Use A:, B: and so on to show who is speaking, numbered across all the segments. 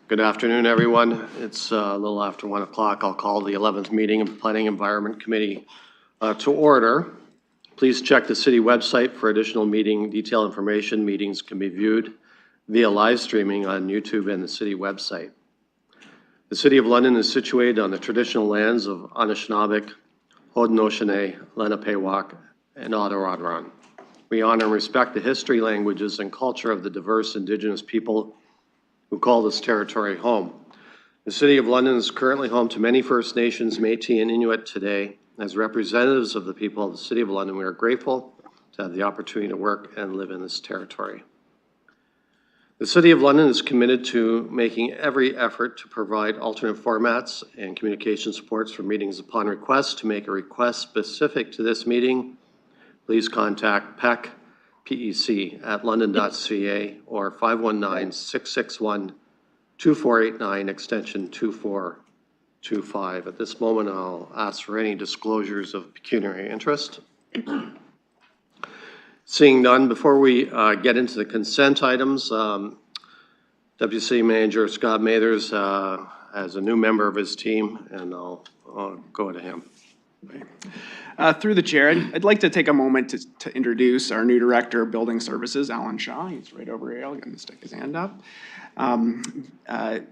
A: Good afternoon, everyone. It's a little after 1 o'clock. I'll call the 11th meeting of the Planning Environment Committee to order. Please check the city website for additional meeting detail information. Meetings can be viewed via live streaming on YouTube and the city website. The City of London is situated on the traditional lands of Anishinaabe, Haudenosaunee, Lenape-Wauk, and Ottawa. We honor and respect the history, languages, and culture of the diverse Indigenous people who call this territory home. The City of London is currently home to many First Nations, Métis, and Inuit today. As representatives of the people of the City of London, we are grateful to have the opportunity to work and live in this territory. The City of London is committed to making every effort to provide alternate formats and communication supports for meetings upon request. To make a request specific to this meeting, please contact PEC at london.ca or 519-661-2489 extension 2425. At this moment, I'll ask for any disclosures of pecuniary interest. Seeing none, before we get into the consent items, Deputy City Manager Scott Mathers has a new member of his team, and I'll go to him.
B: Through the chair, I'd like to take a moment to introduce our new Director of Building Services, Alan Shaw. He's right over here. I'll get him to stick his hand up.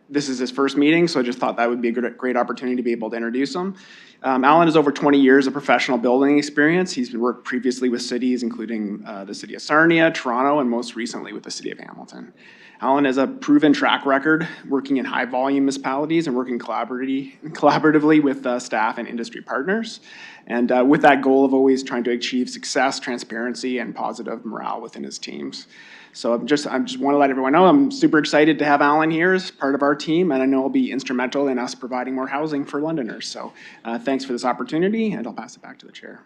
B: This is his first meeting, so I just thought that would be a great opportunity to be able to introduce him. Alan has over 20 years of professional building experience. He's worked previously with cities, including the City of Sarnia, Toronto, and most recently with the City of Hamilton. Alan has a proven track record working in high-volume municipalities and working collaboratively with staff and industry partners, and with that goal of always trying to achieve success, transparency, and positive morale within his teams. So I just want to let everyone know I'm super excited to have Alan here as part of our team, and I know he'll be instrumental in us providing more housing for Londoners. So thanks for this opportunity, and I'll pass it back to the chair.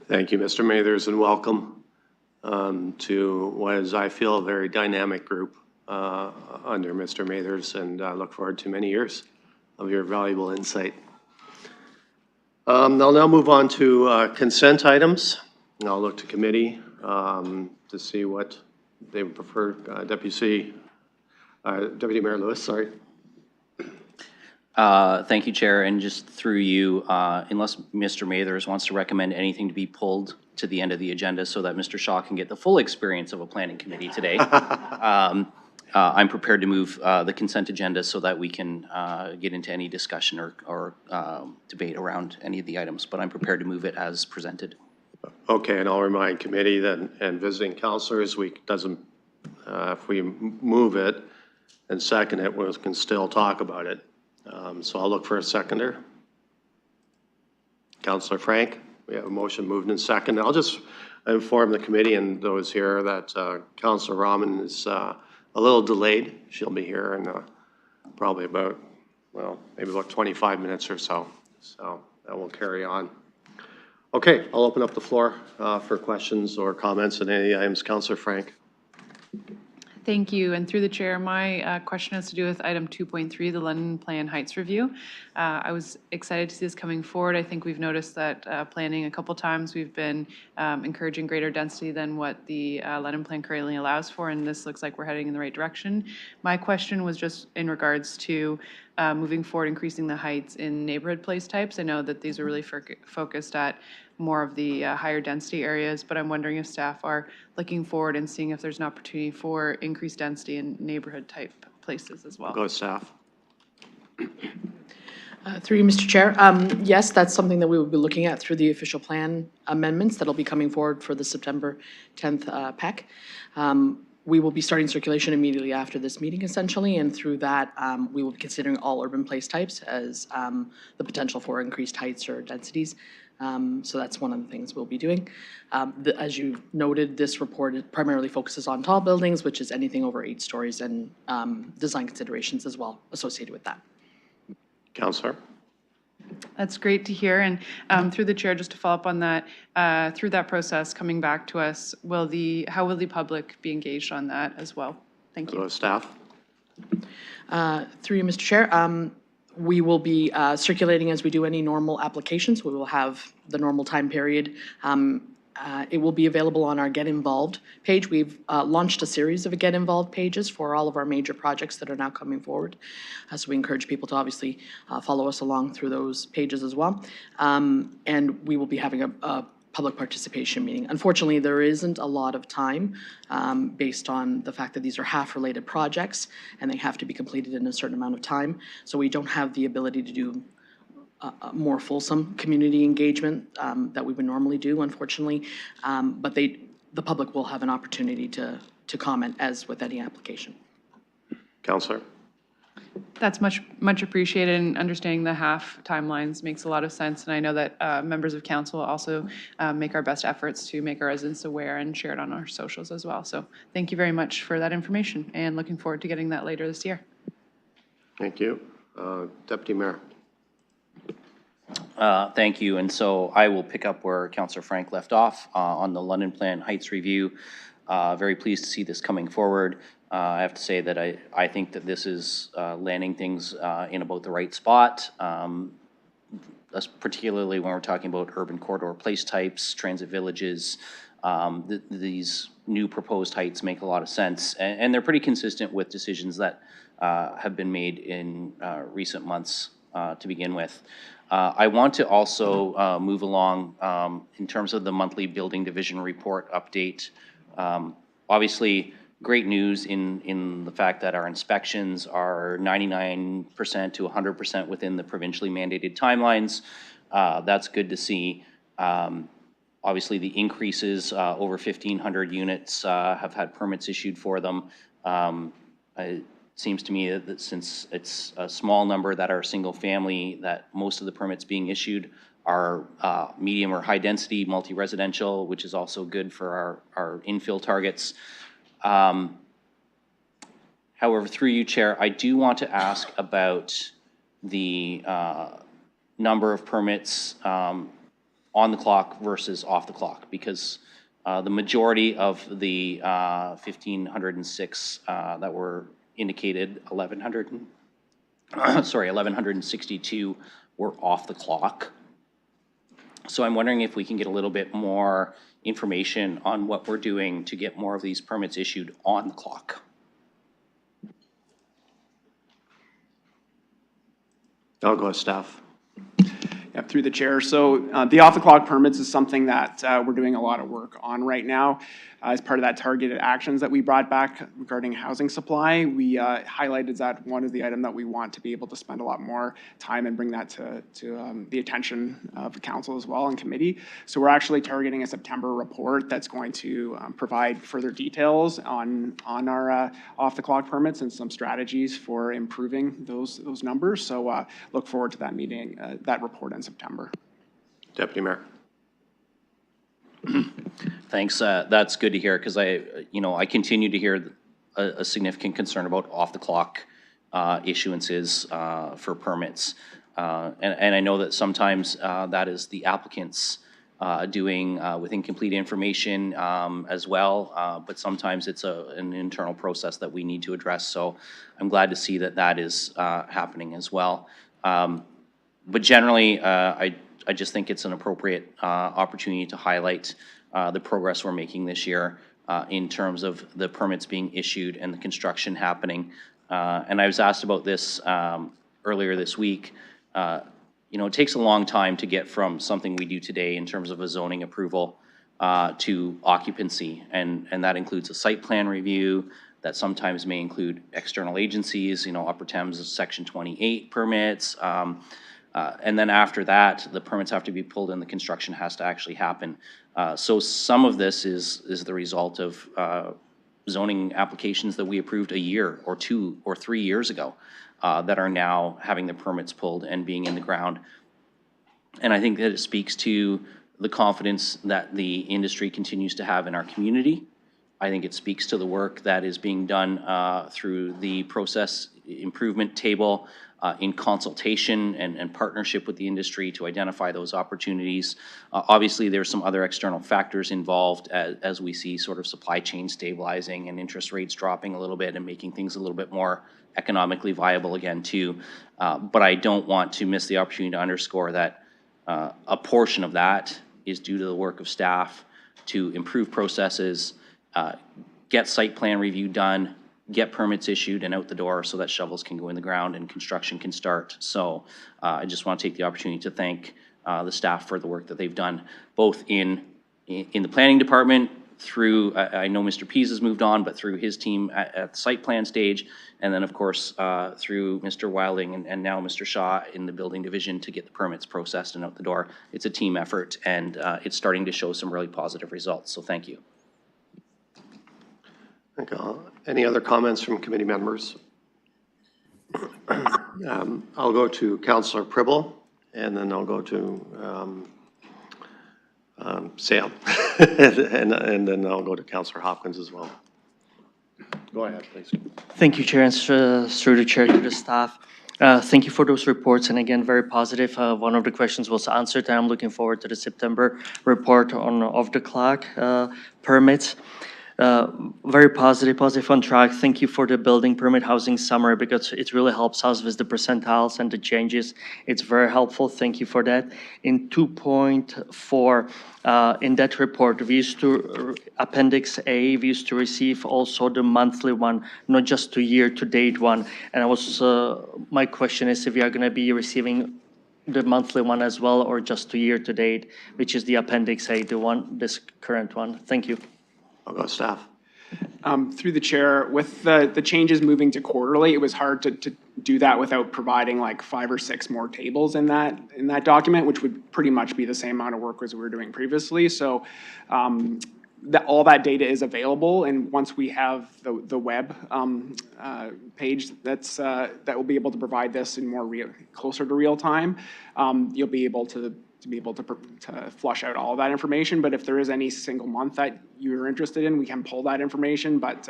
A: Thank you, Mr. Mathers, and welcome to what is, I feel, a very dynamic group under Mr. Mathers, and I look forward to many years of your valuable insight. I'll now move on to consent items. And I'll look to committee to see what they would prefer. Deputy Mayor Lewis, sorry.
C: Thank you, Chair. And just through you, unless Mr. Mathers wants to recommend anything to be pulled to the end of the agenda so that Mr. Shaw can get the full experience of a planning committee today, I'm prepared to move the consent agenda so that we can get into any discussion or debate around any of the items, but I'm prepared to move it as presented.
A: Okay, and I'll remind committee that and visiting councilors, if we move it and second it, we can still talk about it. So I'll look for a seconder. Councillor Frank, we have a motion moved and second. I'll just inform the committee and those here that Councillor Rahman is a little delayed. She'll be here in probably about, well, maybe about 25 minutes or so. So that will carry on. Okay, I'll open up the floor for questions or comments on any items. Councillor Frank.
D: Thank you. And through the chair, my question has to do with item 2.3, the London Plan Heights Review. I was excited to see this coming forward. I think we've noticed that planning a couple times we've been encouraging greater density than what the London Plan currently allows for, and this looks like we're heading in the right direction. My question was just in regards to moving forward, increasing the heights in neighborhood place types. I know that these are really focused at more of the higher density areas, but I'm wondering if staff are looking forward and seeing if there's an opportunity for increased density in neighborhood type places as well.
A: Go staff.
E: Through you, Mr. Chair. Yes, that's something that we will be looking at through the official plan amendments that'll be coming forward for the September 10th PEC. We will be starting circulation immediately after this meeting, essentially, and through that, we will be considering all urban place types as the potential for increased heights or densities. So that's one of the things we'll be doing. As you noted, this report primarily focuses on tall buildings, which is anything over 8 stories, and design considerations as well associated with that.
A: Councillor.
D: That's great to hear. And through the chair, just to follow up on that, through that process coming back to us, how will the public be engaged on that as well? Thank you.
A: Go staff.
E: Through you, Mr. Chair. We will be circulating as we do any normal applications. We will have the normal time period It will be available on our Get Involved page. We've launched a series of Get Involved pages for all of our major projects that are now coming forward. So we encourage people to obviously follow us along through those pages as well. And we will be having a public participation meeting. Unfortunately, there isn't a lot of time based on the fact that these are half-related projects and they have to be completed in a certain amount of time. So we don't have the ability to do a more fulsome community engagement that we would normally do, unfortunately. But the public will have an opportunity to comment as with any application.
A: Counselor?
D: That's much appreciated, and understanding the half timelines makes a lot of sense. And I know that members of council also make our best efforts to make our residents aware and share it on our socials as well. So thank you very much for that information, and looking forward to getting that later this year.
A: Thank you. Deputy Mayor?
C: Thank you. And so I will pick up where Councillor Frank left off on the London Plan Heights review. Very pleased to see this coming forward. I have to say that I think that this is landing things in about the right spot, particularly when we're talking about urban corridor place types, transit villages. These new proposed heights make a lot of sense, and they're pretty consistent with decisions that have been made in recent months to begin with. I want to also move along in terms of the monthly building division report update. Obviously, great news in the fact that our inspections are 99% to 100% within the provincially mandated timelines. That's good to see. Obviously, the increases, over 1,500 units have had permits issued for them. It seems to me that since it's a small number that are single family, that most of the permits being issued are medium or high density multi-residential, which is also good for our infill targets. However, through you, Chair, I do want to ask about the number of permits on the clock versus off the clock, because the majority of the 1,506 that were indicated, 1,162 were off the clock. So I'm wondering if we can get a little bit more information on what we're doing to get more of these permits issued on the clock.
A: I'll go with staff.
B: Yep, through the chair. So the off-the-clock permits is something that we're doing a lot of work on right now. As part of that targeted actions that we brought back regarding housing supply, we highlighted that one is the item that we want to be able to spend a lot more time and bring that to the attention of the council as well and committee. So we're actually targeting a September report that's going to provide further details on our off-the-clock permits and some strategies for improving those numbers. So look forward to that meeting, that report in September.
A: Deputy Mayor?
C: Thanks. That's good to hear, because I continue to hear a significant concern about off-the-clock issuances for permits, and I know that sometimes that is the applicants doing with incomplete information as well, but sometimes it's an internal process that we need to address. So I'm glad to see that that is happening as well. But generally, I just think it's an appropriate opportunity to highlight the progress we're making this year in terms of the permits being issued and the construction happening. And I was asked about this earlier this week. It takes a long time to get from something we do today in terms of a zoning approval to occupancy, and that includes a site plan review that sometimes may include external agencies, Upper Thames Section 28 permits, and then after that, the permits have to be pulled and the construction has to actually happen. So some of this is the result of zoning applications that we approved a year or 2 or 3 years ago that are now having the permits pulled and being in the ground. And I think that it speaks to the confidence that the industry continues to have in our community. I think it speaks to the work that is being done through the process improvement table in consultation and partnership with the industry to identify those opportunities. Obviously, there's some other external factors involved as we see sort of supply chain stabilizing and interest rates dropping a little bit and making things a little bit more economically viable again too. But I don't want to miss the opportunity to underscore that a portion of that is due to the work of staff to improve processes, get site plan review done, get permits issued and out the door so that shovels can go in the ground and construction can start. So I just want to take the opportunity to thank the staff for the work that they've done, both in the planning department, through, I know Mr. Pease has moved on, but through his team at the site plan stage, and then of course through Mr. Wilding and now Mr. Shaw in the building division to get the permits processed and out the door. It's a team effort, and it's starting to show some really positive results, so thank you.
A: Any other comments from committee members? I'll go to Councillor Pribble, and then I'll go to Sam, and then I'll go to Councillor Hopkins as well. Go ahead, please.
F: Thank you, Chair, and through the Chair to the staff. Thank you for those reports, and again, very positive. One of the questions was answered, and I'm looking forward to the September report on off-the-clock permits. Very positive on track. Thank you for the building permit housing summary, because it really helps us with the percentiles and the changes. It's very helpful. Thank you for that. In 2.4, in that report, we used to, Appendix A, we used to receive also the monthly one, not just the year-to-date one. And I was, my question is if we are going to be receiving the monthly one as well, or just the year-to-date, which is the Appendix A, the one, this current one. Thank you.
A: I'll go staff.
B: Through the chair, with the changes moving to quarterly, it was hard to do that without providing like 5 or 6 more tables in that document, which would pretty much be the same amount of work as we were doing previously. So all that data is available, and once we have the web page that will be able to provide this in more closer to real time, you'll be able to flush out all of that information. But if there is any single month that you're interested in, we can pull that information. But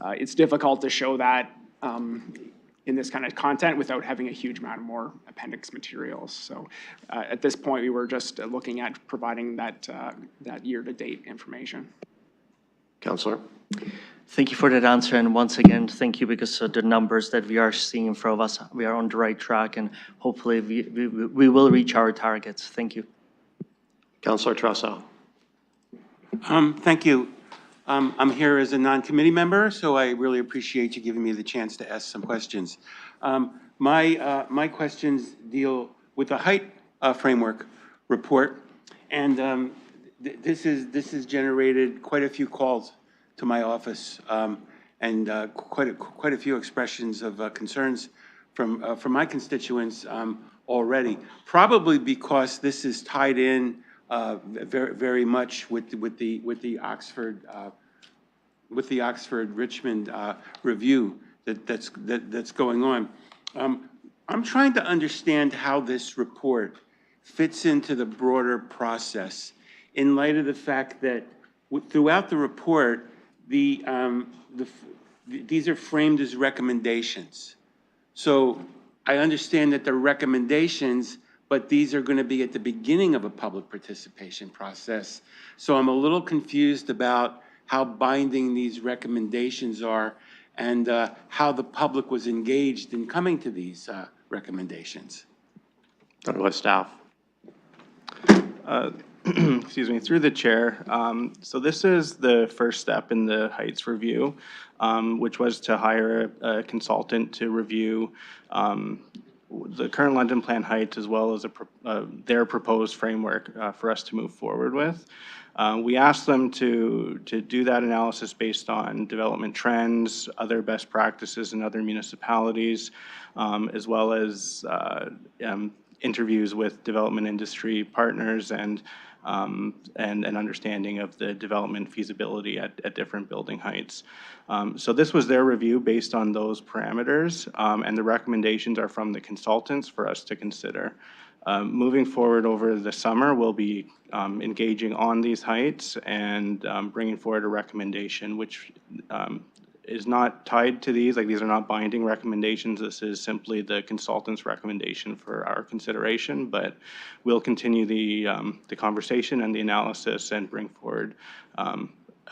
B: it's difficult to show that in this kind of content without having a huge amount of more appendix materials. So at this point, we were just looking at providing that year-to-date information.
A: Councillor.
F: Thank you for that answer, and once again, thank you, because the numbers that we are seeing in front of us, we are on the right track, and hopefully we will reach our targets. Thank you.
A: Councillor Trussell.
G: Thank you. I'm here as a non-committee member, so I really appreciate you giving me the chance to ask some questions. My questions deal with the height framework report, and this has generated quite a few calls to my office, and quite a few expressions of concerns from my constituents already. Probably because this is tied in very much with the Oxford Richmond review that's going on. I'm trying to understand how this report fits into the broader process in light of the fact that throughout the report, these are framed as recommendations. So I understand that they're recommendations, but these are going to be at the beginning of a public participation process. So I'm a little confused about how binding these recommendations are, and how the public was engaged in coming to these recommendations.
A: I'll go staff.
H: Excuse me, through the chair. So this is the first step in the Heights review, which was to hire a consultant to review the current London Plan Heights, as well as their proposed framework for us to move forward with. We asked them to do that analysis based on development trends, other best practices in other municipalities, as well as interviews with development industry partners and an understanding of the development feasibility at different building heights. So this was their review based on those parameters, and the recommendations are from the consultants for us to consider. Moving forward over the summer, we'll be engaging on these heights and bringing forward a recommendation, which is not tied to these. Like, these are not binding recommendations. This is simply the consultant's recommendation for our consideration, but we'll continue the conversation and the analysis and bring forward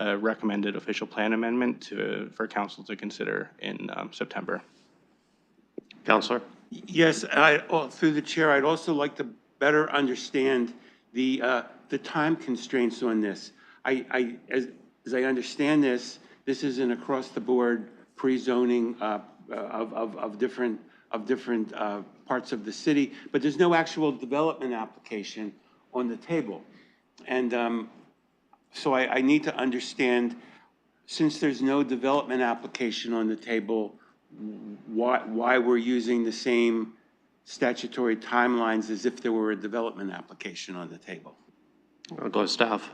H: a recommended official plan amendment for council to consider in September.
A: Councillor.
G: Yes, through the chair, I'd also like to better understand the time constraints on this. as I understand this, this is an across-the-board pre-zoning of different parts of the city, but there's no actual development application on the table. And so I need to understand, since there's no development application on the table, why we're using the same statutory timelines as if there were a development application on the table.
A: I'll go to staff.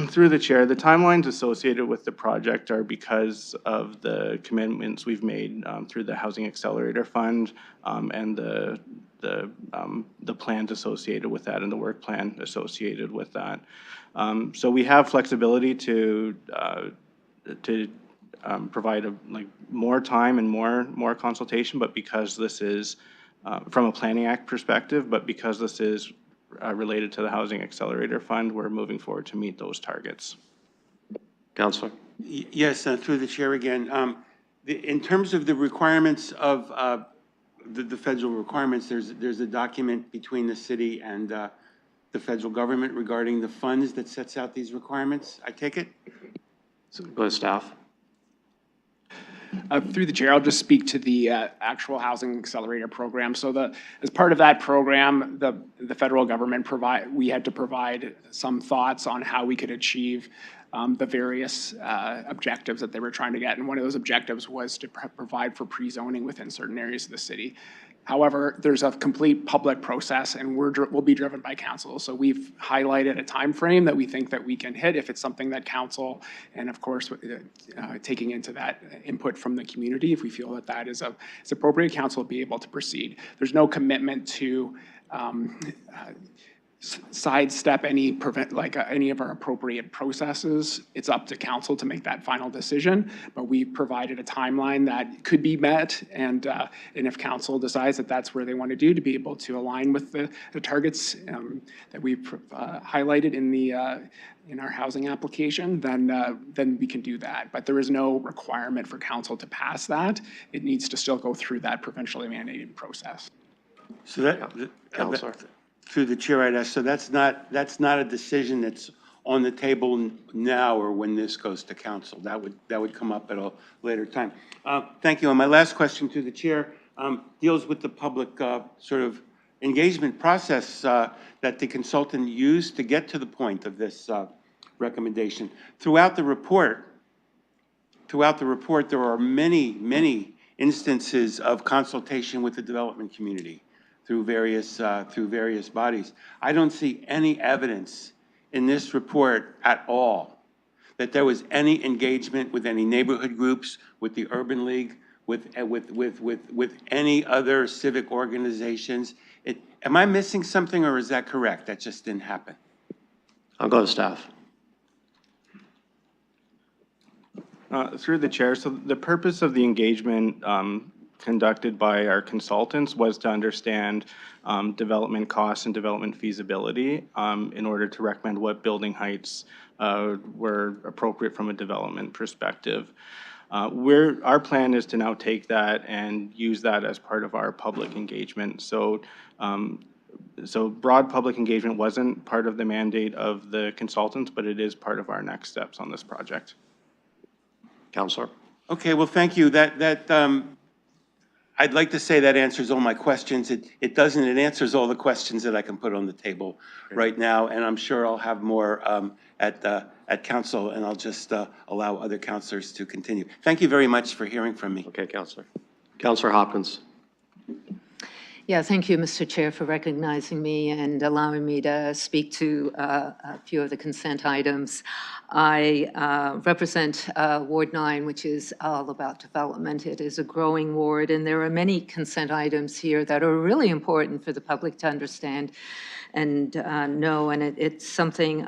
H: Through the chair, the timelines associated with the project are because of the commitments we've made through the Housing Accelerator Fund and the plans associated with that and the work plan associated with that. So we have flexibility to provide more time and more consultation, but because this is from a Planning Act perspective, but because this is related to the Housing Accelerator Fund, we're moving forward to meet those targets.
A: Councillor.
G: Yes, through the chair again. In terms of the requirements of the federal requirements, there's a document between the city and the federal government regarding the funds that sets out these requirements, I take it?
A: Go to staff.
B: Through the chair, I'll just speak to the actual Housing Accelerator Program. So as part of that program, the federal government we had to provide some thoughts on how we could achieve the various objectives that they were trying to get. And one of those objectives was to provide for pre-zoning within certain areas of the city. However, there's a complete public process, and we'll be driven by council. So we've highlighted a time frame that we think that we can hit if it's something that council, and of course, taking into that input from the community, if we feel that that is appropriate, council will be able to proceed. There's no commitment to sidestep any of our appropriate processes. It's up to council to make that final decision, but we provided a timeline that could be met, and if council decides that that's where they want to do, to be able to align with the targets that we've highlighted in our housing application, then we can do that. But there is no requirement for council to pass that. It needs to still go through that provincially mandated process.
G: So
A: Councillor.
G: Through the chair, I'd ask, so that's not a decision that's on the table now or when this goes to council. That would come up at a later time. Thank you. And my last question to the chair deals with the public sort of engagement process that the consultant used to get to the point of this recommendation. Throughout the report, there are many instances of consultation with the development community through various bodies. I don't see any evidence in this report at all that there was any engagement with any neighborhood groups, with the Urban League, with any other civic organizations. Am I missing something, or is that correct? That just didn't happen.
A: I'll go to staff.
H: Through the chair, so the purpose of the engagement conducted by our consultants was to understand development costs and development feasibility in order to recommend what building heights were appropriate from a development perspective. Our plan is to now take that and use that as part of our public engagement. So broad public engagement wasn't part of the mandate of the consultants, but it is part of our next steps on this project.
A: Councillor.
G: Okay, well, thank you. I'd like to say that answers all my questions. It doesn't. It answers all the questions that I can put on the table right now, and I'm sure I'll have more at council, and I'll just allow other councillors to continue. Thank you very much for hearing from me.
A: Okay, Councillor. Councillor Hopkins.
I: Yeah, thank you, Mr. Chair, for recognizing me and allowing me to speak to a few of the consent items. I represent Ward 9, which is all about development. It is a growing ward, and there are many consent items here that are really important for the public to understand and know, and it's something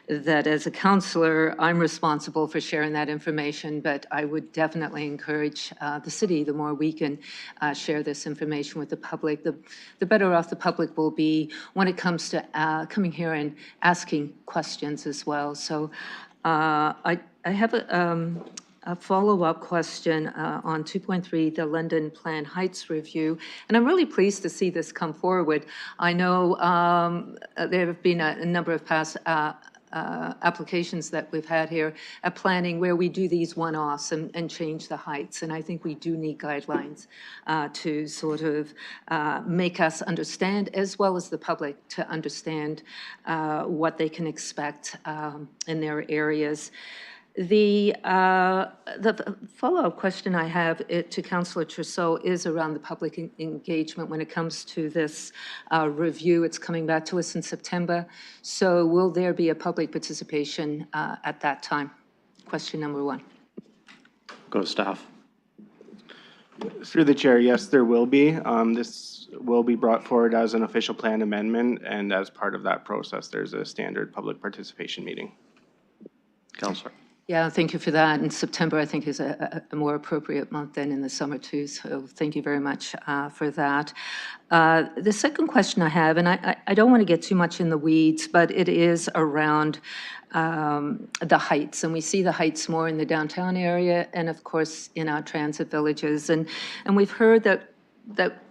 I: that as a councillor, I'm responsible for sharing that information, but I would definitely encourage the city, the more we can share this information with the public, the better off the public will be when it comes to coming here and asking questions as well. So I have a follow-up question on 2.3, the London Plan Heights Review. And I'm really pleased to see this come forward. I know there have been a number of past applications that we've had here at planning where we do these one-offs and change the heights. And I think we do need guidelines to sort of make us understand, as well as the public to understand what they can expect in their areas. The follow-up question I have to Councillor Trousseau is around the public engagement when it comes to this review. It's coming back to us in September. So will there be a public participation at that time? Question number one.
A: Go to staff.
H: Through the chair, yes, there will be. This will be brought forward as an official plan amendment, and as part of that process, there's a standard public participation meeting.
A: Councillor.
I: Yeah, thank you for that. And September, I think, is a more appropriate month than in the summer, too. So thank you very much for that. The second question I have, and I don't want to get too much in the weeds, but it is around the heights. And we see the heights more in the downtown area and, of course, in our transit villages. And we've heard that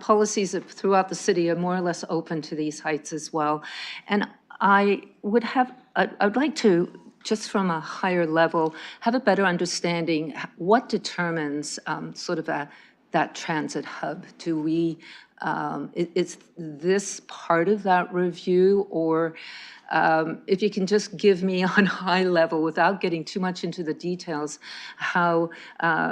I: policies throughout the city are more or less open to these heights as well. And I'd like to, just from a higher level, have a better understanding what determines sort of that transit hub. Do we, is this part of that review, or if you can just give me on high level, without getting too much into the details, how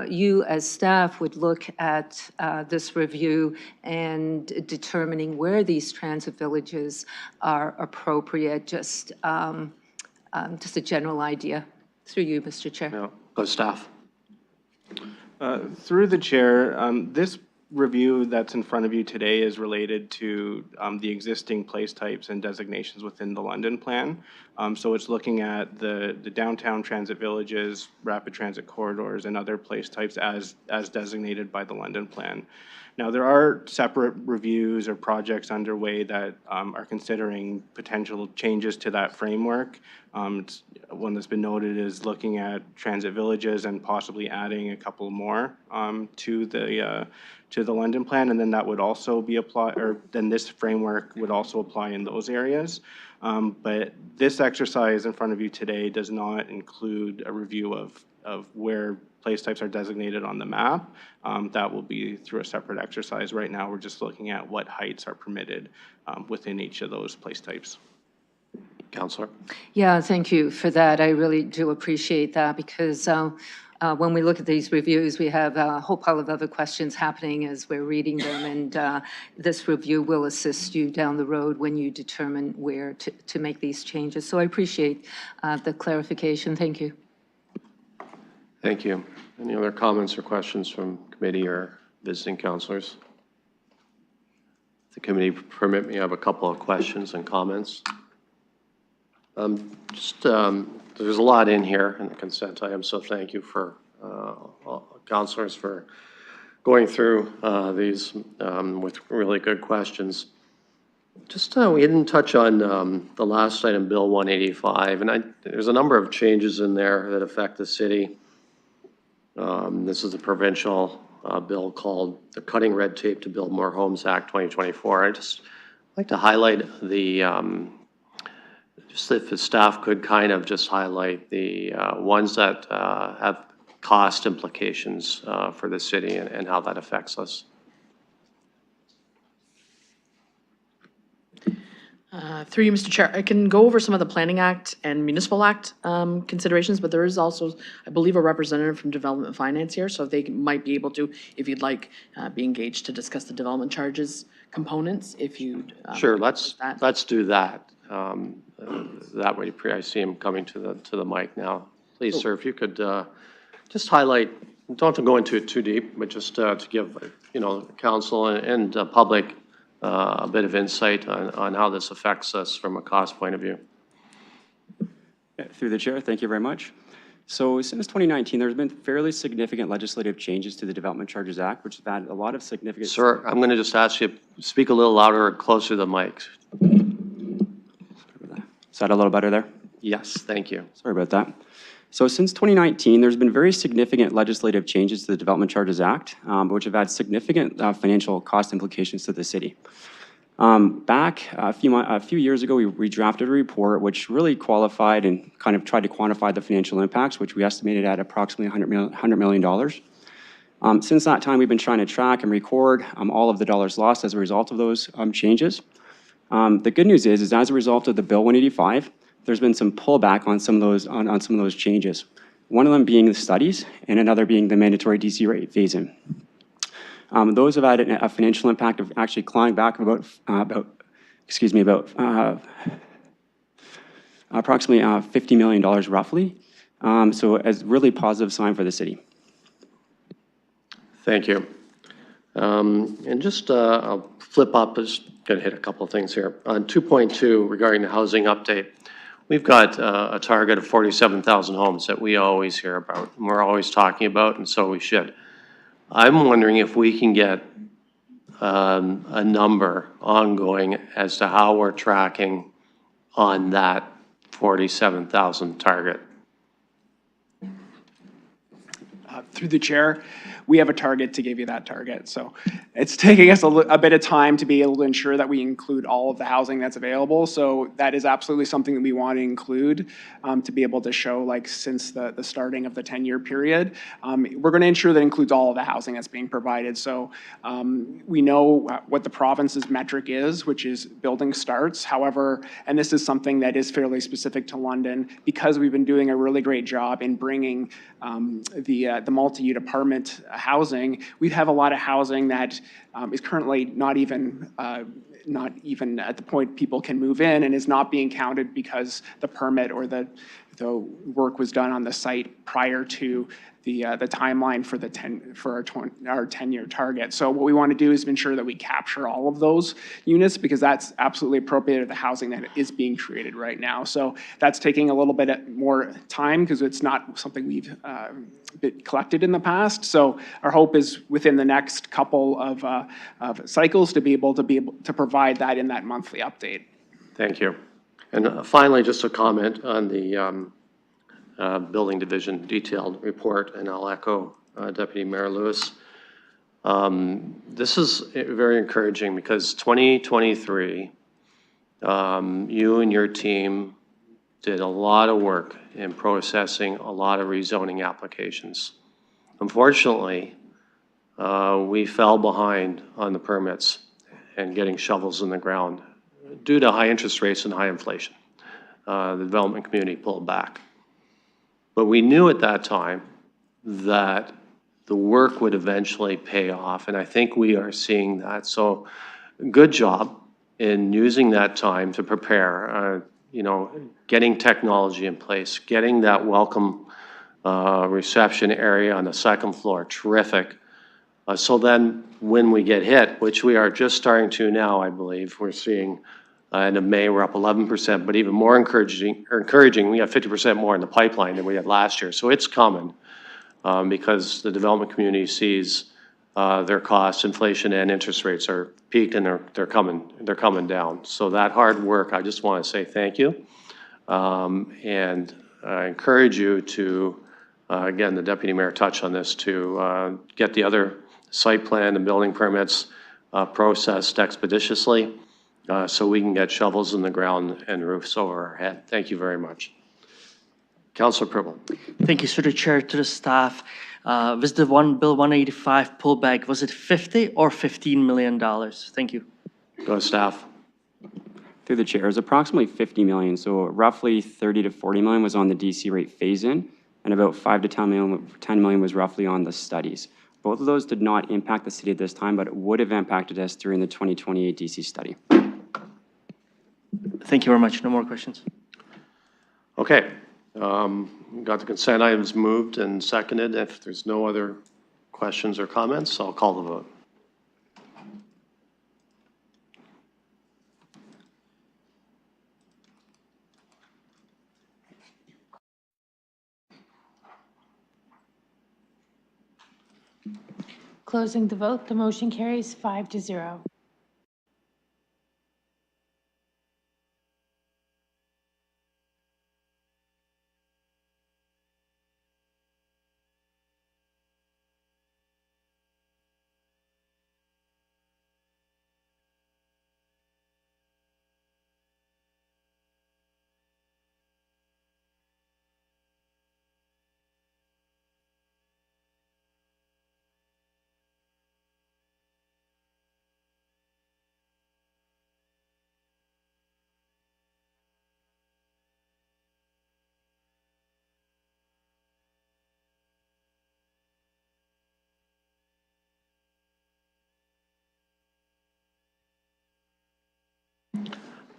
I: you as staff would look at this review and determining where these transit villages are appropriate, just a general idea. Through you, Mr. Chair.
A: No. Go to staff.
H: Through the chair, this review that's in front of you today is related to the existing place types and designations within the London plan. So it's looking at the downtown transit villages, rapid transit corridors, and other place types as designated by the London plan. Now, there are separate reviews or projects underway that are considering potential changes to that framework. One that's been noted is looking at transit villages and possibly adding a couple more to the London plan, and then that would also be applied, or then this framework would also apply in those areas. But this exercise in front of you today does not include a review of where place types are designated on the map. That will be through a separate exercise. Right now, we're just looking at what heights are permitted within each of those place types.
A: Councillor.
I: Yeah, thank you for that. I really do appreciate that, because when we look at these reviews, we have a whole pile of other questions happening as we're reading them, and this review will assist you down the road when you determine where to make these changes. So I appreciate the clarification. Thank you.
A: Thank you. Any other comments or questions from committee or visiting councillors? If the committee permit me, I have a couple of questions and comments. There's a lot in here in the consent item, so thank you for councillors for going through these with really good questions. We didn't touch on the last item, Bill 185, and there's a number of changes in there that affect the city. This is a provincial bill called the Cutting Red Tape to Build More Homes Act 2024. I'd just like to highlight just if the staff could kind of just highlight the ones that have cost implications for the city and how that affects us.
E: Through you, Mr. Chair, I can go over some of the Planning Act and Municipal Act considerations, but there is also, I believe, a representative from Development Finance here, so they might be able to, if you'd like, be engaged to discuss the development charges components, if you'd.
A: Sure, let's do that. That way, I see him coming to the mic now. Please, sir, if you could just highlight, don't have to go into it too deep, but just to give, council and public a bit of insight on how this affects us from a cost point of view.
J: Through the chair, thank you very much. So since 2019, there's been fairly significant legislative changes to the Development Charges Act, which have had a lot of significant...
A: Sir, I'm going to just ask you to speak a little louder or closer to the mic.
J: Is that a little better there?
A: Yes, thank you.
J: Sorry about that. So since 2019, there's been very significant legislative changes to the Development Charges Act, which have had significant financial cost implications to the city. Back a few years ago, we drafted a report which really qualified and kind of tried to quantify the financial impacts, which we estimated at approximately $100 million. Since that time, we've been trying to track and record all of the dollars lost as a result of those changes. The good news is as a result of the Bill 185, there's been some pullback on some of those changes. One of them being the studies, and another being the mandatory DC rate phase-in. Those have had a financial impact of actually clawing back approximately $50 million roughly. So as really positive sign for the city.
A: Thank you. And just I'll flip up, just going to hit a couple of things here. On 2.2 regarding the housing update, we've got a target of 47,000 homes that we always hear about, and we're always talking about, and so we should. I'm wondering if we can get a number ongoing as to how we're tracking on that 47,000 target.
B: Through the chair, we have a target to give you that target. So it's taking us a bit of time to be able to ensure that we include all of the housing that's available. So that is absolutely something that we want to include to be able to show, like, since the starting of the 10-year period. We're going to ensure that includes all of the housing that's being provided. So we know what the province's metric is, which is building starts. However, and this is something that is fairly specific to London, because we've been doing a really great job in bringing the multi-unit apartment housing. We have a lot of housing that is currently not even at the point people can move in, and is not being counted because the permit or the work was done on the site prior to the timeline for our 10-year target. So what we want to do is ensure that we capture all of those units, because that's absolutely appropriate of the housing that is being created right now. So that's taking a little bit more time because it's not something we've been collected in the past. So our hope is within the next couple of cycles to be able to provide that in that monthly update.
A: Thank you. And finally, just a comment on the Building Division detailed report, and I'll echo Deputy Mayor Lewis. This is very encouraging because 2023, you and your team did a lot of work in processing a lot of rezoning applications. Unfortunately, we fell behind on the permits and getting shovels in the ground due to high interest rates and high inflation. The development community pulled back. But we knew at that time that the work would eventually pay off, and I think we are seeing that. So good job in using that time to prepare, getting technology in place, getting that welcome reception area on the second floor, terrific. So then when we get hit, which we are just starting to now, I believe, we're seeing end of May, we're up 11%, but even more encouraging, we have 50% more in the pipeline than we had last year. So it's coming because the development community sees their costs, inflation, and interest rates are peaked, and they're coming down. So that hard work, I just want to say thank you, and I encourage you to, again, the deputy mayor touched on this, to get the other site plan and building permits processed expeditiously. So we can get shovels in the ground and roofs over our head. Thank you very much. Councillor Preble.
F: Thank you, through the chair, to the staff. Was the Bill 185 pullback, was it 50 or $15 million? Thank you.
A: Go staff.
J: Through the chair, it was approximately 50 million. So roughly 30 to 40 million was on the DC rate phase-in, and about 5 to 10 million was roughly on the studies. Both of those did not impact the city at this time, but it would have impacted us during the 2028 DC study.
F: Thank you very much. No more questions.
A: Okay. Got the consent items moved and seconded. If there's no other questions or comments, I'll call the vote.
K: Closing the vote, the motion carries 5-0.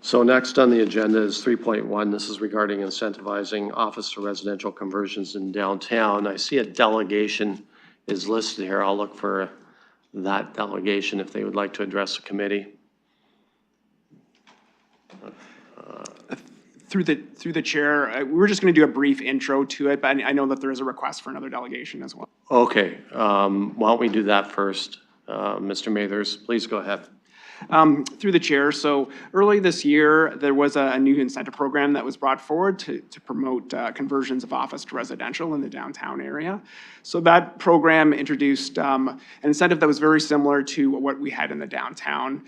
A: So next on the agenda is 3.1. This is regarding incentivizing office to residential conversions in downtown. I see a delegation is listed here. I'll look for that delegation if they would like to address the committee.
B: Through the chair, we were just going to do a brief intro to it, but I know that there is a request for another delegation as well.
A: Okay, why don't we do that first? Mr. Mathers, please go ahead.
B: Through the chair, so early this year, there was a new incentive program that was brought forward to promote conversions of office to residential in the downtown area. So that program introduced an incentive that was very similar to what we had in the downtown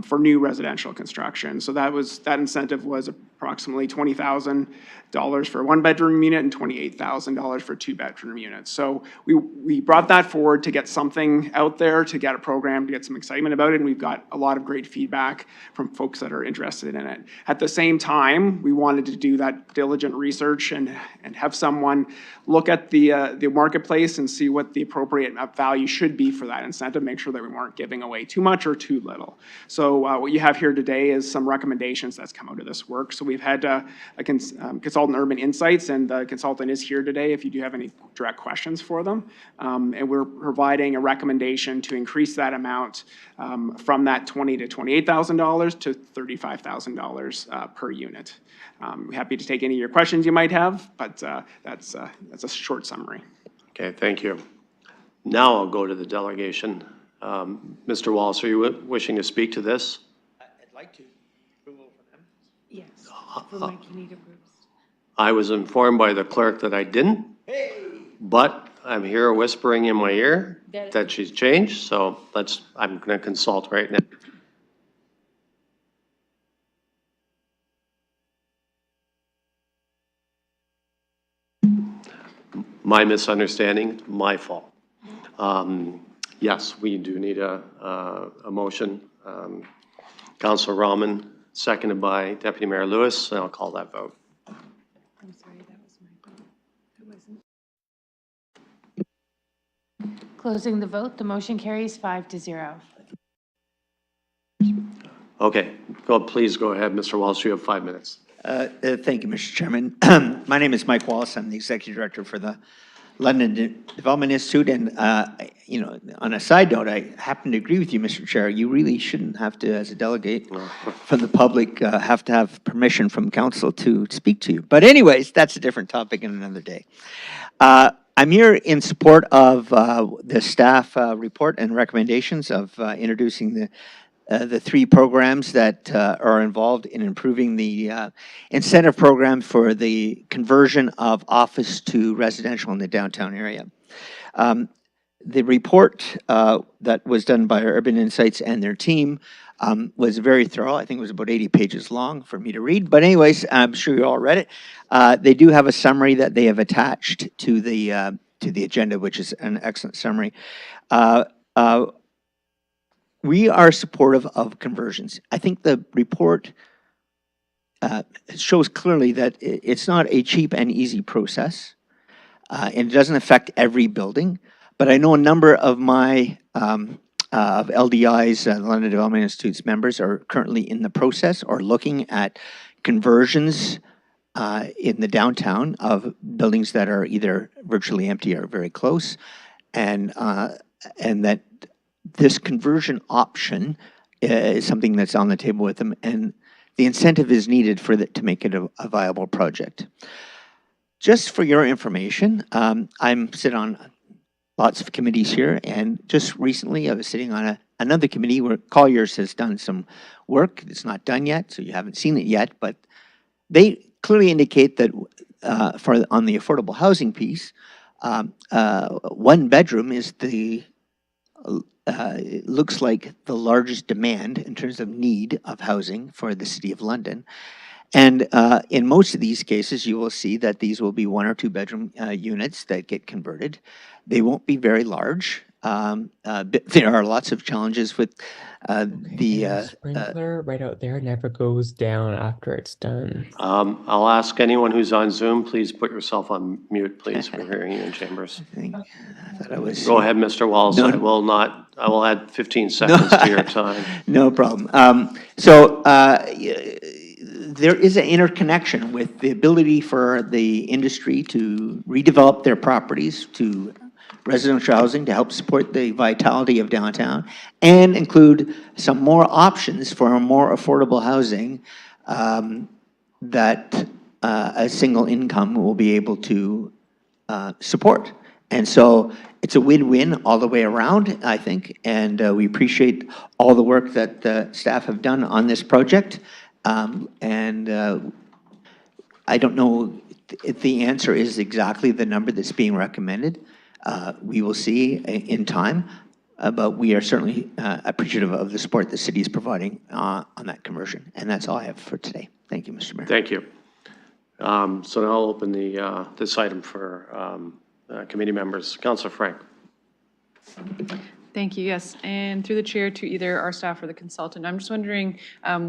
B: for new residential construction. So that incentive was approximately $20,000 for a one-bedroom unit and $28,000 for a two-bedroom unit. So we brought that forward to get something out there, to get a program, to get some excitement about it, and we've got a lot of great feedback from folks that are interested in it. At the same time, we wanted to do that diligent research and have someone look at the marketplace and see what the appropriate value should be for that incentive, make sure that we weren't giving away too much or too little. So what you have here today is some recommendations that's come out of this work. So we've had a consultant, Urban Insights, and the consultant is here today if you do have any direct questions for them. And we're providing a recommendation to increase that amount from that $20,000 to $28,000 to $35,000 per unit. I'm happy to take any of your questions you might have, but that's a short summary.
A: Okay, thank you. Now I'll go to the delegation. Mr. Wallace, are you wishing to speak to this?
L: I'd like to. Approval for them?
K: Yes, for my Canada groups.
A: I was informed by the clerk that I didn't. Hey. But I'm here whispering in my ear that she's changed, so I'm going to consult right now. My misunderstanding, my fault. Yes, we do need a motion. Councilor Rahman, seconded by Deputy Mayor Lewis, and I'll call that vote.
K: I'm sorry, that was my fault. It wasn't. Closing the vote, the motion carries 5-0.
A: Okay, please go ahead, Mr. Walsh, you have 5 minutes.
L: Thank you, Mr. Chairman. My name is Mike Wallace. I'm the Executive Director for the London Development Institute. And, on a side note, I happen to agree with you, Mr. Chair. You really shouldn't have to, as a delegate from the public, have to have permission from council to speak to you. But anyways, that's a different topic in another day. I'm here in support of the staff report and recommendations of introducing the 3 programs that are involved in improving the incentive program for the conversion of office to residential in the downtown area. The report that was done by Urban Insights and their team was very thorough. I think it was about 80 pages long for me to read. But anyways, I'm sure you all read it. They do have a summary that they have attached to the agenda, which is an excellent summary. We are supportive of conversions. I think the report shows clearly that it's not a cheap and easy process, and it doesn't affect every building. But I know a number of my of LDI's, London Development Institute's members, are currently in the process or looking at conversions in the downtown of buildings that are either virtually empty or very close, and that this conversion option is something that's on the table with them, and the incentive is needed for to make it a viable project. Just for your information, I'm sit on lots of committees here, and just recently I was sitting on another committee where Colliers has done some work. It's not done yet, so you haven't seen it yet, but they clearly indicate that on the affordable housing piece, 1 bedroom is it looks like the largest demand in terms of need of housing for the City of London. And in most of these cases, you will see that these will be 1 or 2 bedroom units that get converted. They won't be very large. There are lots of challenges with the
M: sprinkler right out there never goes down after it's done.
A: I'll ask anyone who's on Zoom, please put yourself on mute, please. We're hearing you in chambers.
L: I thought I was.
A: Go ahead, Mr. Wallace.
L: No,
A: I will add 15 seconds to your time.
L: No problem. there is an interconnection with the ability for the industry to redevelop their properties to residential housing to help support the vitality of downtown and include some more options for more affordable housing that a single income will be able to support. And so it's a win-win all the way around, I think, and we appreciate all the work that the staff have done on this project. I don't know if the answer is exactly the number that's being recommended. We will see in time, but we are certainly appreciative of the support the city is providing on that conversion. And that's all I have for today. Thank you, Mr. Mayor.
A: Thank you. So now I'll open the, this item for committee members. Councillor Frank.
D: Thank you, yes. And through the chair to either our staff or the consultant, I'm just wondering,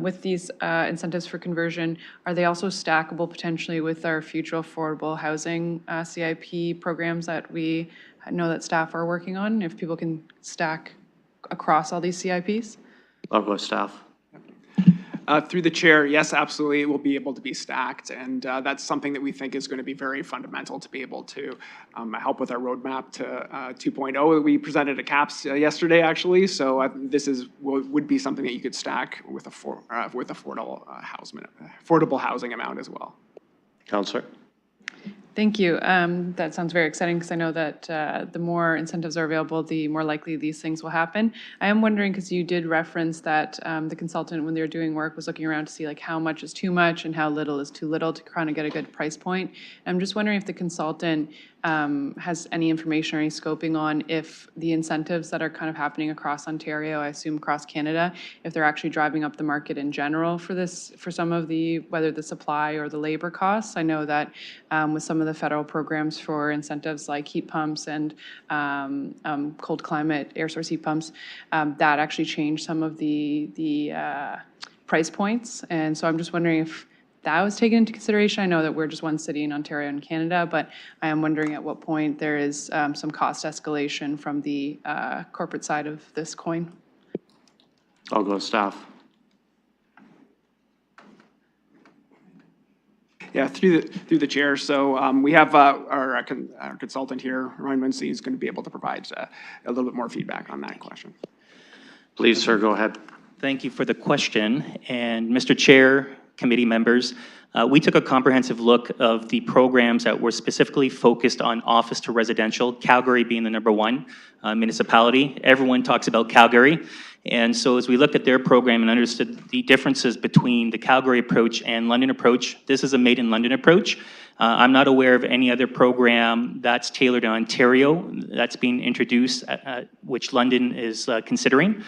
D: with these incentives for conversion, are they also stackable potentially with our future affordable housing CIP programs that we know that staff are working on, if people can stack across all these CIPs?
A: I'll go with staff.
B: Through the chair, yes, absolutely, it will be able to be stacked, and that's something that we think is going to be very fundamental to be able to help with our roadmap to 2.0. We presented at CAPS yesterday, actually, so this would be something that you could stack with affordable housing amount as well.
A: Councillor.
D: Thank you. That sounds very exciting because I know that the more incentives are available, the more likely these things will happen. I am wondering, because you did reference that the consultant, when they were doing work, was looking around to see like how much is too much and how little is too little to kind of get a good price point. I'm just wondering if the consultant has any information or any scoping on if the incentives that are kind of happening across Ontario, I assume across Canada, if they're actually driving up the market in general for this, for some of the, whether the supply or the labor costs. I know that with some of the federal programs for incentives like heat pumps and cold climate air source heat pumps, that actually changed some of the price points. And so I'm just wondering if that was taken into consideration. I know that we're just one city in Ontario and Canada, but I am wondering at what point there is some cost escalation from the corporate side of this coin.
A: I'll go with staff.
B: Yeah, through the chair. So we have our consultant here, Ryan Winsey, is going to be able to provide a little bit more feedback on that question.
A: Please, sir, go ahead.
N: Thank you for the question. And Mr. Chair, committee members, we took a comprehensive look of the programs that were specifically focused on office to residential, Calgary being the #1 municipality. Everyone talks about Calgary. And so as we looked at their program and understood the differences between the Calgary approach and London approach, this is a made in London approach. I'm not aware of any other program that's tailored to Ontario that's being introduced, which London is considering.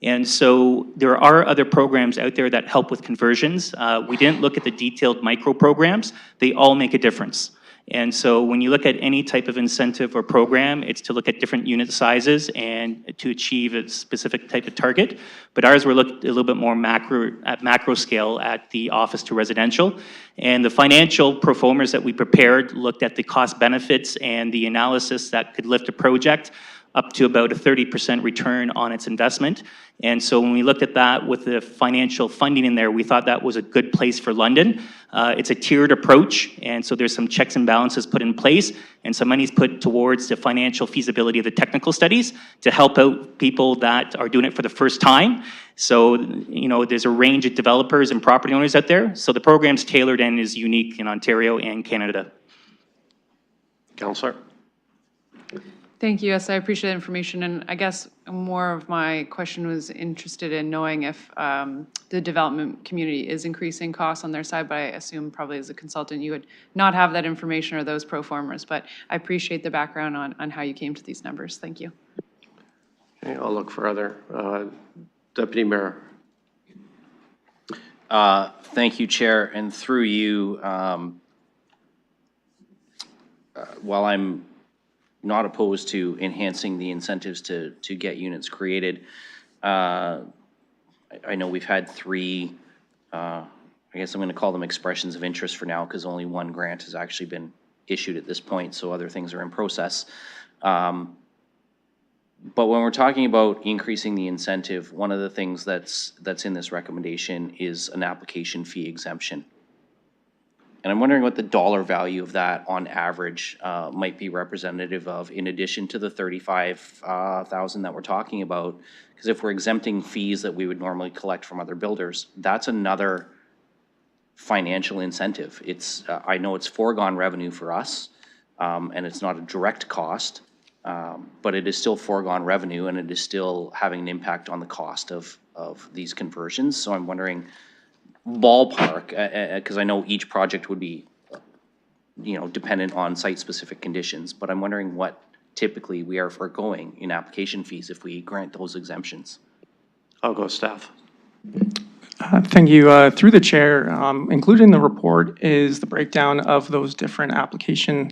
N: And so there are other programs out there that help with conversions. We didn't look at the detailed micro programs. They all make a difference. And so when you look at any type of incentive or program, it's to look at different unit sizes and to achieve a specific type of target. But ours were looked a little bit more macro scale at the office to residential. And the financial performers that we prepared looked at the cost benefits and the analysis that could lift a project up to about a 30% return on its investment. And so when we looked at that with the financial funding in there, we thought that was a good place for London. It's a tiered approach, and so there's some checks and balances put in place, and some money's put towards the financial feasibility of the technical studies to help out people that are doing it for the first time. So, you know, there's a range of developers and property owners out there. So the program's tailored and is unique in Ontario and Canada.
A: Councillor.
D: Thank you. Yes, I appreciate the information. And I guess more of my question was interested in knowing if the development community is increasing costs on their side, but I assume probably as a consultant you would not have that information or those pro formers. But I appreciate the background on how you came to these numbers. Thank you.
A: Okay, I'll look for other. Deputy Mayor.
C: Thank you, Chair. And through you, while I'm not opposed to enhancing the incentives to get units created, I know we've had three, I guess I'm going to call them expressions of interest for now because only one grant has actually been issued at this point, so other things are in process. But when we're talking about increasing the incentive, one of the things that's in this recommendation is an application fee exemption. And I'm wondering what the dollar value of that on average might be representative of, in addition to the 35,000 that we're talking about. Because if we're exempting fees that we would normally collect from other builders, that's another financial incentive. It's, I know it's foregone revenue for us, and it's not a direct cost, but it is still foregone revenue, and it is still having an impact on the cost of these conversions. So I'm wondering, ballpark, because I know each project would be, dependent on site-specific conditions, but I'm wondering what typically we are foregoing in application fees if we grant those exemptions.
A: I'll go staff.
O: Thank you. Through the chair, included in the report is the breakdown of those different application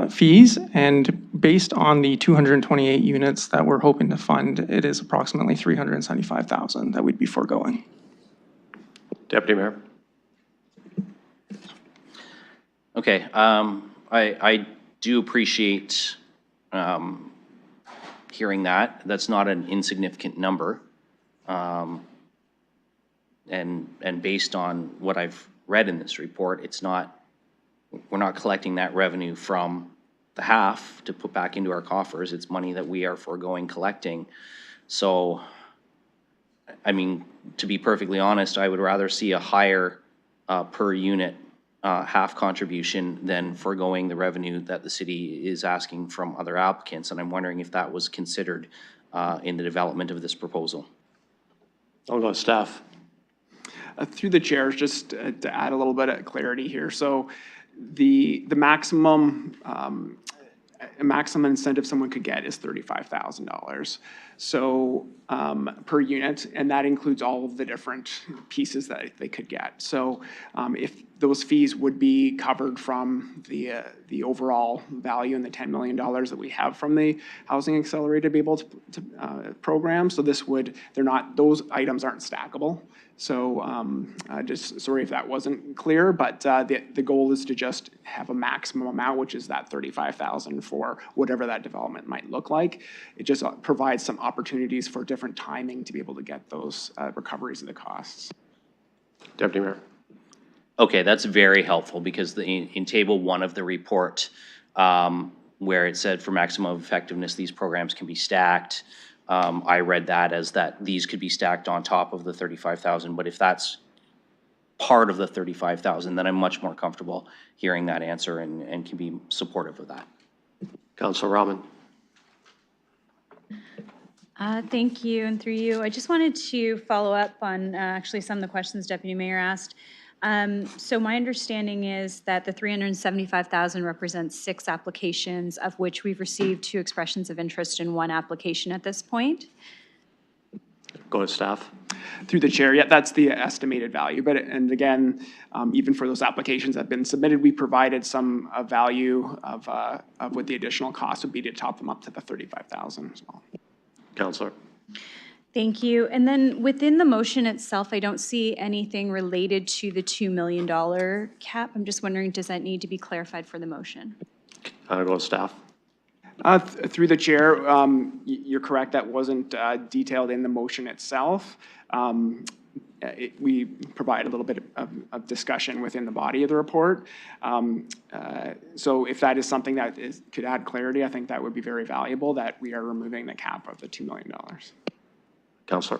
O: fees, and based on the 228 units that we're hoping to fund, it is approximately 375,000 that we'd be foregoing.
A: Deputy Mayor.
C: Okay, I do appreciate hearing that. That's not an insignificant number. And based on what I've read in this report, it's not, we're not collecting that revenue from the half to put back into our coffers. It's money that we are foregoing collecting. So, I mean, to be perfectly honest, I would rather see a higher per unit half contribution than foregoing the revenue that the city is asking from other applicants. And I'm wondering if that was considered in the development of this proposal.
A: I'll go staff.
B: Through the chair, just to add a little bit of clarity here. So the maximum incentive someone could get is $35,000. So per unit, and that includes all of the different pieces that they could get. So if those fees would be covered from the overall value and the $10 million that we have from the Housing Accelerated to be able to program. So this would, they're not, those items aren't stackable. So just sorry if that wasn't clear, but the goal is to just have a maximum amount, which is that $35,000 for whatever that development might look like. It just provides some opportunities for different timing to be able to get those recoveries of the costs.
A: Deputy Mayor.
C: Okay, that's very helpful because in table 1 of the report, where it said for maximum effectiveness, these programs can be stacked. I read that as that these could be stacked on top of the 35,000, but if that's part of the 35,000, then I'm much more comfortable hearing that answer and can be supportive of that.
A: Councilor Rahman.
P: Thank you, and through you, I just wanted to follow up on actually some of the questions Deputy Mayor asked. So my understanding is that the 375,000 represents 6 applications, of which we've received 2 expressions of interest in 1 application at this point.
A: Go to staff.
B: Through the chair, yeah, that's the estimated value. But, and again, even for those applications that have been submitted, we provided some value of what the additional cost would be to top them up to the 35,000 as well.
A: Councilor.
P: Thank you. And then within the motion itself, I don't see anything related to the $2 million cap. I'm just wondering, does that need to be clarified for the motion?
A: I'll go to staff.
B: Through the chair, you're correct. That wasn't detailed in the motion itself. We provide a little bit of discussion within the body of the report. So if that is something that could add clarity, I think that would be very valuable, that we are removing the cap of the $2 million.
A: Councilor.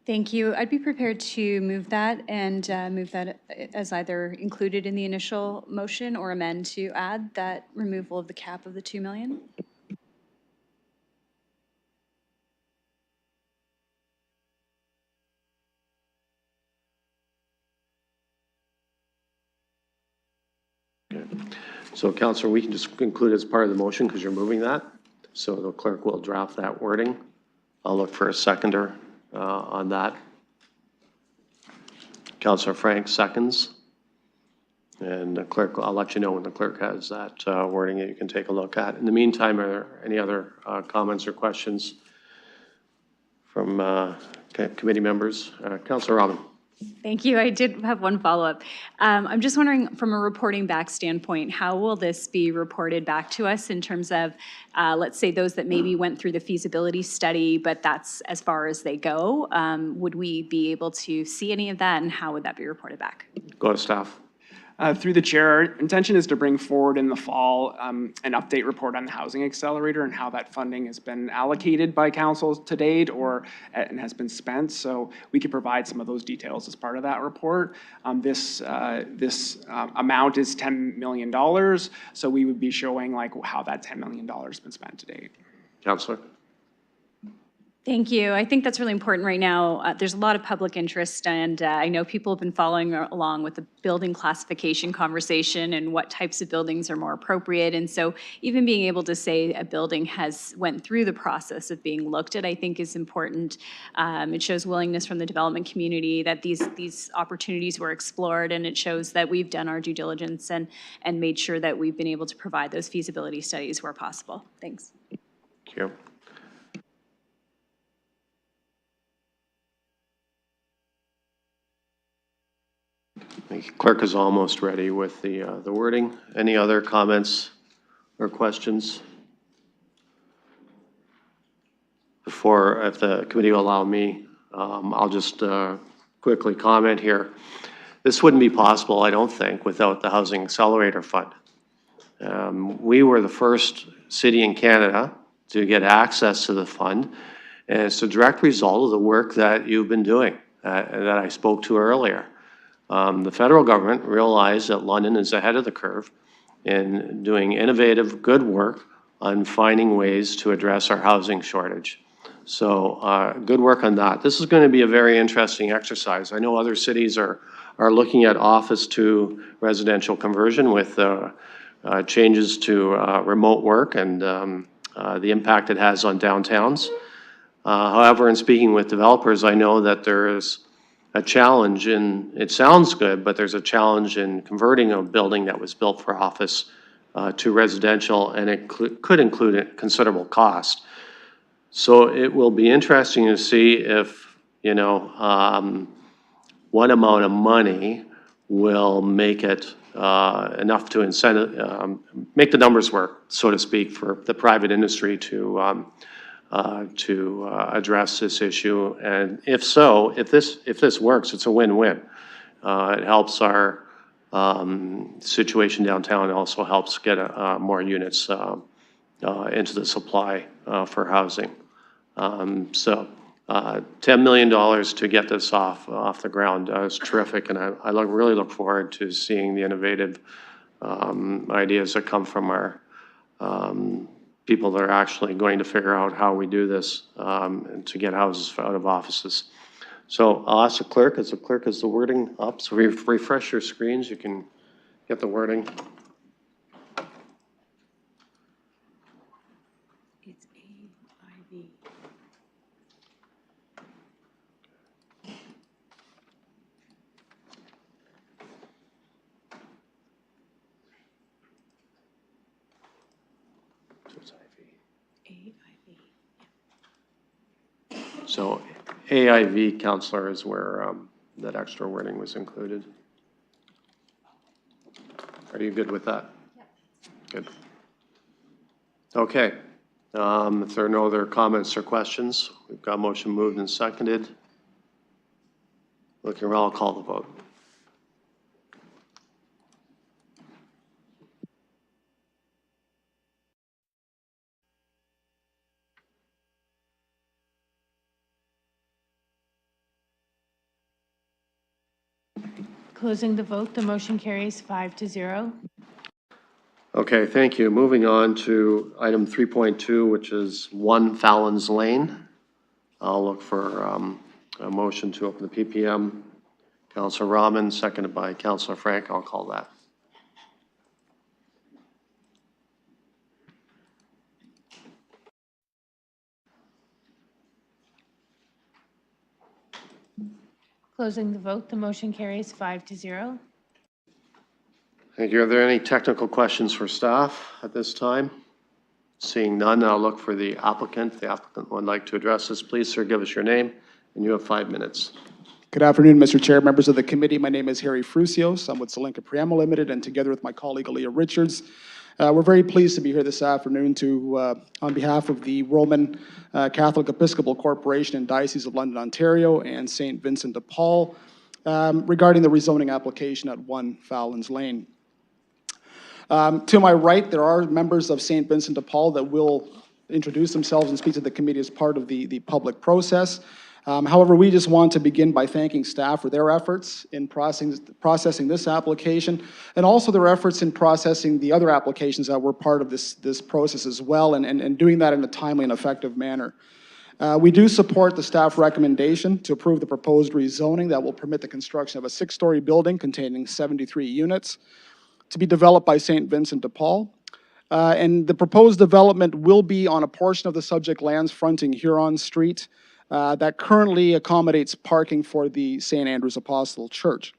P: Thank you. I'd be prepared to move that and move that as either included in the initial motion or amend to add that removal of the cap of the 2 million.
A: Okay. So Councilor, we can just include it as part of the motion because you're moving that. So the clerk will draft that wording. I'll look for a seconder on that. Councilor Frank seconds. And the clerk, I'll let you know when the clerk has that wording that you can take a look at. In the meantime, are there any other comments or questions from committee members? Councilor Rahman.
P: Thank you. I did have one follow-up. I'm just wondering, from a reporting back standpoint, how will this be reported back to us in terms of, let's say, those that maybe went through the feasibility study, but that's as far as they go? Would we be able to see any of that, and how would that be reported back?
A: Go to staff.
B: Through the chair, our intention is to bring forward in the fall an update report on the Housing Accelerator and how that funding has been allocated by council to date and has been spent. So we could provide some of those details as part of that report. This amount is $10 million. So we would be showing like how that $10 million has been spent to date.
A: Councillor.
P: Thank you. I think that's really important right now. There's a lot of public interest, and I know people have been following along with the building classification conversation and what types of buildings are more appropriate. And so even being able to say a building has went through the process of being looked at, I think is important. It shows willingness from the development community that these opportunities were explored, and it shows that we've done our due diligence and made sure that we've been able to provide those feasibility studies where possible. Thanks.
A: Thank you. The clerk is almost ready with the wording. Any other comments or questions? Before, if the committee will allow me, I'll just quickly comment here. This wouldn't be possible, I don't think, without the Housing Accelerator Fund. We were the first city in Canada to get access to the fund, and it's a direct result of the work that you've been doing that I spoke to earlier. The federal government realized that London is ahead of the curve in doing innovative, good work on finding ways to address our housing shortage. So good work on that. This is going to be a very interesting exercise. I know other cities are looking at office to residential conversion with changes to remote work and the impact it has on downtowns. However, in speaking with developers, I know that there is a challenge in, it sounds good, but there's a challenge in converting a building that was built for office to residential, and it could include a considerable cost. So it will be interesting to see if, you know, what amount of money will make it enough to incentive, make the numbers work, so to speak, for the private industry to address this issue. And if so, if this works, it's a win-win. It helps our situation downtown. It also helps get more units into the supply for housing. So $10 million to get this off the ground is terrific, and I really look forward to seeing the innovative ideas that come from our people that are actually going to figure out how we do this and to get houses out of offices. So I'll ask the clerk, as the wording up, so refresh your screens, you can get the wording.
K: It's AIV.
A: So AIV, Councillor, is where that extra wording was included. Are you good with that? Yep. Good. Okay. If there are no other comments or questions, we've got motion moved and seconded. Looking around, I'll call the vote.
K: Closing the vote, the motion carries 5-0.
A: Okay, thank you. Moving on to item 3.2, which is 1 Fallon's Lane. I'll look for a motion to open the PPM. Councillor Rahman, seconded by Councillor Frank. I'll call that.
K: Closing the vote, the motion carries 5-0.
A: Thank you. Are there any technical questions for staff at this time? Seeing none, I'll look for the applicant. The applicant would like to address us. Please, sir, give us your name, and you have 5 minutes.
Q: Good afternoon, Mr. Chair, members of the committee. My name is Harry Frusios. I'm with Zelenka Preamble Limited, and together with my colleague Aaliyah Richards, we're very pleased to be here this afternoon to, on behalf of the Roman Catholic Episcopal Corporation and Diocese of London, Ontario, and St. Vincent de Paul, regarding the rezoning application at 1 Fallon's Lane. To my right, there are members of St. Vincent de Paul that will introduce themselves and speak to the committee as part of the public process. However, we just want to begin by thanking staff for their efforts in processing this application, and also their efforts in processing the other applications that were part of this process as well, and doing that in a timely and effective manner. We do support the staff recommendation to approve the proposed rezoning that will permit the construction of a 6-story building containing 73 units to be developed by St. Vincent de Paul. And the proposed development will be on a portion of the subject lands fronting Huron Street, that currently accommodates parking for the St. Andrew's Apostle Church.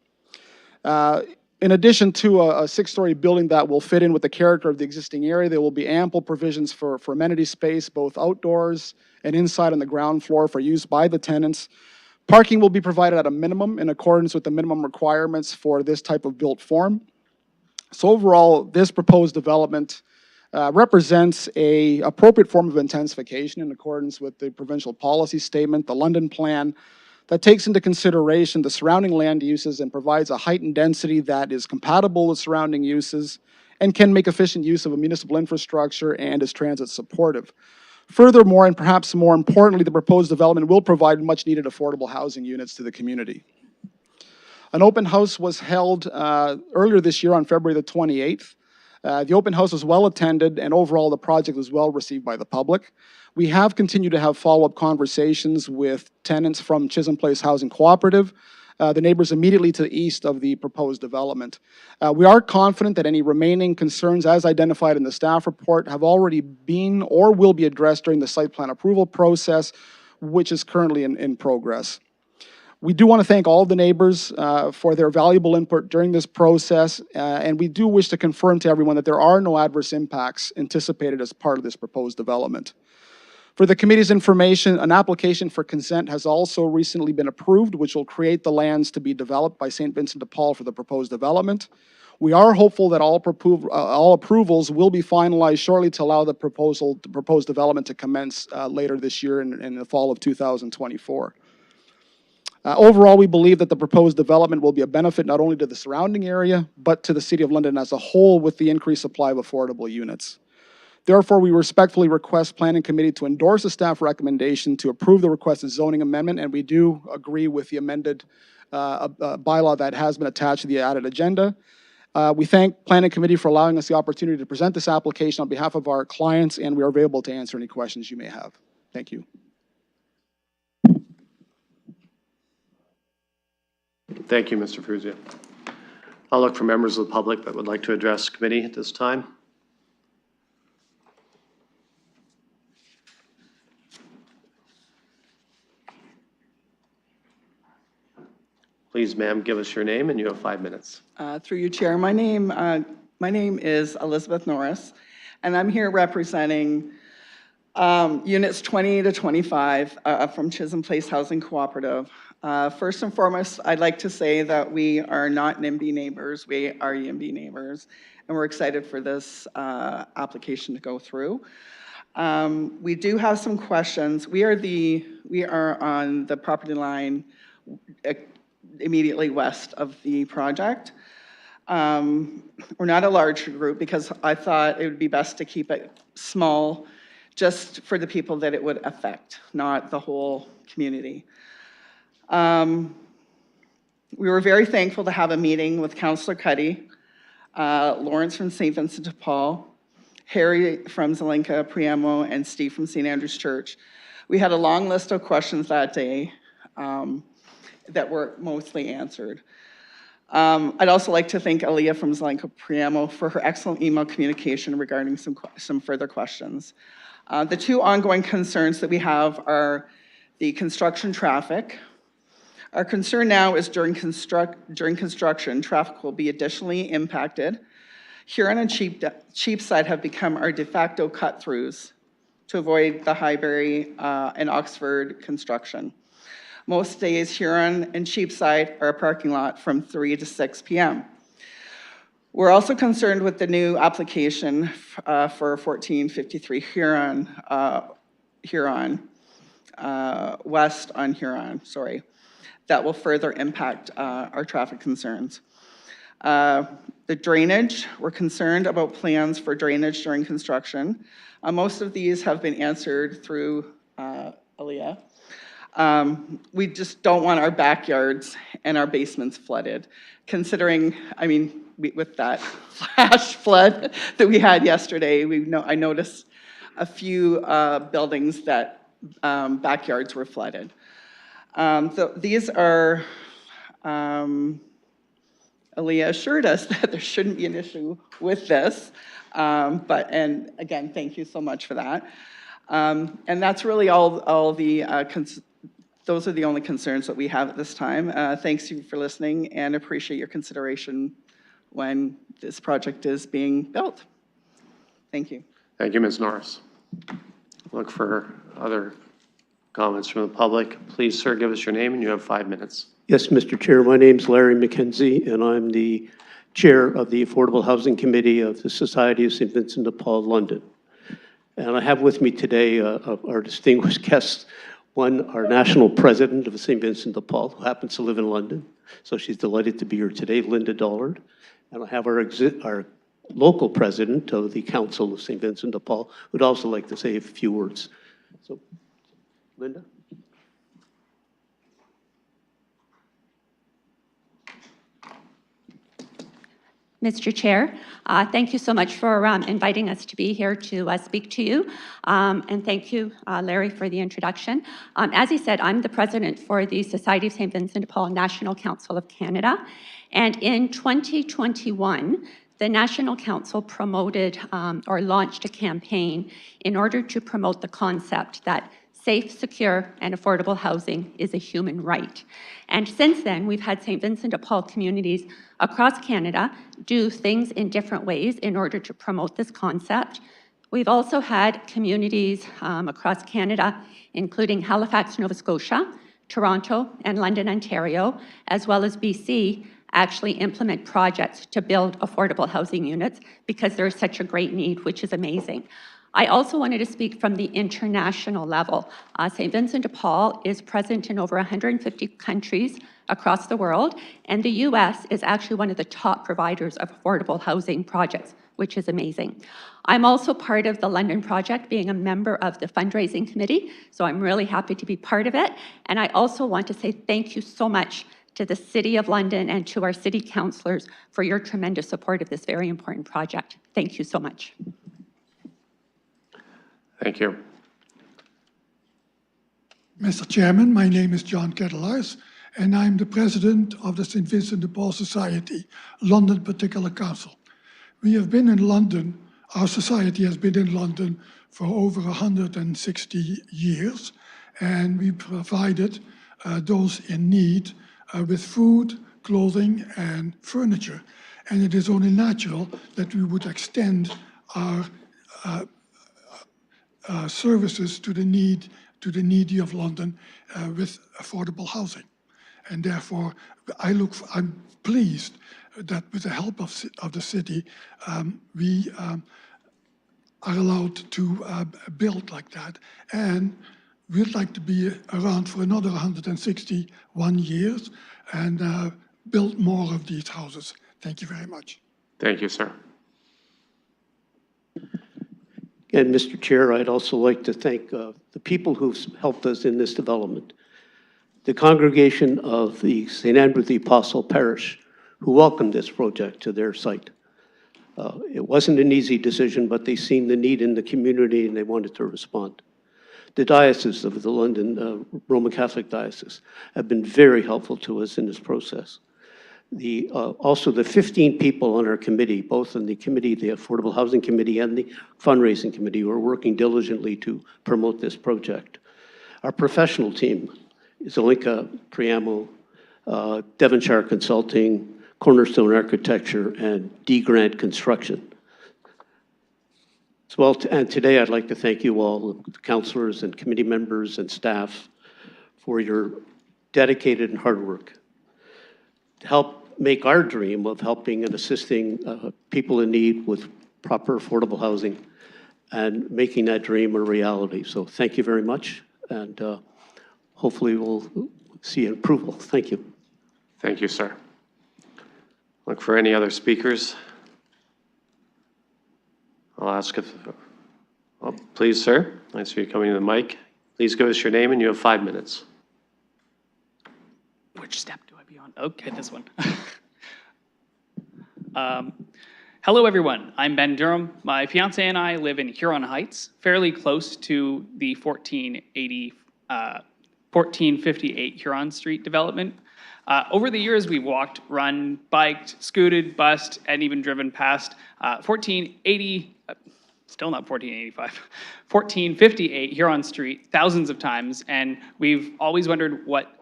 Q: In addition to a 6-story building that will fit in with the character of the existing area, there will be ample provisions for amenity space, both outdoors and inside on the ground floor for use by the tenants. Parking will be provided at a minimum in accordance with the minimum requirements for this type of built form. So overall, this proposed development represents an appropriate form of intensification in accordance with the provincial policy statement, the London Plan, that takes into consideration the surrounding land uses and provides a heightened density that is compatible with surrounding uses and can make efficient use of a municipal infrastructure and is transit supportive. Furthermore, and perhaps more importantly, the proposed development will provide much needed affordable housing units to the community. An open house was held earlier this year on February the 28th. The open house was well attended, and overall the project was well received by the public. We have continued to have follow-up conversations with tenants from Chisholm Place Housing Cooperative, the neighbors immediately to the east of the proposed development. We are confident that any remaining concerns as identified in the staff report have already been or will be addressed during the site plan approval process, which is currently in progress. We do want to thank all of the neighbors for their valuable input during this process, and we do wish to confirm to everyone that there are no adverse impacts anticipated as part of this proposed development. For the committee's information, an application for consent has also recently been approved, which will create the lands to be developed by St. Vincent de Paul for the proposed development. We are hopeful that all approvals will be finalized shortly to allow the proposed development to commence later this year in the fall of 2024. Overall, we believe that the proposed development will be a benefit not only to the surrounding area, but to the City of London as a whole with the increased supply of affordable units. Therefore, we respectfully request Planning Committee to endorse the staff recommendation to approve the requested zoning amendment, and we do agree with the amended bylaw that has been attached to the added agenda. We thank Planning Committee for allowing us the opportunity to present this application on behalf of our clients, and we are available to answer any questions you may have. Thank you.
A: Thank you, Mr. Fruzia. I'll look for members of the public that would like to address the committee at this time. Please, ma'am, give us your name, and you have 5 minutes.
R: Through you, Chair. My name is Elizabeth Norris, and I'm here representing units 20 to 25 from Chisholm Place Housing Cooperative. First and foremost, I'd like to say that we are not NIMBY neighbors, we are YIMBY neighbors, and we're excited for this application to go through. We do have some questions. We are on the property line immediately west of the project. We're not a large group because I thought it would be best to keep it small just for the people that it would affect, not the whole community. We were very thankful to have a meeting with Councillor Cuddy, Lawrence from St. Vincent de Paul, Harry from Zelenka Preamble, and Steve from St. Andrew's Church. We had a long list of questions that day that were mostly answered. I'd also like to thank Aaliyah from Zelenka Preamble for her excellent email communication regarding some further questions. The two ongoing concerns that we have are the construction traffic. Our concern now is during construction, traffic will be additionally impacted. Huron and Cheapside have become our de facto cut-throughs to avoid the Highbury and Oxford construction. Most days, Huron and Cheapside are a parking lot from 3 to 6 p.m. We're also concerned with the new application for 1453 west on Huron, that will further impact our traffic concerns. The drainage, we're concerned about plans for drainage during construction. Most of these have been answered through Aaliyah. We just don't want our backyards and our basements flooded, considering, with that flash flood that we had yesterday, I noticed a few buildings that backyards were flooded. So these are, Aaliyah assured us that there shouldn't be an issue with this, and again, thank you so much for that. And that's really all the, those are the only concerns that we have at this time. Thanks you for listening and appreciate your consideration when this project is being built. Thank you.
A: Thank you, Ms. Norris. Look for other comments from the public. Please, sir, give us your name and you have 5 minutes.
S: Yes, Mr. Chair, my name's Larry McKenzie, and I'm the Chair of the Affordable Housing Committee of the Society of St. Vincent de Paul, London. And I have with me today our distinguished guests, one, our national president of St. Vincent de Paul, who happens to live in London, so she's delighted to be here today, Linda Dollard. And I have our local president of the Council of St. Vincent de Paul, who'd also like to say a few words. So, Linda?
T: Mr. Chair, thank you so much for inviting us to be here to speak to you. And thank you, Larry, for the introduction. As he said, I'm the president for the Society of St. Vincent de Paul National Council of Canada. And in 2021, the National Council promoted or launched a campaign in order to promote the concept that safe, secure, and affordable housing is a human right. And since then, we've had St. Vincent de Paul communities across Canada do things in different ways in order to promote this concept. We've also had communities across Canada, including Halifax, Nova Scotia, Toronto, and London, Ontario, as well as BC, actually implement projects to build affordable housing units because there is such a great need, which is amazing. I also wanted to speak from the international level. St. Vincent de Paul is present in over 150 countries across the world, and the US is actually one of the top providers of affordable housing projects, which is amazing. I'm also part of the London project, being a member of the fundraising committee, so I'm really happy to be part of it. And I also want to say thank you so much to the City of London and to our city councillors for your tremendous support of this very important project. Thank you so much.
A: Thank you.
U: Mr. Chairman, my name is John Kettelaars, and I'm the president of the St. Vincent de Paul Society, London Particular Council. We have been in London, our society has been in London for over 160 years, and we provided those in need with food, clothing, and furniture. And it is only natural that we would extend our services to the needy of London with affordable housing. And therefore, I'm pleased that with the help of the city, we are allowed to build like that. And we'd like to be around for another 161 years and build more of these houses. Thank you very much.
A: Thank you, sir.
S: And Mr. Chair, I'd also like to thank the people who've helped us in this development. The congregation of the St. Andrew the Apostle Parish, who welcomed this project to their site. It wasn't an easy decision, but they seen the need in the community and they wanted to respond. The diocese of the London Roman Catholic Diocese have been very helpful to us in this process. Also, the 15 people on our committee, both on the committee, the Affordable Housing Committee and the Fundraising Committee, are working diligently to promote this project. Our professional team is Zelenka Preamble, Devonshire Consulting, Cornerstone Architecture, and D. Grant Construction. As well, and today I'd like to thank you all, the councillors and committee members and staff, for your dedicated and hard work to help make our dream of helping and assisting people in need with proper affordable housing and making that dream a reality. So thank you very much, and hopefully we'll see approval. Thank you.
A: Thank you, sir. Look for any other speakers. I'll ask if, oh, please, sir. Nice for you coming to the mic. Please give us your name, and you have 5 minutes.
G: Which step do I be on? Okay, this one. Hello, everyone. I'm Ben Durham. My fiance and I live in Huron Heights, fairly close to the 1458 Huron Street development. Over the years, we've walked, run, biked, scooted, bussed, and even driven past 1480, still not 1485, 1458 Huron Street thousands of times, and we've always wondered what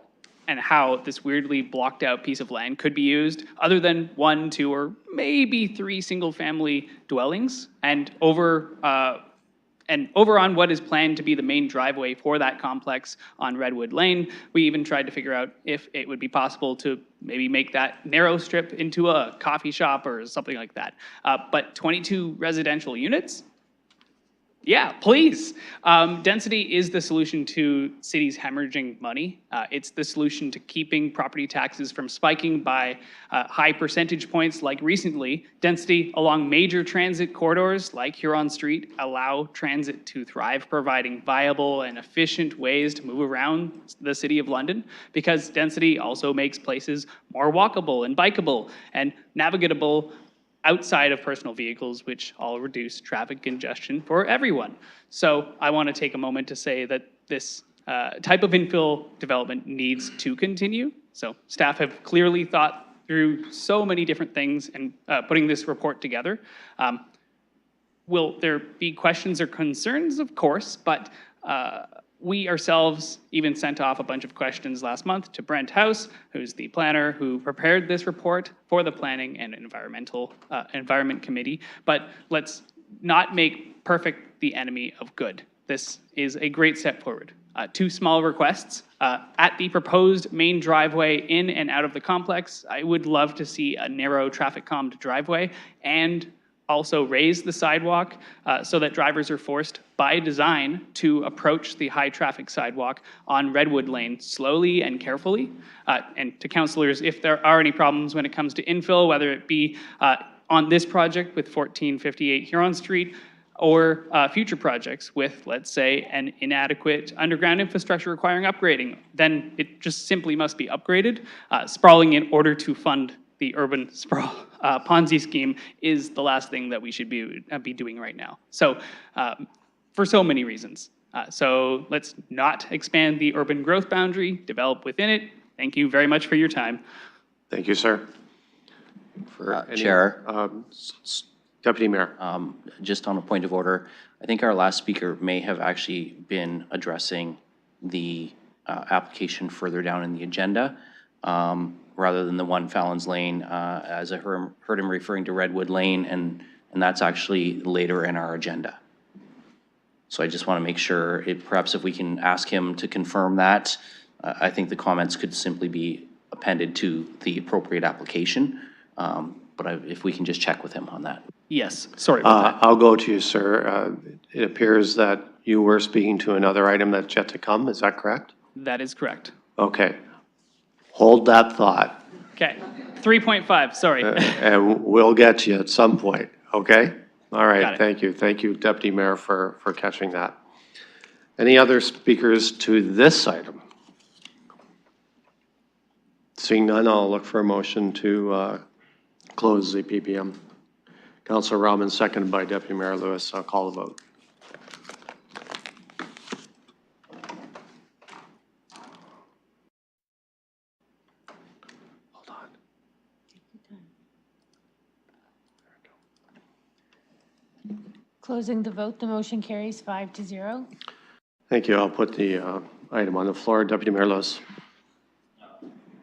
G: and how this weirdly blocked out piece of land could be used other than 1, 2, or maybe 3 single-family dwellings, and over on what is planned to be the main driveway for that complex on Redwood Lane. We even tried to figure out if it would be possible to maybe make that narrow strip into a coffee shop or something like that. But 22 residential units? Yeah, please. Density is the solution to cities hemorrhaging money. It's the solution to keeping property taxes from spiking by high percentage points like recently. Density along major transit corridors like Huron Street allow transit to thrive, providing viable and efficient ways to move around the City of London, because density also makes places more walkable and bikeable and navigatable outside of personal vehicles, which all reduce traffic congestion for everyone. So I want to take a moment to say that this type of infill development needs to continue. So staff have clearly thought through so many different things and putting this report together. Will there be questions or concerns? Of course, but we ourselves even sent off a bunch of questions last month to Brent House, who's the planner who prepared this report for the Planning and Environment Committee. But let's not make perfect the enemy of good. This is a great step forward. 2 small requests. At the proposed main driveway in and out of the complex, I would love to see a narrow traffic calmed driveway and also raise the sidewalk so that drivers are forced by design to approach the high traffic sidewalk on Redwood Lane slowly and carefully. And to councillors, if there are any problems when it comes to infill, whether it be on this project with 1458 Huron Street or future projects with, let's say, an inadequate underground infrastructure requiring upgrading, then it just simply must be upgraded. Sprawling in order to fund the urban sprawl Ponzi scheme is the last thing that we should be doing right now. So for so many reasons. So let's not expand the urban growth boundary, develop within it. Thank you very much for your time.
A: Thank you, sir.
C: Chair.
A: Deputy Mayor.
C: Just on a point of order, I think our last speaker may have actually been addressing the application further down in the agenda. Rather than the one Fallon's Lane, as I heard him referring to Redwood Lane, and that's actually later in our agenda. So I just want to make sure, perhaps if we can ask him to confirm that, I think the comments could simply be appended to the appropriate application, but if we can just check with him on that.
G: Yes, sorry about that.
A: I'll go to you, sir. It appears that you were speaking to another item that's yet to come, is that correct?
G: That is correct.
A: Okay. Hold that thought.
G: Okay, 3.5, sorry.
A: And we'll get to you at some point, okay? All
G: Got
A: right,
G: it.
A: thank you. Thank you, Deputy Mayor, for catching that. Any other speakers to this item? Seeing none, I'll look for a motion to close the PPM. Councilor Rahman, seconded by Deputy Mayor Lewis. I'll call the vote.
K: Closing the vote, the motion carries 5-0.
A: Thank you. I'll put the item on the floor. Deputy Mayor Lewis.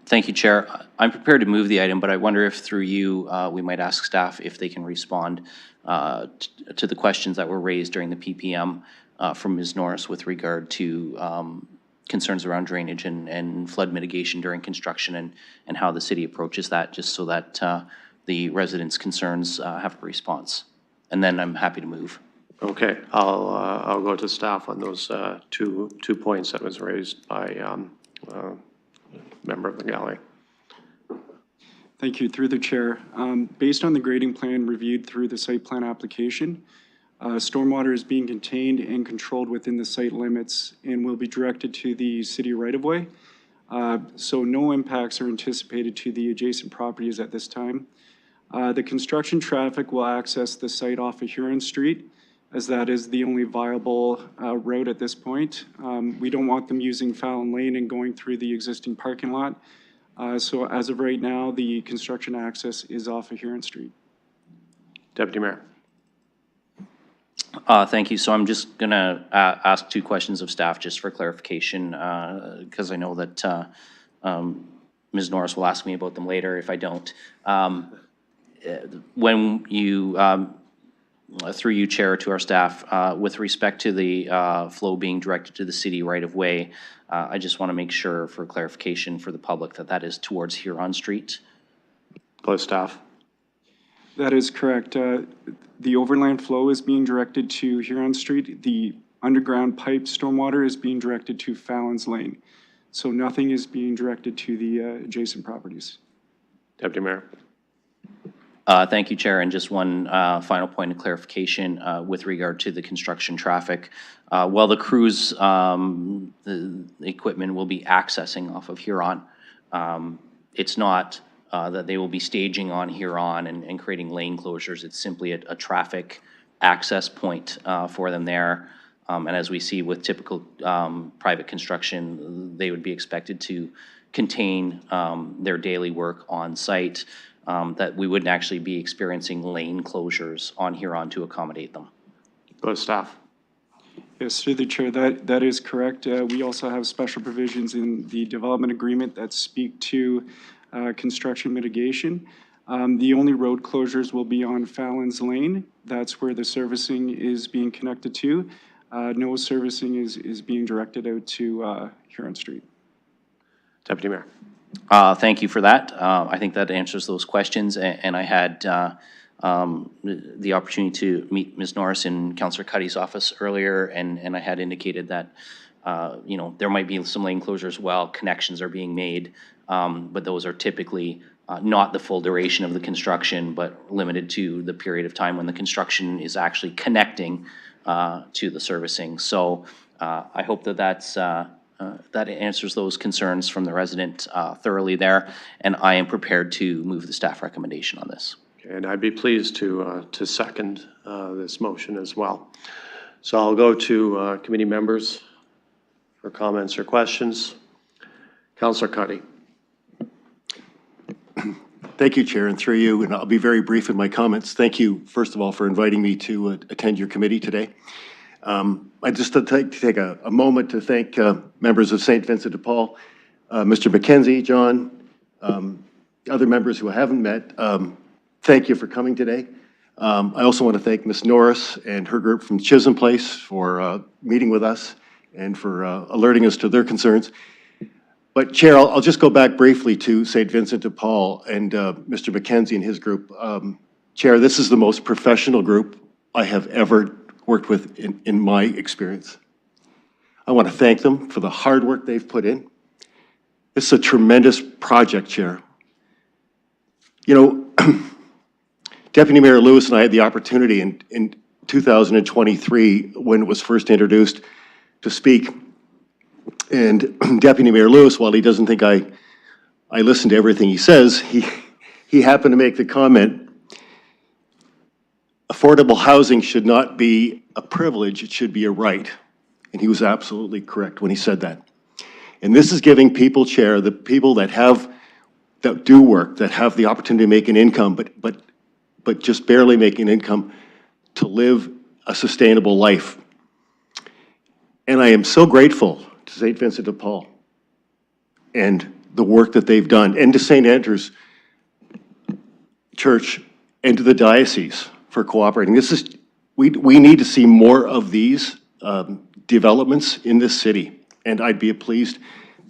C: Thank you, Chair. I'm prepared to move the item, but I wonder if through you, we might ask staff if they can respond to the questions that were raised during the PPM from Ms. Norris with regard to concerns around drainage and flood mitigation during construction and how the city approaches that, just so that the residents' concerns have a response. And then I'm happy to move.
A: Okay, I'll go to staff on those two points that was raised by member of the gallery.
H: Thank you. Through the chair, based on the grading plan reviewed through the site plan application, stormwater is being contained and controlled within the site limits and will be directed to the city right-of-way. So no impacts are anticipated to the adjacent properties at this time. The construction traffic will access the site off of Huron Street, as that is the only viable road at this point. We don't want them using Fallon Lane and going through the existing parking lot. So as of right now, the construction access is off of Huron Street.
A: Deputy Mayor.
C: Thank you. So I'm just going to ask two questions of staff just for clarification, because I know that Ms. Norris will ask me about them later if I don't. When you, through you, Chair, to our staff, with respect to the flow being directed to the city right of way, I just want to make sure for clarification for the public that that is towards Huron Street.
A: Go to staff.
H: That is correct. The overland flow is being directed to Huron Street. The underground pipe stormwater is being directed to Fallon's Lane. So nothing is being directed to the adjacent properties.
A: Deputy Mayor.
C: Thank you, Chair. And just one final point of clarification with regard to the construction traffic. While the crews, the equipment will be accessing off of Huron, it's not that they will be staging on Huron and creating lane closures. It's simply a traffic access point for them there. And as we see with typical private construction, they would be expected to contain their daily work on site, that we wouldn't actually be experiencing lane closures on Huron to accommodate them.
A: Go to staff.
H: Yes, through the chair, that is correct. We also have special provisions in the development agreement that speak to construction mitigation. The only road closures will be on Fallon's Lane. That's where the servicing is being connected to. No servicing is being directed out to Huron Street.
A: Deputy Mayor.
C: Thank you for that. I think that answers those questions. And I had the opportunity to meet Ms. Norris in Councillor Cuddy's office earlier, and I had indicated that you know, there might be some lane closures while connections are being made, but those are typically not the full duration of the construction, but limited to the period of time when the construction is actually connecting to the servicing. So I hope that that answers those concerns from the resident thoroughly there, and I am prepared to move the staff recommendation on this.
A: Okay, and I'd be pleased to second this motion as well. So I'll go to committee members for comments or questions. Councillor Cuddy.
V: Thank you, Chair, and through you, and I'll be very brief in my comments. Thank you, first of all, for inviting me to attend your committee today. I'd just like to take a moment to thank members of St. Vincent de Paul, Mr. McKenzie, John, other members who I haven't met. Thank you for coming today. I also want to thank Ms. Norris and her group from Chisholm Place for meeting with us and for alerting us to their concerns. But Chair, I'll just go back briefly to St. Vincent de Paul and Mr. McKenzie and his group. Chair, this is the most professional group I have ever worked with in my experience. I want to thank them for the hard work they've put in. It's a tremendous project, Chair. You know, Deputy Mayor Lewis and I had the opportunity in 2023, when it was first introduced, to speak. And Deputy Mayor Lewis, while he doesn't think I listen to everything he says, he happened to make the comment, affordable housing should not be a privilege, it should be a right. And he was absolutely correct when he said that. And this is giving people, Chair, the people that do work, that have the opportunity to make an income, but just barely make an income, to live a sustainable life. And I am so grateful to St. Vincent de Paul and the work that they've done, and to St. Andrew's Church and to the diocese for cooperating. We need to see more of these developments in this city. and I'd be pleased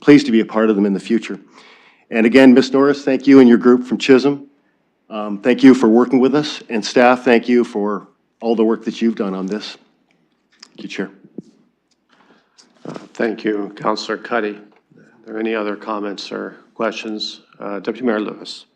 V: to be a part of them in the future. And again, Ms. Norris, thank you and your group from Chisholm. Thank you for working with us, and staff, thank you for all the work that you've done on this. Thank you, Chair.
A: Thank you, Councillor Cuddy. Are there any other comments or questions? Deputy Mayor Lewis.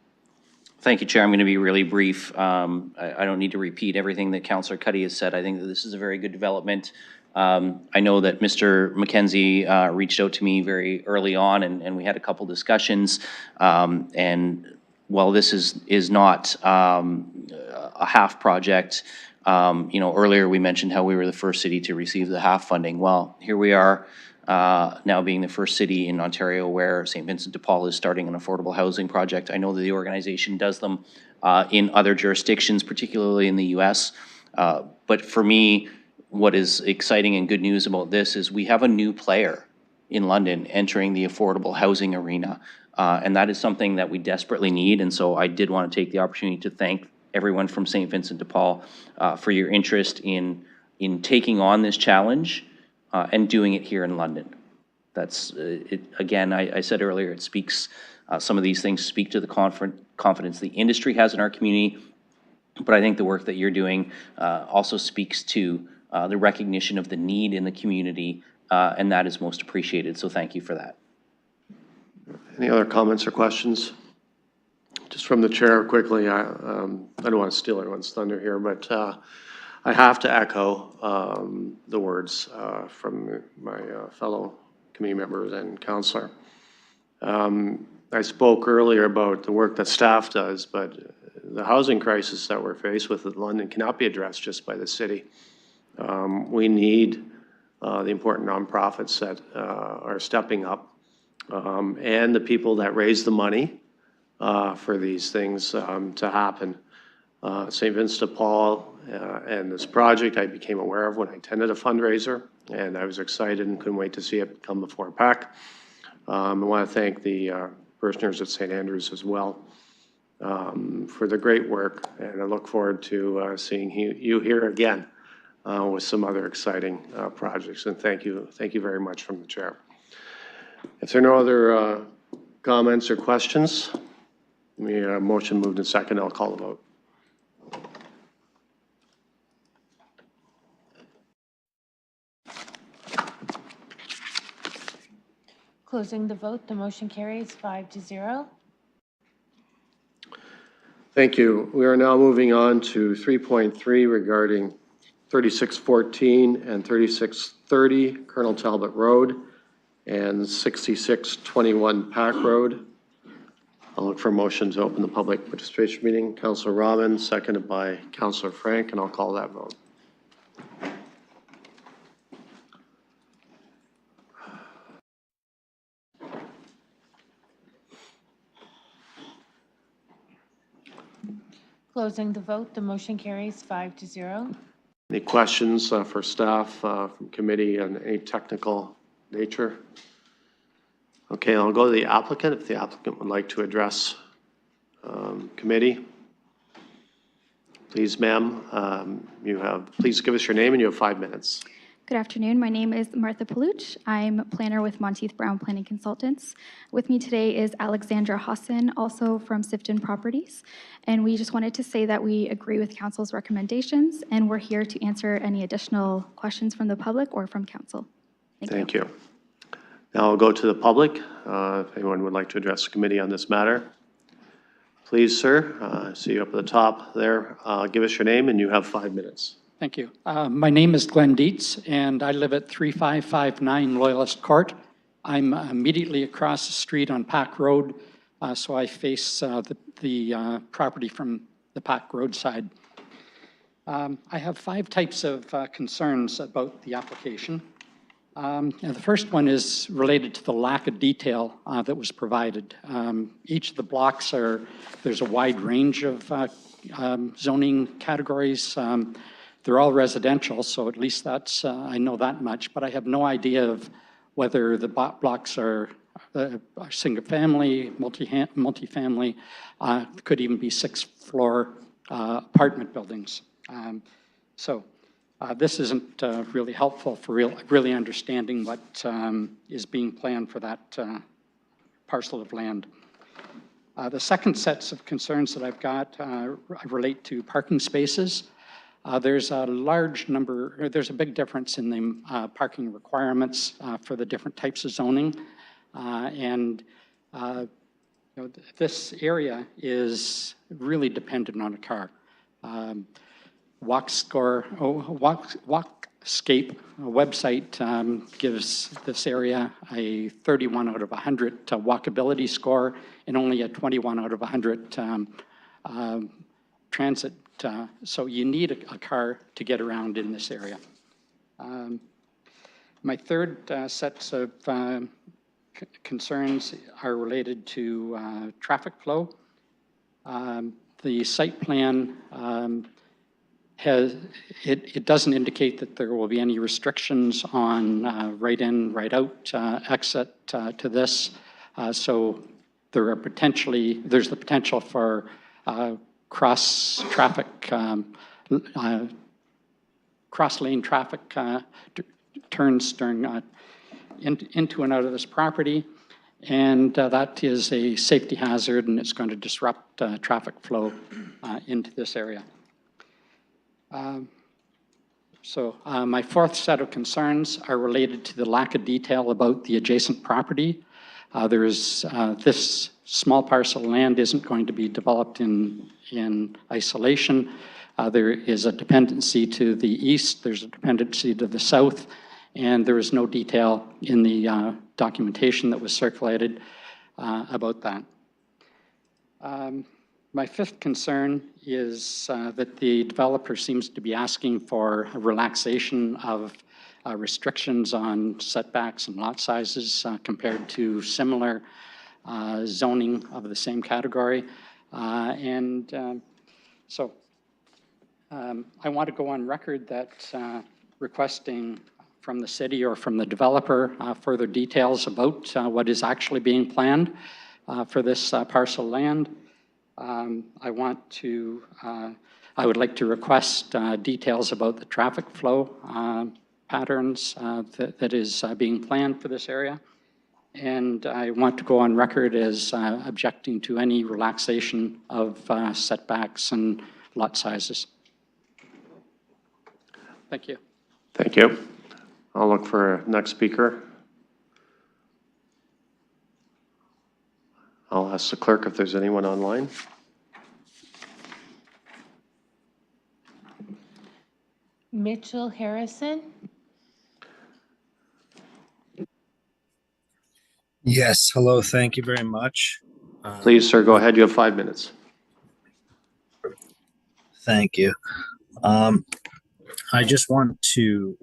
C: Thank you, Chair. I'm going to be really brief. I don't need to repeat everything that Councillor Cuddy has said. I think that this is a very good development. I know that Mr. McKenzie reached out to me very early on, and we had a couple discussions. And while this is not a half project, earlier we mentioned how we were the first city to receive the half funding. Well, here we are now being the first city in Ontario where St. Vincent de Paul is starting an affordable housing project. I know that the organization does them in other jurisdictions, particularly in the US. But for me, what is exciting and good news about this is we have a new player in London entering the affordable housing arena. And that is something that we desperately need. And so I did want to take the opportunity to thank everyone from St. Vincent de Paul for your interest in taking on this challenge and doing it here in London. That's, again, I said earlier, it speaks, some of these things speak to the confidence the industry has in our community, but I think the work that you're doing also speaks to the recognition of the need in the community, and that is most appreciated, so thank you for that.
A: Any other comments or questions? Just from the chair quickly, I don't want to steal everyone's thunder here, but I have to echo the words from my fellow committee members and councillor. I spoke earlier about the work that staff does, but the housing crisis that we're faced with in London cannot be addressed just by the city. We need the important nonprofits that are stepping up and the people that raise the money for these things to happen. St. Vincent de Paul and this project I became aware of when I attended a fundraiser, and I was excited and couldn't wait to see it come before PAC. I want to thank the parishioners at St. Andrews as well for the great work, and I look forward to seeing you here again with some other exciting projects. And thank you very much from the chair. If there are no other comments or questions, motion moved and second, I'll call the vote.
K: Closing the vote, the motion carries 5-0.
A: Thank you. We are now moving on to 3.3 regarding 3614 and 3630 Colonel Talbot Road and 6621 Pack Road. I'll look for a motion to open the public participation meeting. Councillor Rahman, seconded by Councillor Frank, and I'll call that vote.
K: Closing the vote, the motion carries 5-0.
A: Any questions for staff from committee on any technical nature? Okay, I'll go to the applicant if the applicant would like to address committee. Please, ma'am, please give us your name and you have 5 minutes.
E: Good afternoon. My name is Martha Paluch. I'm a planner with Monteith Brown Planning Consultants. With me today is Alexandra Hassan, also from Sifton Properties. And we just wanted to say that we agree with council's recommendations, and we're here to answer any additional questions from the public or from council.
A: Thank you. Now I'll go to the public. If anyone would like to address the committee on this matter. Please, sir, I see you up at the top there. Give us your name and you have 5 minutes.
I: Thank you. My name is Glenn Dietz, and I live at 3559 Loyalist Court. I'm immediately across the street on Pack Road, so I face the property from the Pack Road side. I have 5 types of concerns about the application. And the first one is related to the lack of detail that was provided. Each of the blocks there's a wide range of zoning categories. They're all residential, so at least that's, I know that much, but I have no idea of whether the blocks are single family, multifamily, could even be 6th floor apartment buildings. So This isn't really helpful for really understanding what is being planned for that parcel of land. The second sets of concerns that I've got relate to parking spaces. There's a large number, there's a big difference in the parking requirements for the different types of zoning. This area is really dependent on a car. Walkscape website gives this area a 31 out of 100 walkability score and only a 21 out of 100 transit. So you need a car to get around in this area. My third sets of concerns are related to traffic flow. The site plan it doesn't indicate that there will be any restrictions on right-in, right-out exit to this. So there's the potential for cross-lane traffic turns during into and out of this property, and that is a safety hazard, and it's going to disrupt traffic flow into this area. My fourth set of concerns are related to the lack of detail about the adjacent property. This small parcel of land isn't going to be developed in isolation. There is a dependency to the east, there's a dependency to the south, and there is no detail in the documentation that was circulated about that. My fifth concern is that the developer seems to be asking for a relaxation of restrictions on setbacks and lot sizes compared to similar zoning of the same category. I want to go on record that requesting from the city or from the developer further details about what is actually being planned for this parcel of land. I would like to request details about the traffic flow patterns that is being planned for this area. And I want to go on record as objecting to any relaxation of setbacks and lot sizes. Thank you.
A: Thank you. I'll look for next speaker. I'll ask the clerk if there's anyone online.
K: Mitchell Harrison.
F: Yes, hello, thank you very much.
A: Please, sir, go ahead. You have 5 minutes.
F: Thank you. I just want to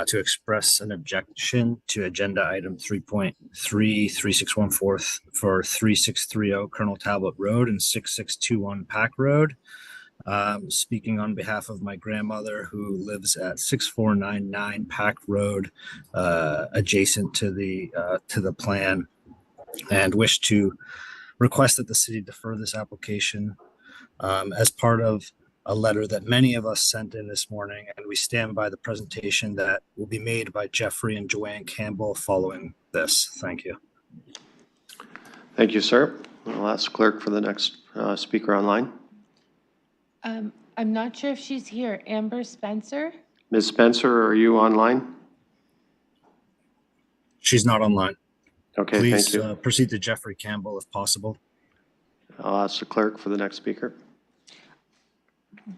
F: to express an objection to agenda item 3.3, 3614 for 3630 Colonel Talbot Road and 6621 Pack Road. Speaking on behalf of my grandmother who lives at 6499 Pack Road, adjacent to the plan, and wish to request that the city defer this application as part of a letter that many of us sent in this morning, and we stand by the presentation that will be made by Jeffrey and Joanne Campbell following this. Thank you.
A: Thank you, sir. I'll ask clerk for the next speaker online.
K: I'm not sure if she's here. Amber Spencer?
A: Ms. Spencer, are you online?
F: She's not online.
A: Okay,
F: Please,
A: thank you.
F: Proceed to Jeffrey Campbell if possible.
A: I'll ask the clerk for the next speaker.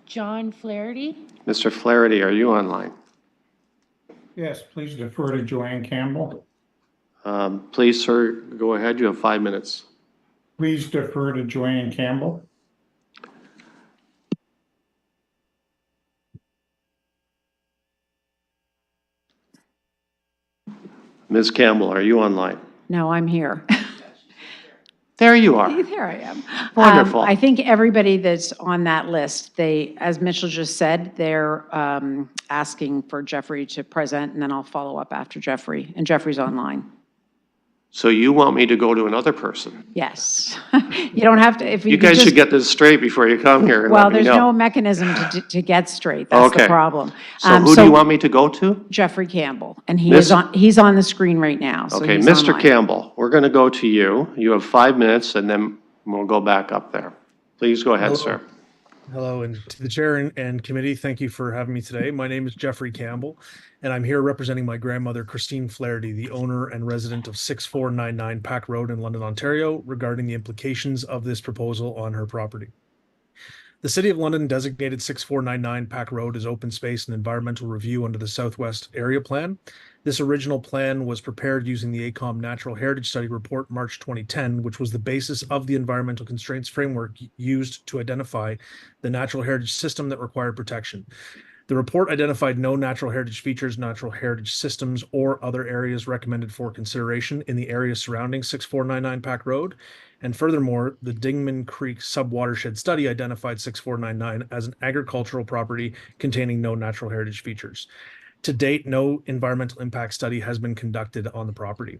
K: John Flaherty?
A: Mr. Flaherty, are you online?
J: Yes, please defer to Joanne Campbell.
A: Please, sir, go ahead. You have 5 minutes.
J: Please defer to Joanne Campbell.
A: Ms. Campbell, are you online?
W: No, I'm here.
A: There you are.
W: There I am.
A: Wonderful.
W: I think everybody that's on that list, as Mitchell just said, they're asking for Jeffrey to present, and then I'll follow up after Jeffrey, and Jeffrey's online.
A: So you want me to go to another person?
W: Yes. You don't have to, if you
A: You
W: could
A: guys
W: just.
A: should get this straight before you come here and
W: Well,
A: let me
W: there's no
A: know.
W: mechanism to get straight. That's the
A: Okay.
W: problem.
A: So who do you want me to go to?
W: Jeffrey Campbell, and
A: Miss-
W: he's on the screen right now, so
A: Okay,
W: he's
A: Mr.
W: online.
A: Campbell, we're going to go to you. You have 5 minutes, and then we'll go back up there. Please go ahead,
L: Hello.
A: sir.
L: Hello, and to the chair and committee, thank you for having me today. My name is Jeffrey Campbell, and I'm here representing my grandmother, Christine Flaherty, the owner and resident of 6499 Pack Road in London, Ontario, regarding the implications of this proposal on her property. The City of London designated 6499 Pack Road as open space and environmental review under the Southwest Area Plan. This original plan was prepared using the AECOM Natural Heritage Study Report, March 2010, which was the basis of the environmental constraints framework used to identify the natural heritage system that required protection. The report identified no natural heritage features, natural heritage systems, or other areas recommended for consideration in the area surrounding 6499 Pack Road. And furthermore, the Dingman Creek Subwatershed Study identified 6499 as an agricultural property containing no natural heritage features. To date, no environmental impact study has been conducted on the property.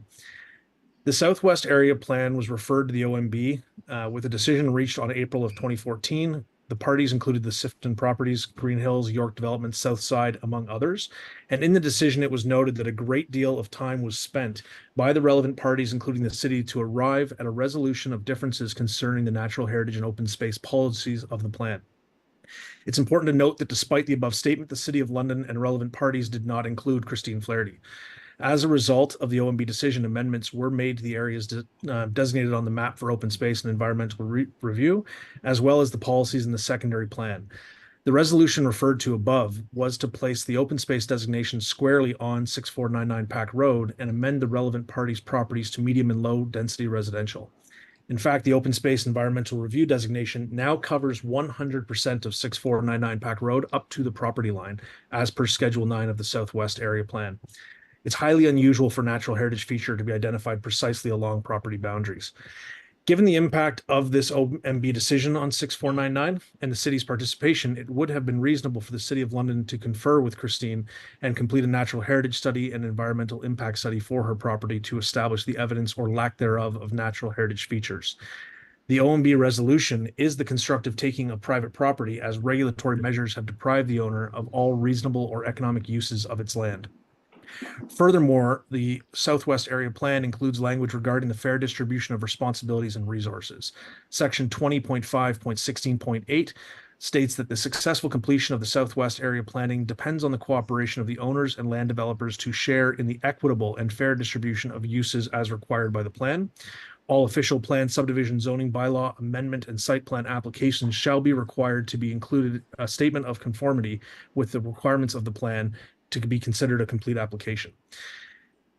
L: The Southwest Area Plan was referred to the OMB with a decision reached on April of 2014. The parties included the Sifton Properties, Green Hills, York Development, Southside, among others. And in the decision, it was noted that a great deal of time was spent by the relevant parties, including the city, to arrive at a resolution of differences concerning the natural heritage and open space policies of the plan. It's important to note that despite the above statement, the City of London and relevant parties did not include Christine Flaherty. As a result of the OMB decision, amendments were made to the areas designated on the map for open space and environmental review, as well as the policies in the secondary plan. The resolution referred to above was to place the open space designation squarely on 6499 Pack Road and amend the relevant parties' properties to medium and low density residential. In fact, the open space environmental review designation now covers 100% of 6499 Pack Road up to the property line, as per Schedule 9 of the Southwest Area Plan. It's highly unusual for natural heritage feature to be identified precisely along property boundaries. Given the impact of this OMB decision on 6499 and the city's participation, it would have been reasonable for the City of London to confer with Christine and complete a natural heritage study and environmental impact study for her property to establish the evidence or lack thereof of natural heritage features. The OMB resolution is the constructive taking of private property, as regulatory measures have deprived the owner of all reasonable or economic uses of its land. Furthermore, the Southwest Area Plan includes language regarding the fair distribution of responsibilities and resources. Section 20.5.16.8 states that the successful completion of the Southwest Area Planning depends on the cooperation of the owners and land developers to share in the equitable and fair distribution of uses as required by the plan. All official plan, subdivision, zoning bylaw, amendment, and site plan applications shall be required to be included a statement of conformity with the requirements of the plan to be considered a complete application.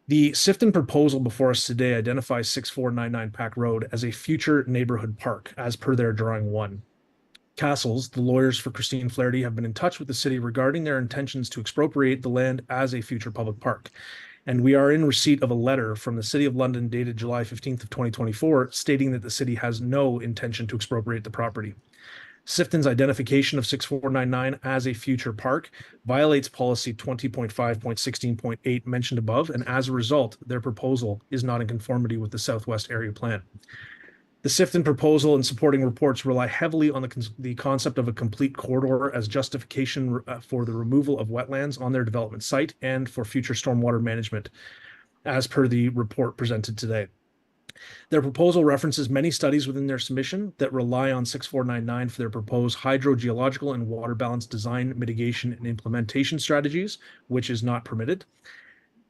L: The Sifton proposal before us today identifies 6499 Pack Road as a future neighborhood park, as per their drawing 1. Castles, the lawyers for Christine Flaherty, have been in touch with the city regarding their intentions to expropriate the land as a future public park. And we are in receipt of a letter from the City of London dated July 15th of 2024, stating that the city has no intention to expropriate the property. Sifton's identification of 6499 as a future park violates policy 20.5.16.8 mentioned above, and as a result, their proposal is not in conformity with the Southwest Area Plan. The Sifton proposal and supporting reports rely heavily on the concept of a complete corridor as justification for the removal of wetlands on their development site and for future stormwater management, as per the report presented today. Their proposal references many studies within their submission that rely on 6499 for their proposed hydrogeological and water balance design, mitigation, and implementation strategies, which is not permitted.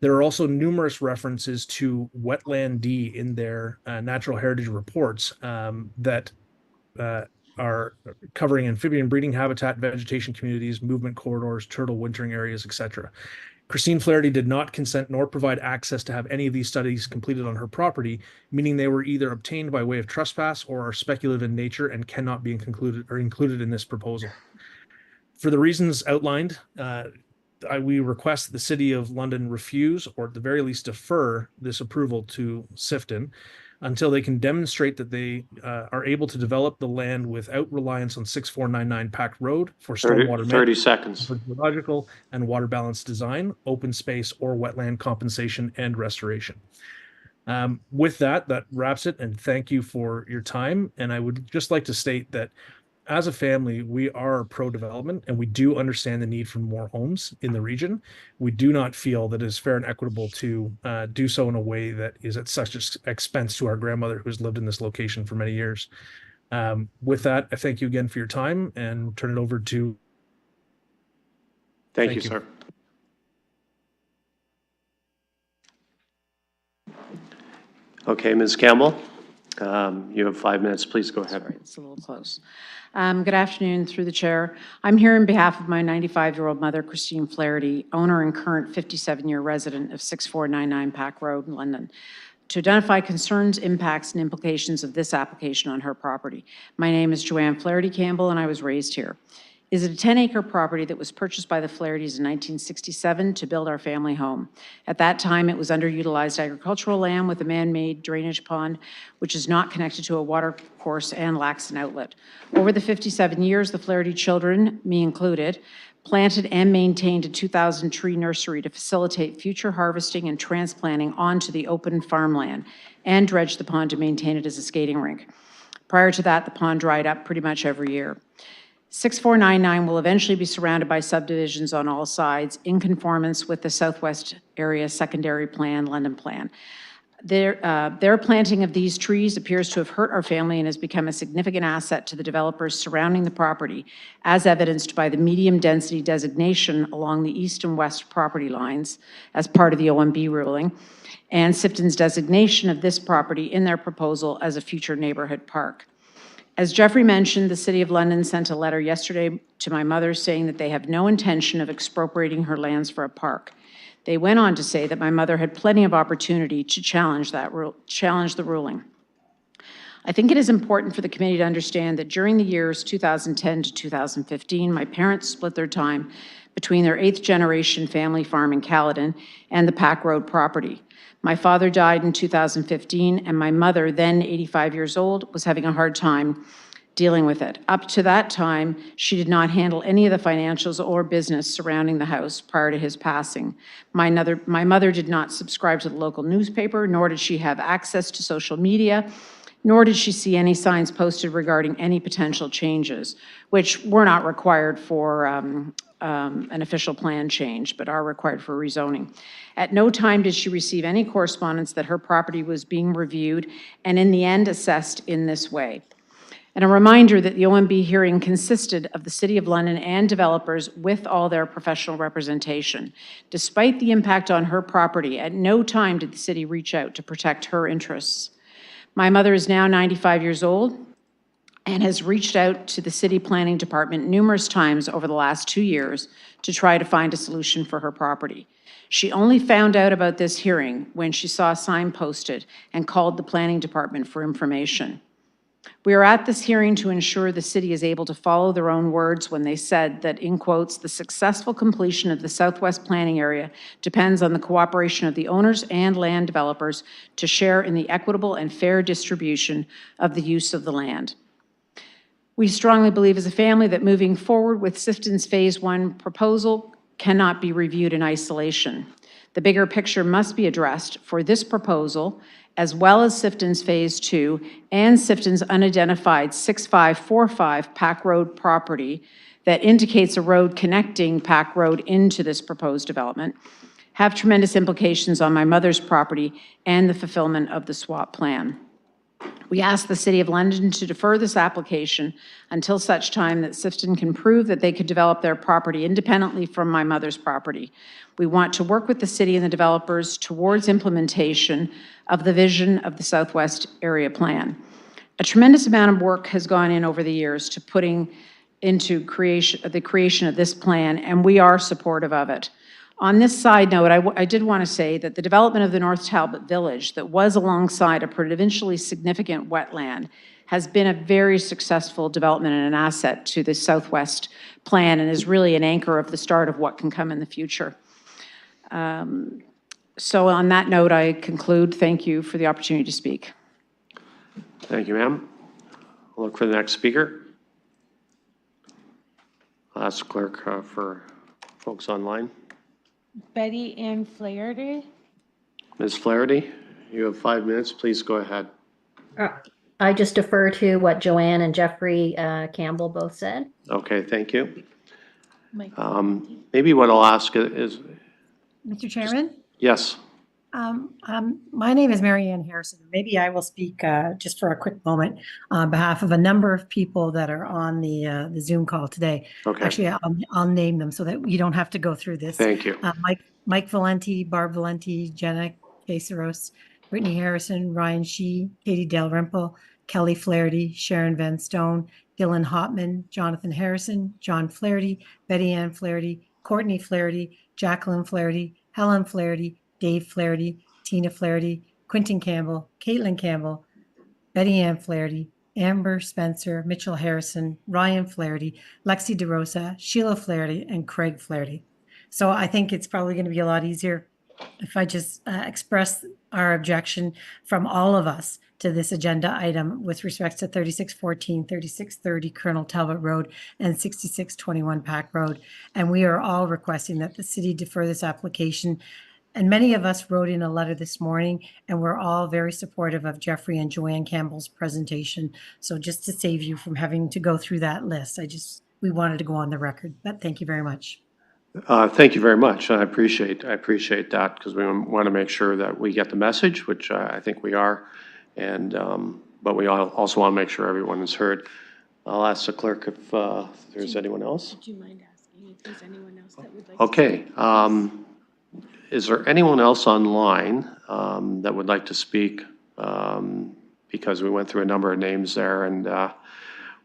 L: There are also numerous references to Wetland D in their natural heritage reports that are covering amphibian breeding habitat, vegetation communities, movement corridors, turtle wintering areas, etc. Christine Flaherty did not consent nor provide access to have any of these studies completed on her property, meaning they were either obtained by way of trespass or are speculative in nature and cannot be included in this proposal. For the reasons outlined, we request that the City of London refuse, or at the very least defer, this approval to Sifton until they can demonstrate that they are able to develop the land without reliance on 6499 Pack Road for stormwater
A: 30 seconds.
L: hydrological and water balance design, open space or wetland compensation and restoration. With that, that wraps it, and thank you for your time. And I would just like to state that as a family, we are pro-development, and we do understand the need for more homes in the region. We do not feel that it is fair and equitable to do so in a way that is at such expense to our grandmother who's lived in this location for many years. With that, I thank you again for your time and turn it over to.
A: Thank you, sir. Okay, Ms. Campbell, you have 5 minutes. Please go ahead.
W: Sorry, it's a little close. Good afternoon, through the chair. I'm here on behalf of my 95-year-old mother, Christine Flaherty, owner and current 57-year resident of 6499 Pack Road in London, to identify concerns, impacts, and implications of this application on her property. My name is Joanne Flaherty Campbell, and I was raised here. Is it a 10-acre property that was purchased by the Flahertys in 1967 to build our family home. At that time, it was underutilized agricultural land with a man-made drainage pond, which is not connected to a water course and lacks an outlet. Over the 57 years, the Flaherty children, me included, planted and maintained a 2,000 tree nursery to facilitate future harvesting and transplanting onto the open farmland, and dredged the pond to maintain it as a skating rink. Prior to that, the pond dried up pretty much every year. 6499 will eventually be surrounded by subdivisions on all sides in conformance with the Southwest Area Secondary Plan, London Plan. Their planting of these trees appears to have hurt our family and has become a significant asset to the developers surrounding the property, as evidenced by the medium density designation along the east and west property lines as part of the OMB ruling, and Sifton's designation of this property in their proposal as a future neighborhood park. As Jeffrey mentioned, the City of London sent a letter yesterday to my mother saying that they have no intention of expropriating her lands for a park. They went on to say that my mother had plenty of opportunity to challenge the ruling. I think it is important for the committee to understand that during the years 2010 to 2015, my parents split their time between their 8th generation family farm in Caledon and the Pack Road property. My father died in 2015, and my mother, then 85 years old, was having a hard time dealing with it. Up to that time, she did not handle any of the financials or business surrounding the house prior to his passing. My mother did not subscribe to the local newspaper, nor did she have access to social media, nor did she see any signs posted regarding any potential changes, which were not required for an official plan change, but are required for rezoning. At no time did she receive any correspondence that her property was being reviewed and in the end assessed in this way. And a reminder that the OMB hearing consisted of the City of London and developers with all their professional representation. Despite the impact on her property, at no time did the city reach out to protect her interests. My mother is now 95 years old and has reached out to the city planning department numerous times over the last 2 years to try to find a solution for her property. She only found out about this hearing when she saw a sign posted and called the planning department for information. We are at this hearing to ensure the city is able to follow their own words when they said that, in quotes, the successful completion of the Southwest planning area depends on the cooperation of the owners and land developers to share in the equitable and fair distribution of the use of the land. We strongly believe as a family that moving forward with Sifton's Phase 1 proposal cannot be reviewed in isolation. The bigger picture must be addressed for this proposal, as well as Sifton's Phase 2 and Sifton's unidentified 6545 Pack Road property that indicates a road connecting Pack Road into this proposed development, have tremendous implications on my mother's property and the fulfillment of the swap plan. We ask the City of London to defer this application until such time that Sifton can prove that they could develop their property independently from my mother's property. We want to work with the city and the developers towards implementation of the vision of the Southwest Area Plan. A tremendous amount of work has gone in over the years to putting into the creation of this plan, and we are supportive of it. On this side note, I did want to say that the development of the North Talbot Village that was alongside a provincially significant wetland has been a very successful development and an asset to the Southwest Plan and is really an anchor of the start of what can come in the future. So on that note, I conclude. Thank you for the opportunity to speak.
A: Thank you, ma'am. I'll look for the next speaker. I'll ask the clerk for folks online.
K: Betty Ann Flaherty.
A: Ms. Flaherty, You have 5 minutes. Please go ahead.
D: I just defer to what Joanne and Jeffrey Campbell both said.
A: Okay, thank you. Maybe what I'll ask is,
M: Mr. Chairman?
A: yes,
M: My name is Mary Ann Harrison. Maybe I will speak just for a quick moment on behalf of a number of people that are on the Zoom call today.
A: Okay.
M: Actually, I'll name them so that you don't have to go through this.
A: Thank you.
M: Mike Valenti, Barb Valenti, Jenna Caceros, Brittany Harrison, Ryan Shee, Katie Dalrymple, Kelly Flaherty, Sharon Van Stone, Dylan Hopman, Jonathan Harrison, John Flaherty, Betty Ann Flaherty, Courtney Flaherty, Jacqueline Flaherty, Helen Flaherty, Dave Flaherty, Tina Flaherty, Quentin Campbell, Caitlin Campbell, Betty Ann Flaherty, Amber Spencer, Mitchell Harrison, Ryan Flaherty, Lexi DeRosa, Sheila Flaherty, and Craig Flaherty. So I think it's probably going to be a lot easier if I just express our objection from all of us to this agenda item with respect to 3614, 3630 Colonel Talbot Road and 6621 Pack Road. And we are all requesting that the city defer this application. And many of us wrote in a letter this morning, and we're all very supportive of Jeffrey and Joanne Campbell's presentation. So just to save you from having to go through that list, we wanted to go on the record, but thank you very much.
A: Thank you very much. I appreciate that because we want to make sure that we get the message, which I think we are. And, but we also want to make sure everyone is heard. I'll ask the clerk if there's anyone else.
K: Would you mind asking if there's anyone else that would like
A: Okay. Is there anyone else online that would like to speak? Because we went through a number of names there and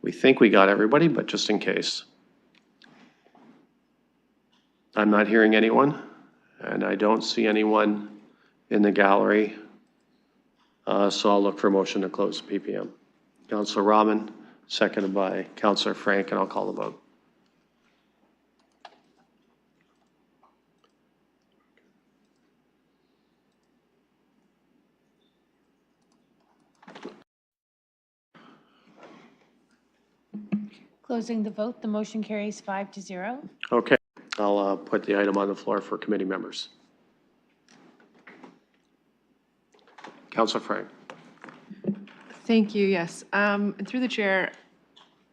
A: we think we got everybody, but just in case. I'm not hearing anyone and I don't see anyone in the gallery. So I'll look for a motion to close the PPM. Councillor Rahman, seconded by Councillor Frank, and I'll call the vote.
K: Closing the vote, the motion carries 5-0.
A: Okay, I'll put the item on the floor for committee members. Councillor Frank.
N: Thank you, yes. And through the chair,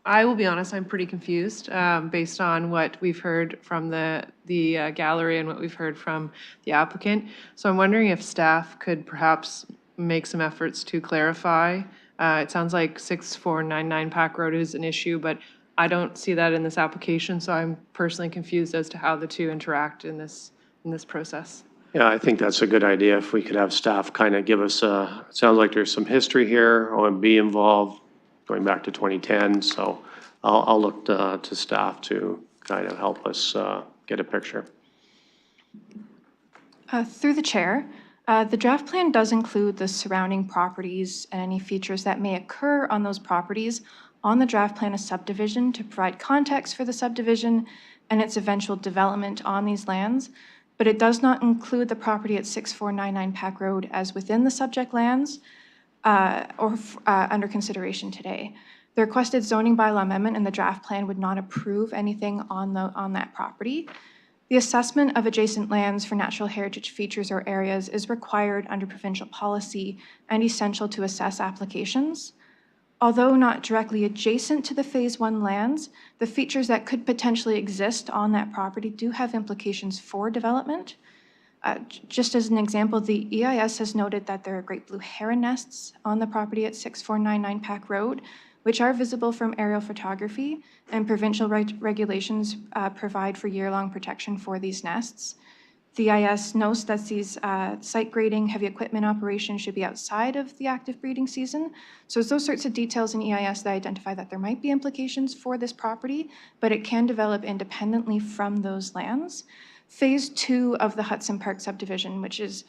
N: I will be honest, I'm pretty confused based on what we've heard from the gallery and what we've heard from the applicant. So I'm wondering if staff could perhaps make some efforts to clarify. It sounds like 6499 Pack Road is an issue, but I don't see that in this application, so I'm personally confused as to how the two interact in this process.
A: Yeah, I think that's a good idea. If we could have staff kind of give us it sounds like there's some history here, OMB involved, going back to 2010. So I'll look to staff to kind of help us get a picture.
E: Through the chair, the draft plan does include the surrounding properties and any features that may occur on those properties on the draft plan of subdivision to provide context for the subdivision and its eventual development on these lands. But it does not include the property at 6499 Pack Road as within the subject lands or under consideration today. The requested zoning bylaw amendment in the draft plan would not approve anything on that property. The assessment of adjacent lands for natural heritage features or areas is required under provincial policy and essential to assess applications. Although not directly adjacent to the Phase 1 lands, the features that could potentially exist on that property do have implications for development. Just as an example, the EIS has noted that there are great blue heron nests on the property at 6499 Pack Road, which are visible from aerial photography, and provincial regulations provide for year-long protection for these nests. The EIS notes that these site grading, heavy equipment operations should be outside of the active breeding season. So it's those sorts of details in EIS that identify that there might be implications for this property, but it can develop independently from those lands. Phase 2 of the Hudson Park subdivision, which is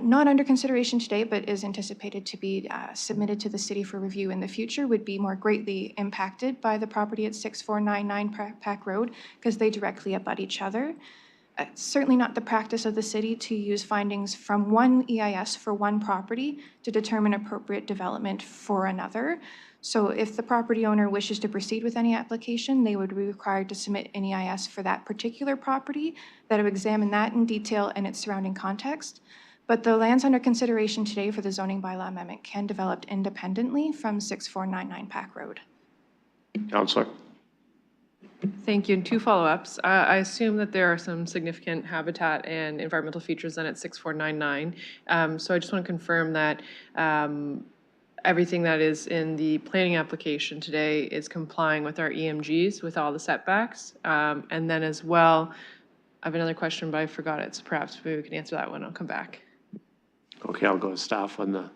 E: not under consideration today, but is anticipated to be submitted to the city for review in the future, would be more greatly impacted by the property at 6499 Pack Road because they directly abut each other. It's certainly not the practice of the city to use findings from one EIS for one property to determine appropriate development for another. So if the property owner wishes to proceed with any application, they would be required to submit an EIS for that particular property that would examine that in detail and its surrounding context.
B: But the lands under consideration today for the zoning bylaw amendment can develop independently from 6499 Pack Road.
A: Counselor.
N: Thank you. And two follow-ups. I assume that there are some significant habitat and environmental features then at 6499. So I just want to confirm that everything that is in the planning application today is complying with our EMGs with all the setbacks. And then as well, I have another question, but I forgot it. So perhaps maybe we can answer that one. I'll come back.
A: Okay, I'll go to staff on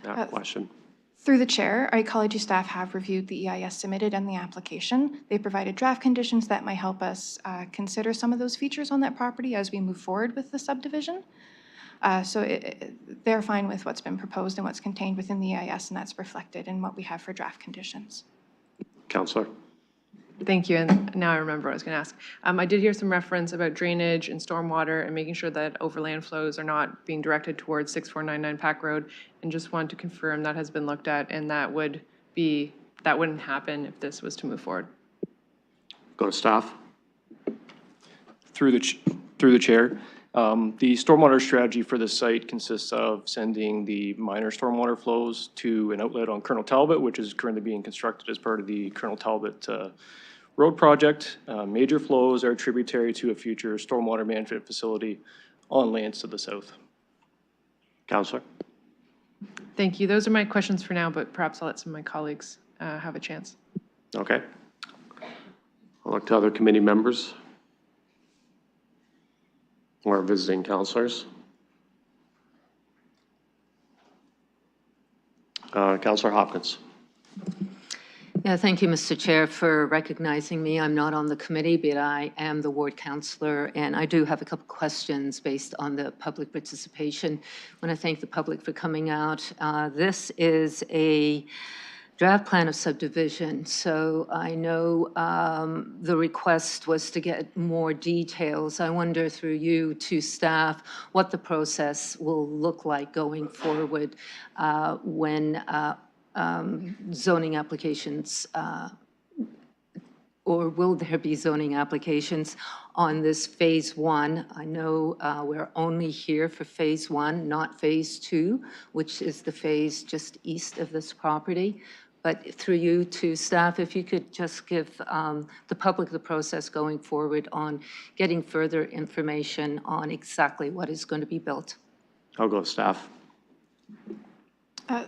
A: that question.
B: Through the chair, our ecology staff have reviewed the EIS submitted and the application. They provided draft conditions that might help us consider some of those features on that property as we move forward with the subdivision. They're fine with what's been proposed and what's contained within the EIS, and that's reflected in what we have for draft conditions.
A: Counselor.
N: Thank you, and now I remember what I was going to ask. I did hear some reference about drainage and stormwater and making sure that overland flows are not being directed towards 6499 Pack Road, and just wanted to confirm that has been looked at and that wouldn't happen if this was to move forward.
A: Go to staff.
O: Through the chair, the stormwater strategy for the site consists of sending the minor stormwater flows to an outlet on Colonel Talbot, which is currently being constructed as part of the Colonel Talbot road project. Major flows are tributary to a future stormwater management facility on lands to the south.
A: Counselor.
N: Thank you. Those are my questions for now, but perhaps I'll let some of my colleagues have a chance.
A: Okay. I'll look to other committee members or visiting counselors. Counselor Hopkins.
P: Yeah, thank you, Mr. Chair, for recognizing me. I'm not on the committee, but I am the ward councillor, and I do have a couple questions based on the public participation. I want to thank the public for coming out. This is a draft plan of subdivision, so I know the request was to get more details. I wonder through you to staff what the process will look like going forward when zoning applications, or will there be zoning applications on this phase one? I know we're only here for phase one, not phase two, which is the phase just east of this property. But through you to staff, if you could just give the public the process going forward on getting further information on exactly what is going to be built.
A: I'll go to staff.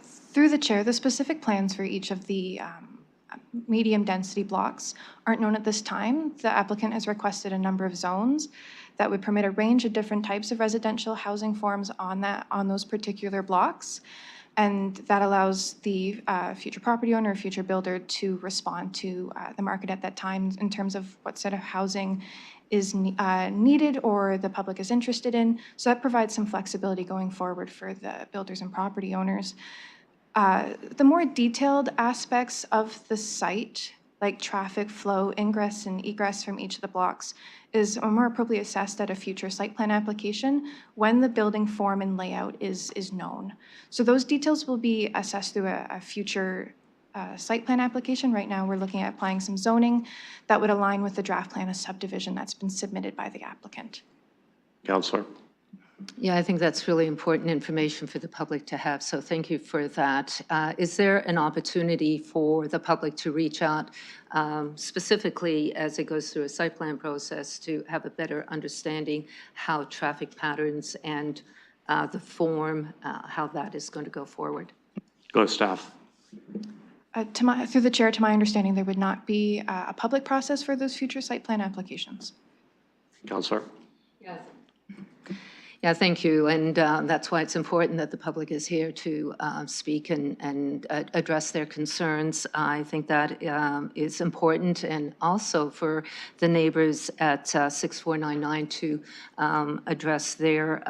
B: Through the chair, the specific plans for each of the medium density blocks aren't known at this time. The applicant has requested a number of zones that would permit a range of different types of residential housing forms on those particular blocks. And that allows the future property owner or future builder to respond to the market at that time in terms of what set of housing is needed or the public is interested in. So that provides some flexibility going forward for the builders and property owners. The more detailed aspects of the site, like traffic flow, ingress and egress from each of the blocks, is more appropriately assessed at a future site plan application when the building form and layout is known. So those details will be assessed through a future site plan application. Right now, we're looking at applying some zoning that would align with the draft plan of subdivision that's been submitted by the applicant.
A: Counselor.
P: Yeah, I think that's really important information for the public to have, so thank you for that. Is there an opportunity for the public to reach out specifically as it goes through a site plan process to have a better understanding how traffic patterns and the form, how that is going to go forward?
A: Go to staff.
B: Through the chair, to my understanding, there would not be a public process for those future site plan applications.
A: Counselor.
P: Yes. Yeah, thank you. And that's why it's important that the public is here to speak and address their concerns. I think that is important, and also for the neighbors at 6499 to address their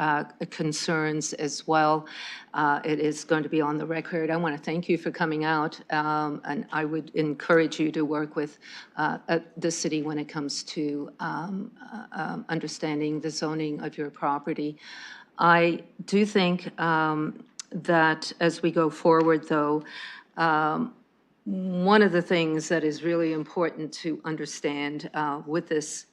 P: concerns as well. It is going to be on the record. I want to thank you for coming out, and I would encourage you to work with the city when it comes to understanding the zoning of your property. I do think that as we go forward, though, one of the things that is really important to understand with this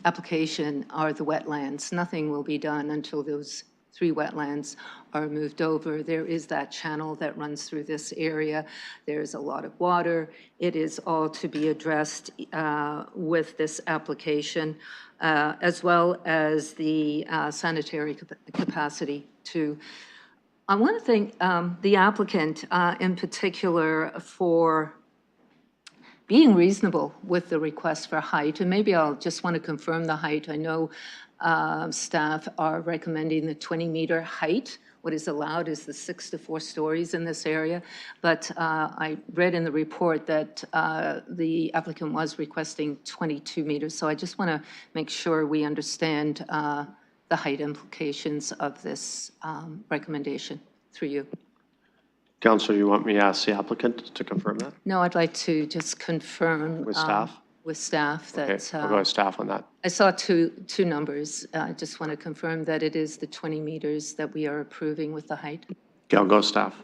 P: application are the wetlands. Nothing will be done until those 3 wetlands are moved over. There is that channel that runs through this area. There's a lot of water. It is all to be addressed with this application, as well as the sanitary capacity too. I want to thank the applicant in particular for being reasonable with the request for height, and maybe I'll just want to confirm the height. I know staff are recommending the 20-meter height. What is allowed is the 6 to 4 stories in this area, but I read in the report that the applicant was requesting 22 meters, so I just want to make sure we understand the height implications of this recommendation through you.
A: Councillor, you want me to ask the applicant to confirm that?
P: No, I'd like to just confirm.
A: With staff?
P: With staff that.
A: Okay, we'll go with staff on that.
P: I saw two numbers. I just want to confirm that it is the 20 meters that we are approving with the height.
A: Okay, I'll go with staff.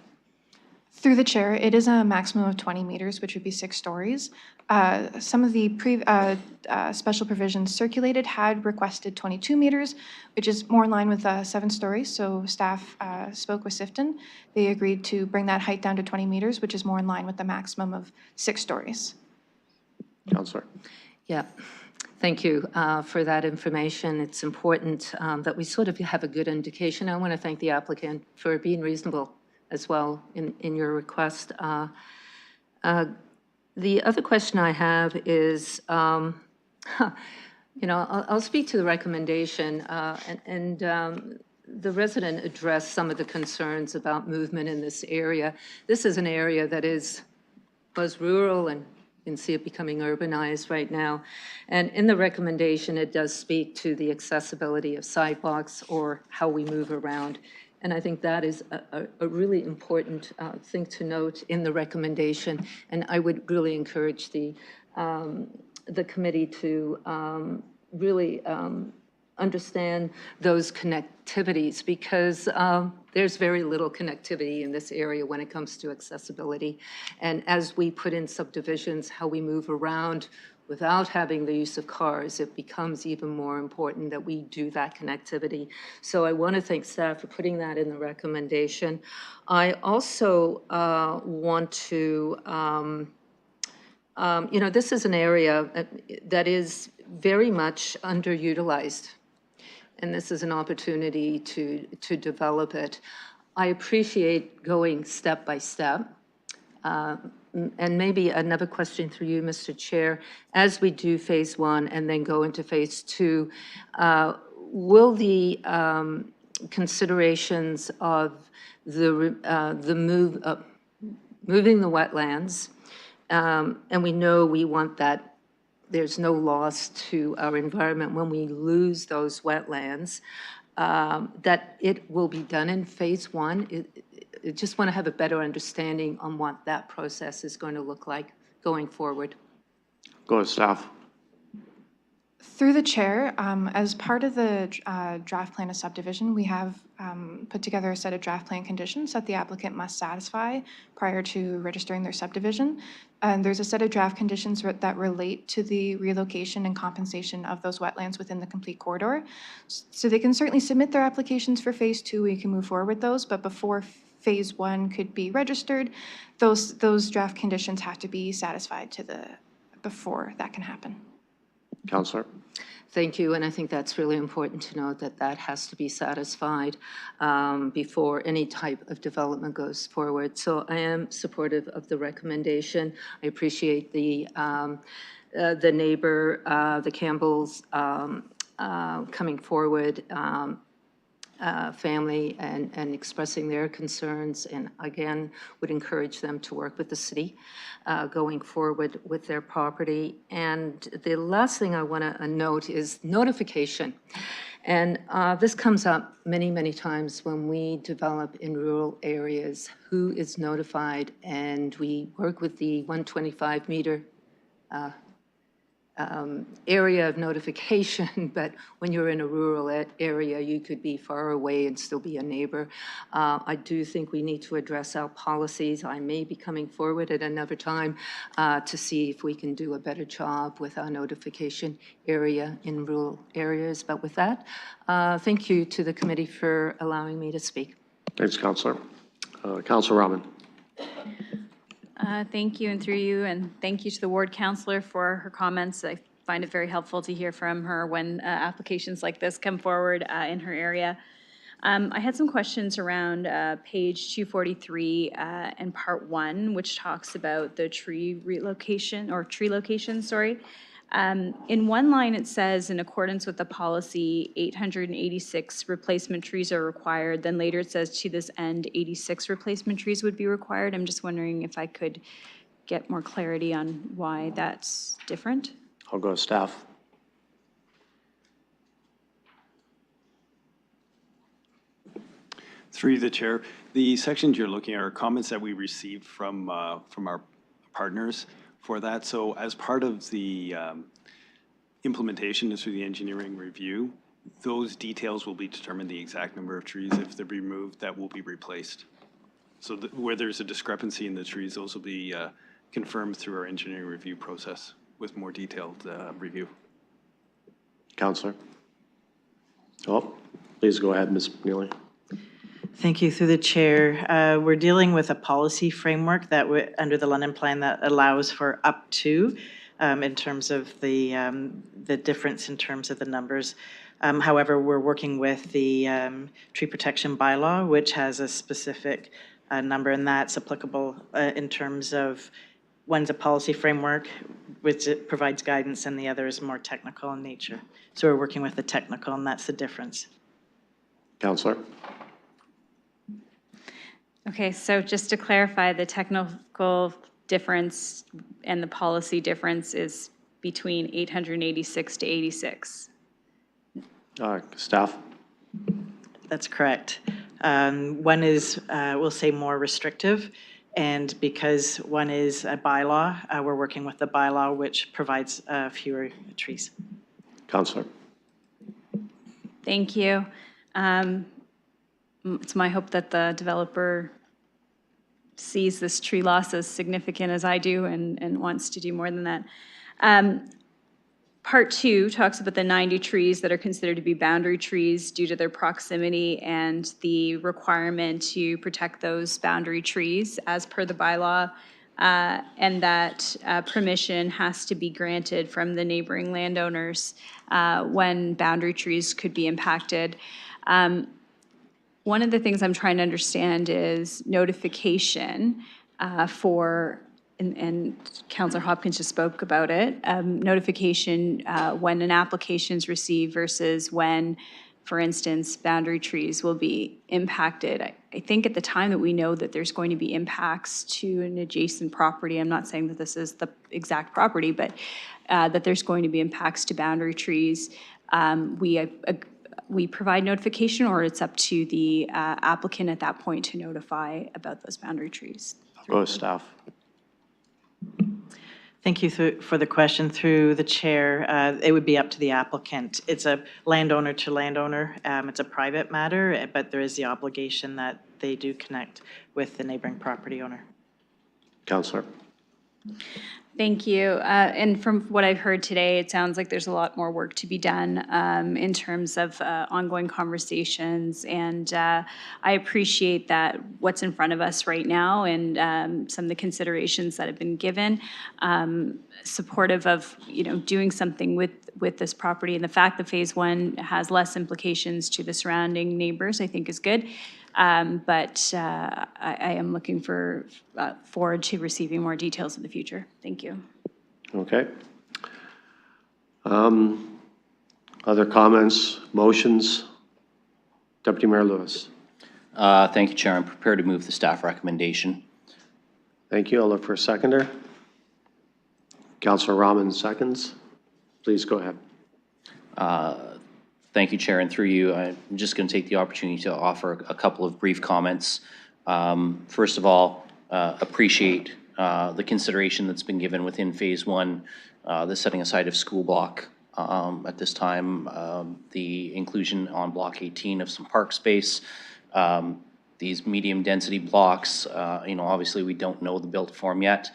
B: Through the chair, it is a maximum of 20 meters, which would be 6 stories. Some of the special provisions circulated had requested 22 meters, which is more in line with 7 stories. So staff spoke with Sifton. They agreed to bring that height down to 20 meters, which is more in line with the maximum of 6 stories.
A: Councillor.
P: Yeah. Thank you for that information. It's important that we sort of have a good indication. I want to thank the applicant for being reasonable as well in your request. The other question I have is, I'll speak to the recommendation, and the resident addressed some of the concerns about movement in this area. This is an area that was rural, and you can see it becoming urbanized right now. And in the recommendation, it does speak to the accessibility of sidewalks or how we move around. And I think that is a really important thing to note in the recommendation. And I would really encourage the committee to really understand those connectivities, because there's very little connectivity in this area when it comes to accessibility. And as we put in subdivisions, how we move around without having the use of cars, it becomes even more important that we do that connectivity. So I want to thank staff for putting that in the recommendation. I also want to, this is an area that is very much underutilized, and this is an opportunity to develop it. I appreciate going step by step. And maybe another question through you, Mr. Chair. As we do phase 1 and then go into phase 2, will the considerations of moving the wetlands, and we know we want that there's no loss to our environment when we lose those wetlands, that it will be done in phase 1? I just want to have a better understanding on what that process is going to look like going forward.
A: Go with staff.
B: Through the chair, as part of the draft plan of subdivision, we have put together a set of draft plan conditions that the applicant must satisfy prior to registering their subdivision. And there's a set of draft conditions that relate to the relocation and compensation of those wetlands within the complete corridor. So they can certainly submit their applications for phase 2. We can move forward with those, but before phase 1 could be registered, those draft conditions have to be satisfied before that can happen.
A: Councillor.
P: Thank you, and I think that's really important to note that that has to be satisfied before any type of development goes forward. So I am supportive of the recommendation. I appreciate the neighbor, the Campbells, coming forward, family, and expressing their concerns, and again would encourage them to work with the city going forward with their property. And the last thing I want to note is notification. And this comes up many times when we develop in rural areas. Who is notified? And we work with the 125-meter area of notification, but when you're in a rural area, you could be far away and still be a neighbor. I do think we need to address our policies. I may be coming forward at another time to see if we can do a better job with our notification area in rural areas. But with that, thank you to the committee for allowing me to speak.
A: Thanks, Councillor. Councillor Rahman.
Q: Thank you, and through you, and thank you to the ward councillor for her comments. I find it very helpful to hear from her when applications like this come forward in her area. I had some questions around page 243 and part 1, which talks about the tree relocation, or tree location, sorry. In one line, it says, in accordance with the policy, 886 replacement trees are required. Then later it says, to this end, 86 replacement trees would be required. I'm just wondering if I could get more clarity on why that's different.
A: I'll go to staff.
R: Through the chair, the sections you're looking at are comments that we received from our partners for that. So as part of the implementation through the engineering review, those details will be determined, the exact number of trees, if they're removed, that will be replaced. So where there's a discrepancy in the trees, those will be confirmed through our engineering review process with more detailed review.
A: Councillor. Oh, please go ahead, Ms. Neely.
T: Thank you. Through the chair, we're dealing with a policy framework that under the London Plan that allows for up to, in terms of the difference in terms of the numbers. However, we're working with the tree protection bylaw, which has a specific number, and that's applicable in terms of one's a policy framework, which it provides guidance, and the other is more technical in nature. So we're working with the technical, and that's the difference.
A: Councillor.
Q: Okay, so just to clarify, the technical difference and the policy difference is between 886 to 86.
A: Staff.
T: That's correct. One is, we'll say, more restrictive, and because one is a bylaw, we're working with the bylaw, which provides fewer trees.
A: Councillor.
Q: Thank you. It's my hope that the developer sees this tree loss as significant as I do and wants to do more than that. Part 2 talks about the 90 trees that are considered to be boundary trees due to their proximity and the requirement to protect those boundary trees as per the bylaw, and that permission has to be granted from the neighboring landowners when boundary trees could be impacted. One of the things I'm trying to understand is notification for, and Councillor Hopkins just spoke about it, notification when an application is received versus when, for instance, boundary trees will be impacted. I think at the time that we know that there's going to be impacts to an adjacent property, I'm not saying that this is the exact property, but that there's going to be impacts to boundary trees, we provide notification, or it's up to the applicant at that point to notify about those boundary trees?
A: Go to staff.
T: Thank you for the question. Through the chair, it would be up to the applicant. It's a landowner to landowner. It's a private matter, but there is the obligation that they do connect with the neighboring property owner.
A: Councillor.
Q: Thank you. And from what I've heard today, it sounds like there's a lot more work to be done in terms of ongoing conversations. And I appreciate that what's in front of us right now and some of the considerations that have been given, supportive of doing something with this property. And the fact that phase 1 has less implications to the surrounding neighbors, I think is good. But I am looking forward to receiving more details in the future. Thank you.
A: Okay. Other comments, motions? Deputy Mayor Lewis.
C: Thank you, Chair. I'm prepared to move the staff recommendation.
A: Thank you. I'll look for a seconder. Councillor Rahman seconds. Please go ahead.
C: Thank you, Chair, and through you, I'm just going to take the opportunity to offer a couple of brief comments. First of all, appreciate the consideration that's been given within phase one, the setting aside of school block at this time, the inclusion on block 18 of some park space, these medium density blocks, obviously we don't know the built form yet.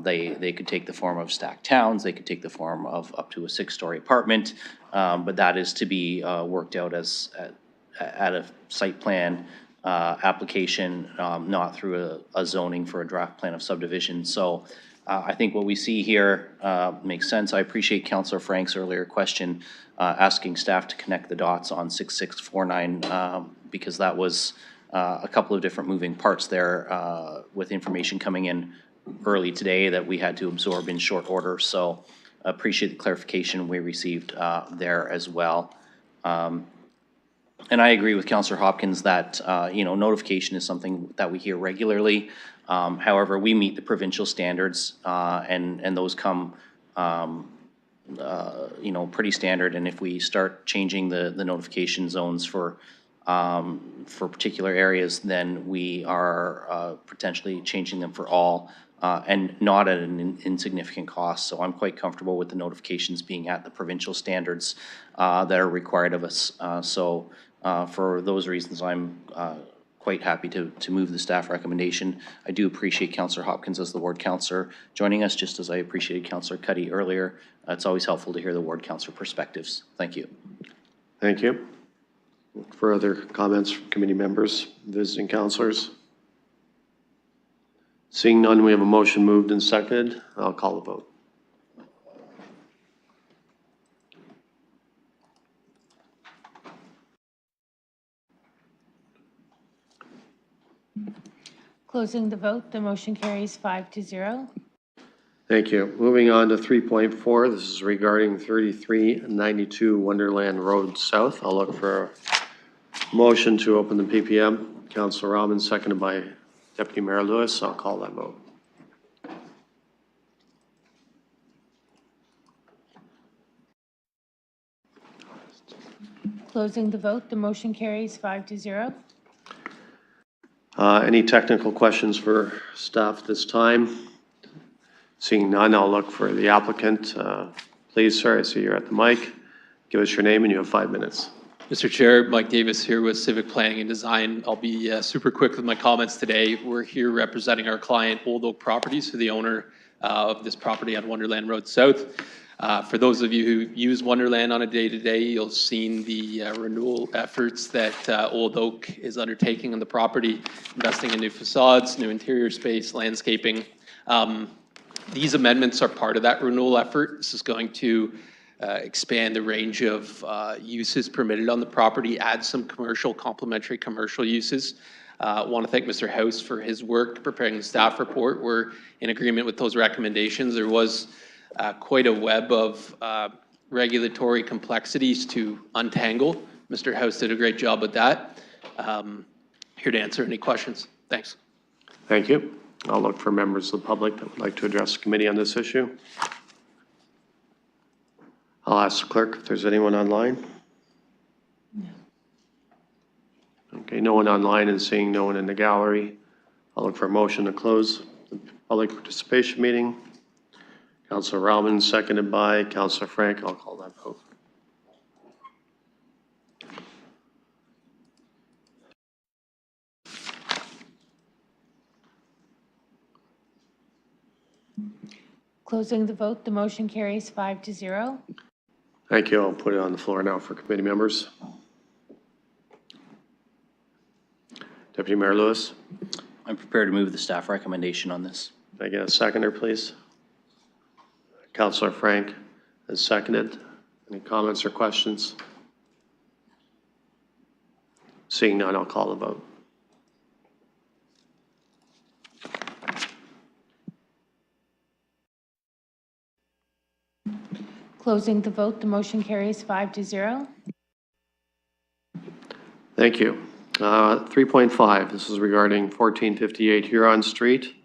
C: They could take the form of stacked towns, they could take the form of up to a 6-story apartment, but that is to be worked out at a site plan application, not through a zoning for a draft plan of subdivision. So I think what we see here makes sense. I appreciate Councillor Frank's earlier question asking staff to connect the dots on 6649 because that was a couple of different moving parts there with information coming in early today that we had to absorb in short order. So appreciate the clarification we received there as well. And I agree with Councillor Hopkins that, notification is something that we hear regularly. However, we meet the provincial standards and those come, pretty standard. And if we start changing the notification zones for particular areas, then we are potentially changing them for all and not at an insignificant cost. So I'm quite comfortable with the notifications being at the provincial standards that are required of us. For those reasons, I'm quite happy to move the staff recommendation. I do appreciate Councillor Hopkins as the ward councillor joining us, just as I appreciated Councillor Cuddy earlier. It's always helpful to hear the ward councillor perspectives. Thank you.
A: Thank you. Further comments from committee members, visiting councillors? Seeing none, we have a motion moved and seconded. I'll call the vote.
K: Closing the vote, the motion carries 5-0.
A: Thank you. Moving on to 3.4, this is regarding 3392 Wonderland Road South. I'll look for a motion to open the PPM. Councillor Rahman, seconded by Deputy Mayor Lewis. I'll call that vote.
K: Closing the vote, the motion carries 5-0.
A: Any technical questions for staff at this time? Seeing none, I'll look for the applicant. Please, sir, I see you're at the mic. Give us your name and you have 5 minutes.
G: Mr. Chair, Mike Davis here with Civic Planning and Design. I'll be super quick with my comments today. We're here representing our client, Old Oak Properties, who the owner of this property on Wonderland Road South. For those of you who use Wonderland on a day-to-day, you'll have seen the renewal efforts that Old Oak is undertaking on the property, investing in new facades, new interior space, landscaping. These amendments are part of that renewal effort. This is going to expand the range of uses permitted on the property, add some complementary commercial uses. I want to thank Mr. House for his work preparing the staff report. We're in agreement with those recommendations. There was quite a web of regulatory complexities to untangle. Mr. House did a great job with that. Here to answer any questions. Thanks.
A: Thank you. I'll look for members of the public that would like to address the committee on this issue. I'll ask the clerk if there's anyone online. No. Okay, no one online and seeing no one in the gallery. I'll look for a motion to close the public participation meeting. Councillor Rahman, seconded by Councillor Frank. I'll call that vote.
K: Closing the vote, the motion carries 5-0.
A: Thank you. I'll put it on the floor now for committee members. Deputy Mayor Lewis.
C: I'm prepared to move the staff recommendation on this.
A: Can I get a seconder, please? Councillor Frank has seconded. Any comments or questions? Seeing none, I'll call the vote.
K: Closing the vote, the motion carries 5-0.
A: Thank you. 3.5, this is regarding 1458 Huron Street.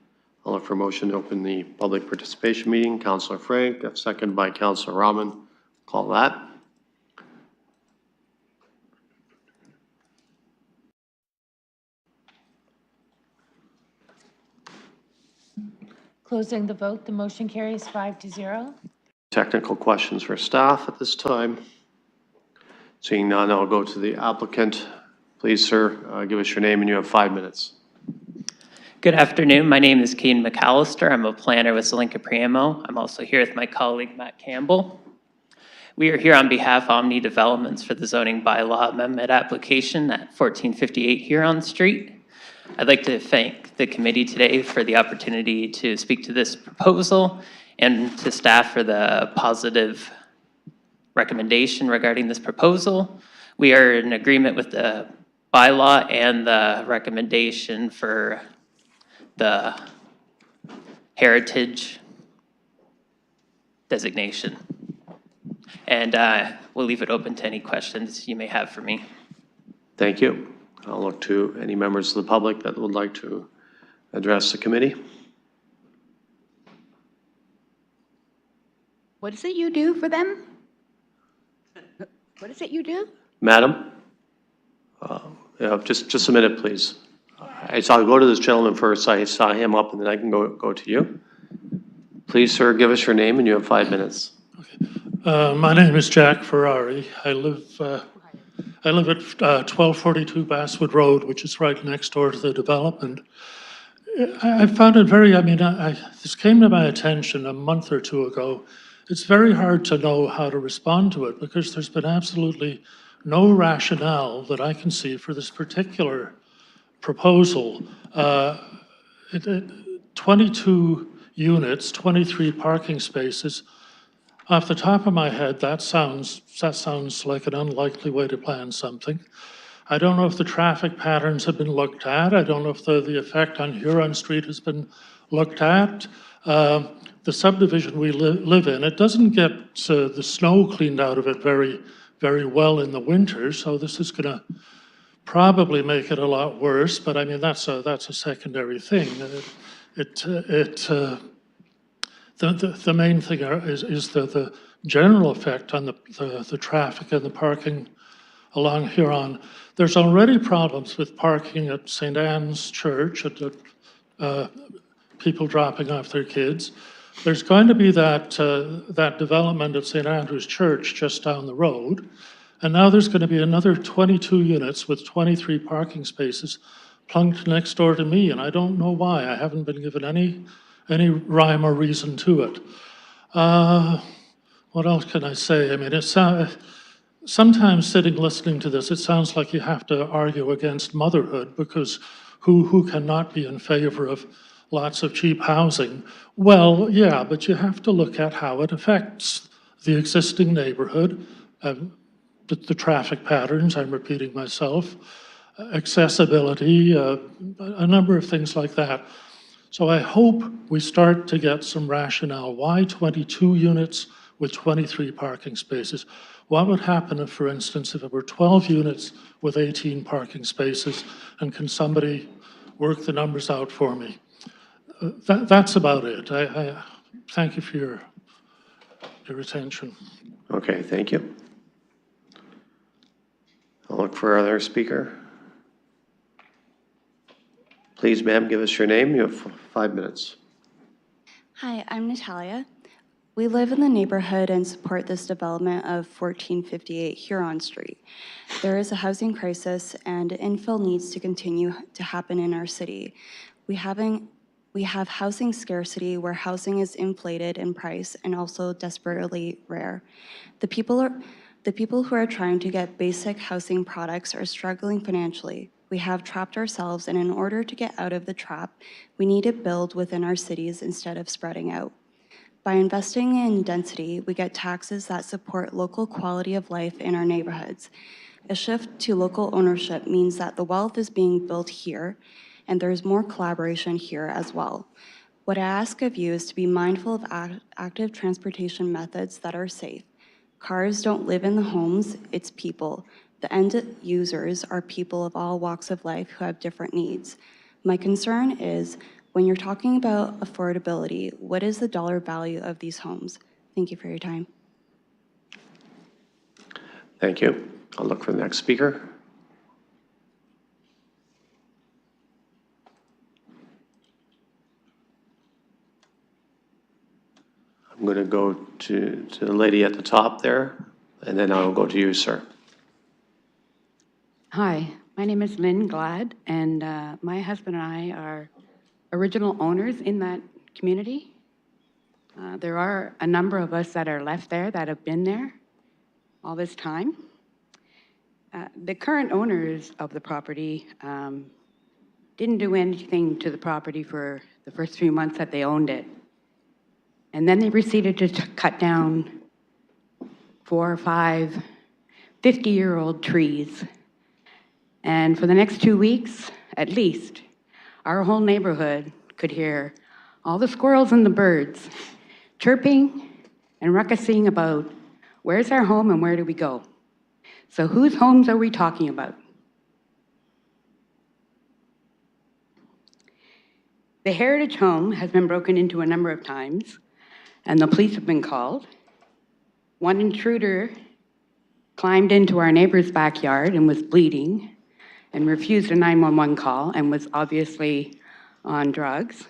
A: I'll look for a motion to open the public participation meeting. Councillor Frank, seconded by Councillor Rahman. Call that.
K: Closing the vote, the motion carries 5-0.
A: Technical questions for staff at this time? Seeing none, I'll go to the applicant. Please, sir, give us your name and you have 5 minutes.
H: Good afternoon. My name is Keane McAllister. I'm a planner with Zelenka Preamble. I'm also here with my colleague, Matt Campbell. We are here on behalf of Omni Developments for the zoning bylaw amendment application at 1458 Huron Street. I'd like to thank the committee today for the opportunity to speak to this proposal and to staff for the positive recommendation regarding this proposal. We are in agreement with the bylaw and the recommendation for the heritage designation. And we'll leave it open to any questions you may have for me.
A: Thank you. I'll look to any members of the public that would like to address the committee.
S: What is it you do for them? What is it you do?
A: Madam? Yeah, just a minute, please. I'll go to this gentleman first. I saw him up and then I can go to you. Please, sir, give us your name and you have 5 minutes.
U: My name is Jack Ferrari. I live at 1242 Basswood Road, which is right next door to the development. I found it very, this came to my attention a month or two ago. It's very hard to know how to respond to it because there's been absolutely no rationale that I can see for this particular proposal. 22 units, 23 parking spaces. Off the top of my head, that sounds like an unlikely way to plan something. I don't know if the traffic patterns have been looked at. I don't know if the effect on Huron Street has been looked at. The subdivision we live in, it doesn't get the snow cleaned out of it very, very well in the winter, so this is going to probably make it a lot worse. But I mean, that's a secondary thing. The main thing is the general effect on the traffic and the parking along Huron. There's already problems with parking at St. Anne's Church, at people dropping off their kids. There's going to be that development at St. Andrew's Church just down the road. And now there's going to be another 22 units with 23 parking spaces plunked next door to me. And I don't know why. I haven't been given any rhyme or reason to it. What else can I say? I mean, it's sometimes sitting listening to this, it sounds like you have to argue against motherhood because who cannot be in favor of lots of cheap housing? Well, yeah, but you have to look at how it affects the existing neighborhood, the traffic patterns, I'm repeating myself, accessibility, a number of things like that. So I hope we start to get some rationale. Why 22 units with 23 parking spaces? What would happen if, for instance, if it were 12 units with 18 parking spaces? And can somebody work the numbers out for me? That's about it. I thank you for your attention.
A: Okay, thank you. I'll look for another speaker. Please, ma'am, give us your name. You have 5 minutes.
X: Hi, I'm Natalia. We live in the neighborhood and support this development of 1458 Huron Street. There is a housing crisis and infill needs to continue to happen in our city. We have housing scarcity where housing is inflated in price and also desperately rare. The people who are trying to get basic housing products are struggling financially. We have trapped ourselves, and in order to get out of the trap, we need to build within our cities instead of spreading out. By investing in density, we get taxes that support local quality of life in our neighborhoods. A shift to local ownership means that the wealth is being built here, and there's more collaboration here as well. What I ask of you is to be mindful of active transportation methods that are safe. Cars don't live in the homes, it's people. The end users are people of all walks of life who have different needs. My concern is, when you're talking about affordability, what is the dollar value of these homes? Thank you for your time.
A: Thank you. I'll look for the next speaker. I'm going to go to the lady at the top there, and then I'll go to you, sir.
F: Hi, my name is Lynn Glad, and my husband and I are original owners in that community. There are a number of us that are left there that have been there all this time. The current owners of the property didn't do anything to the property for the first few months that they owned it. And then they proceeded to cut down 4 or 5 50-year-old trees. And for the next 2 weeks, at least, our whole neighborhood could hear all the squirrels and the birds chirping and ruckusing about where's our home and where do we go. So whose homes are we talking about? The Heritage Home has been broken into a number of times, and the police have been called. One intruder climbed into our neighbor's backyard and was bleeding and refused a 911 call and was obviously on drugs.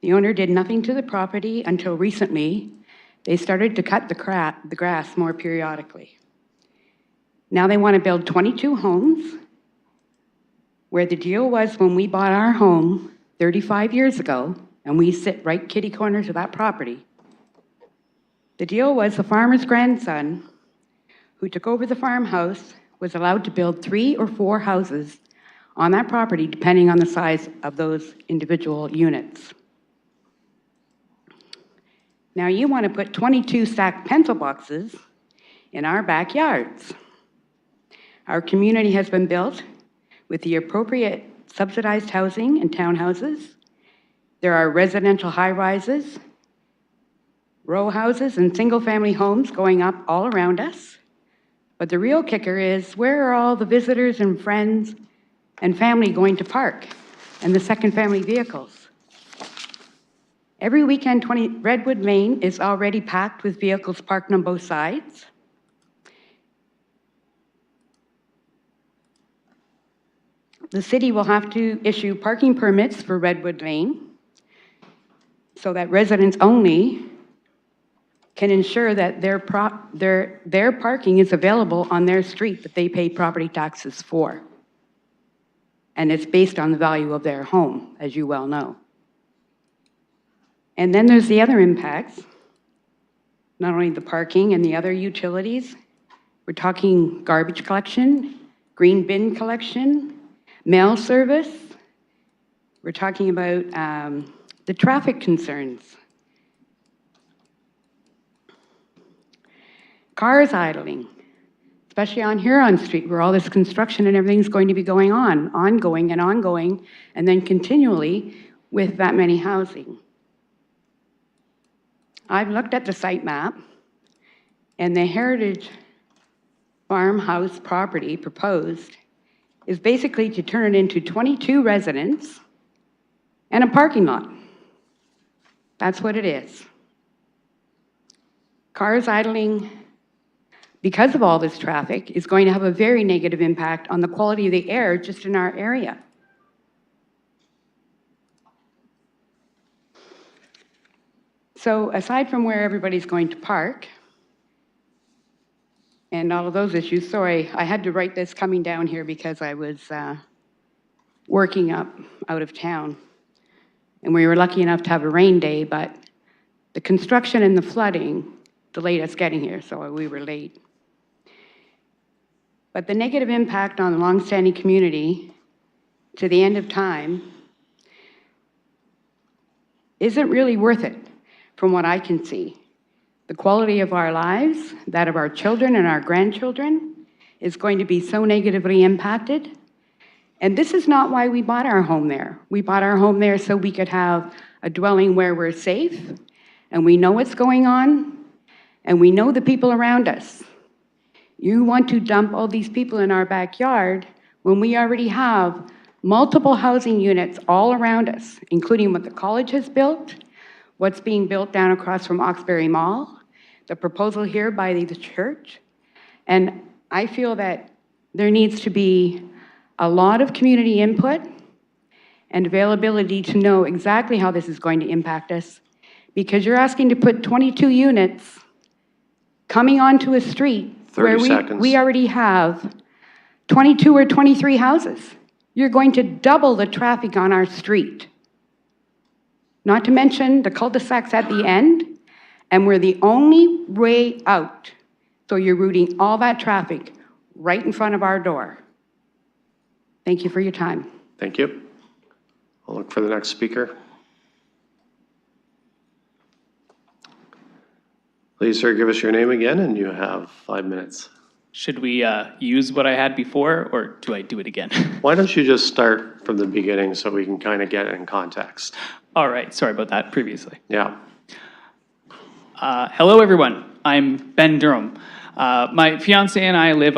F: The owner did nothing to the property until recently. They started to cut the grass more periodically. Now they want to build 22 homes, where the deal was when we bought our home 35 years ago, and we sit right kitty corner to that property. The deal was the farmer's grandson, who took over the farmhouse, was allowed to build 3 or 4 houses on that property, depending on the size of those individual units. Now you want to put 22 stacked pencil boxes in our backyards. Our community has been built with the appropriate subsidized housing and townhouses. There are residential high-rises, row houses, and single-family homes going up all around us. But the real kicker is, where are all the visitors and friends and family going to park, and the second-family vehicles? Every weekend, Redwood Lane is already packed with vehicles parked on both sides. The city will have to issue parking permits for Redwood Lane so that residents only can ensure that their parking is available on their street that they pay property taxes for. And it's based on the value of their home, as you well know. And then there's the other impacts, not only the parking and the other utilities. We're talking garbage collection, green bin collection, mail service. We're talking about the traffic concerns. Cars idling, especially on Huron Street, where all this construction and everything's going to be going on, ongoing, and then continually with that many housing. I've looked at the site map, and the Heritage farmhouse property proposed is basically to turn it into 22 residents and a parking lot. That's what it is. Cars idling, because of all this traffic, is going to have a very negative impact on the quality of the air just in our area. So aside from where everybody's going to park and all of those issues, sorry, I had to write this coming down here because I was working out of town. And we were lucky enough to have a rain day, but the construction and the flooding delayed us getting here, so we were late. But the negative impact on the longstanding community to the end of time isn't really worth it. From what I can see, the quality of our lives, that of our children and our grandchildren, is going to be so negatively impacted. And this is not why we bought our home there. We bought our home there so we could have a dwelling where we're safe, and we know what's going on, and we know the people around us. You want to dump all these people in our backyard when we already have multiple housing units all around us, including what the college has built, what's being built down across from Oxbury Mall, the proposal here by the church. And I feel that there needs to be a lot of community input and availability to know exactly how this is going to impact us, because you're asking to put 22 units coming onto a street
A: 30
F: where
A: seconds.
F: we already have 22 or 23 houses. You're going to double the traffic on our street. Not to mention the cul-de-sacs at the end, and we're the only way out. So you're routing all that traffic right in front of our door. Thank you for your time.
A: Thank you. I'll look for the next speaker. Please, sir, give us your name again, and you have 5 minutes.
I: Should we use what I had before, or do I do it again?
A: Why don't you just start from the beginning so we can kind of get it in context?
I: All right, sorry about that previously.
A: Yeah.
I: Hello, everyone. I'm Ben Durham. My fiance and I live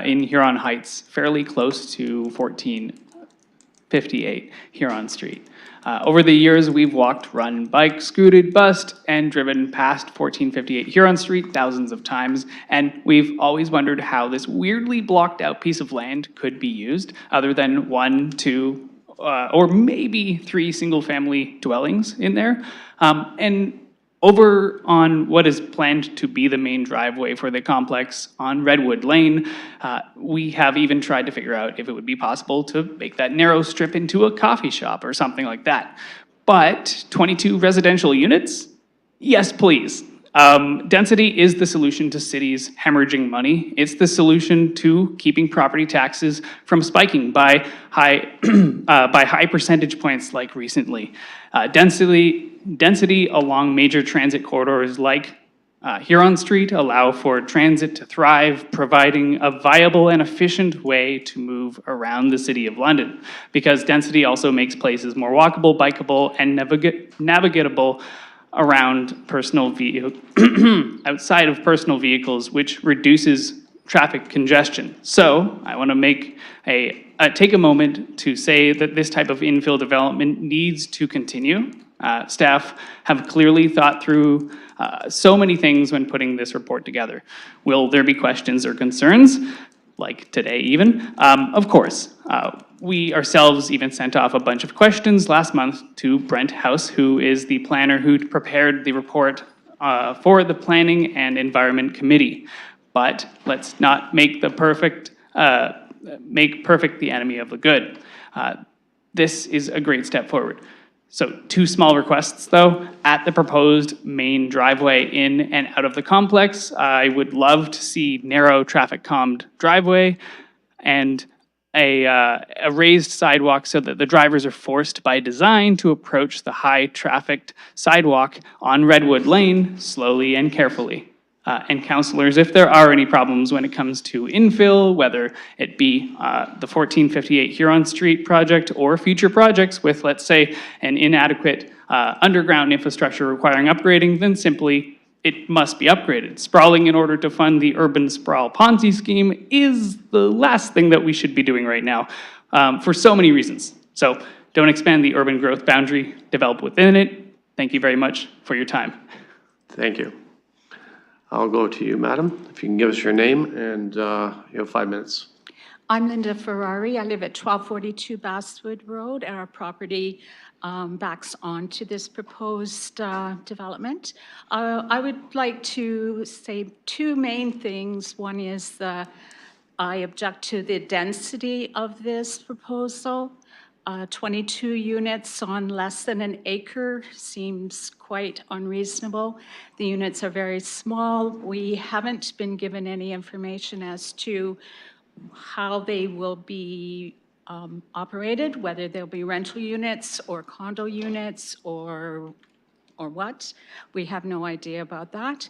I: in Huron Heights, fairly close to 1458 Huron Street. Over the years, we've walked, run, biked, scooted, bussed, and driven past 1458 Huron Street thousands of times, and we've always wondered how this weirdly blocked out piece of land could be used, other than 1, 2, or maybe 3 single-family dwellings in there. And over on what is planned to be the main driveway for the complex on Redwood Lane, we have even tried to figure out if it would be possible to make that narrow strip into a coffee shop or something like that. But 22 residential units? Yes, please. Density is the solution to cities hemorrhaging money. It's the solution to keeping property taxes from spiking by high percentage points like recently. Density along major transit corridors like Huron Street allow for transit to thrive, providing a viable and efficient way to move around the City of London, because density also makes places more walkable, bikeable, and navigatable around outside of personal vehicles, which reduces traffic congestion. So I want to take a moment to say that this type of infill development needs to continue. Staff have clearly thought through so many things when putting this report together. Will there be questions or concerns, like today even? Of course. We ourselves even sent off a bunch of questions last month to Brent House, who is the planner who prepared the report for the Planning and Environment Committee. But let's not make perfect the enemy of the good. This is a great step forward. So 2 small requests, though. At the proposed main driveway in and out of the complex, I would love to see narrow traffic calmed driveway and a raised sidewalk so that the drivers are forced by design to approach the high trafficked sidewalk on Redwood Lane slowly and carefully. And councillors, if there are any problems when it comes to infill, whether it be the 1458 Huron Street project or future projects with, let's say, an inadequate underground infrastructure requiring upgrading, then simply it must be upgraded. Sprawling in order to fund the urban sprawl Ponzi scheme is the last thing that we should be doing right now for so many reasons. So don't expand the urban growth boundary, develop within it. Thank you very much for your time.
A: Thank you. I'll go to you, madam. If you can give us your name, and you have 5 minutes.
S: I'm Linda Ferrari. I live at 1242 Basswood Road, and our property backs onto this proposed development. I would like to say 2 main things. One is I object to the density of this proposal. 22 units on less than an acre seems quite unreasonable. The units are very small. We haven't been given any information as to how they will be operated, whether they'll be rental units or condo units or what. We have no idea about that.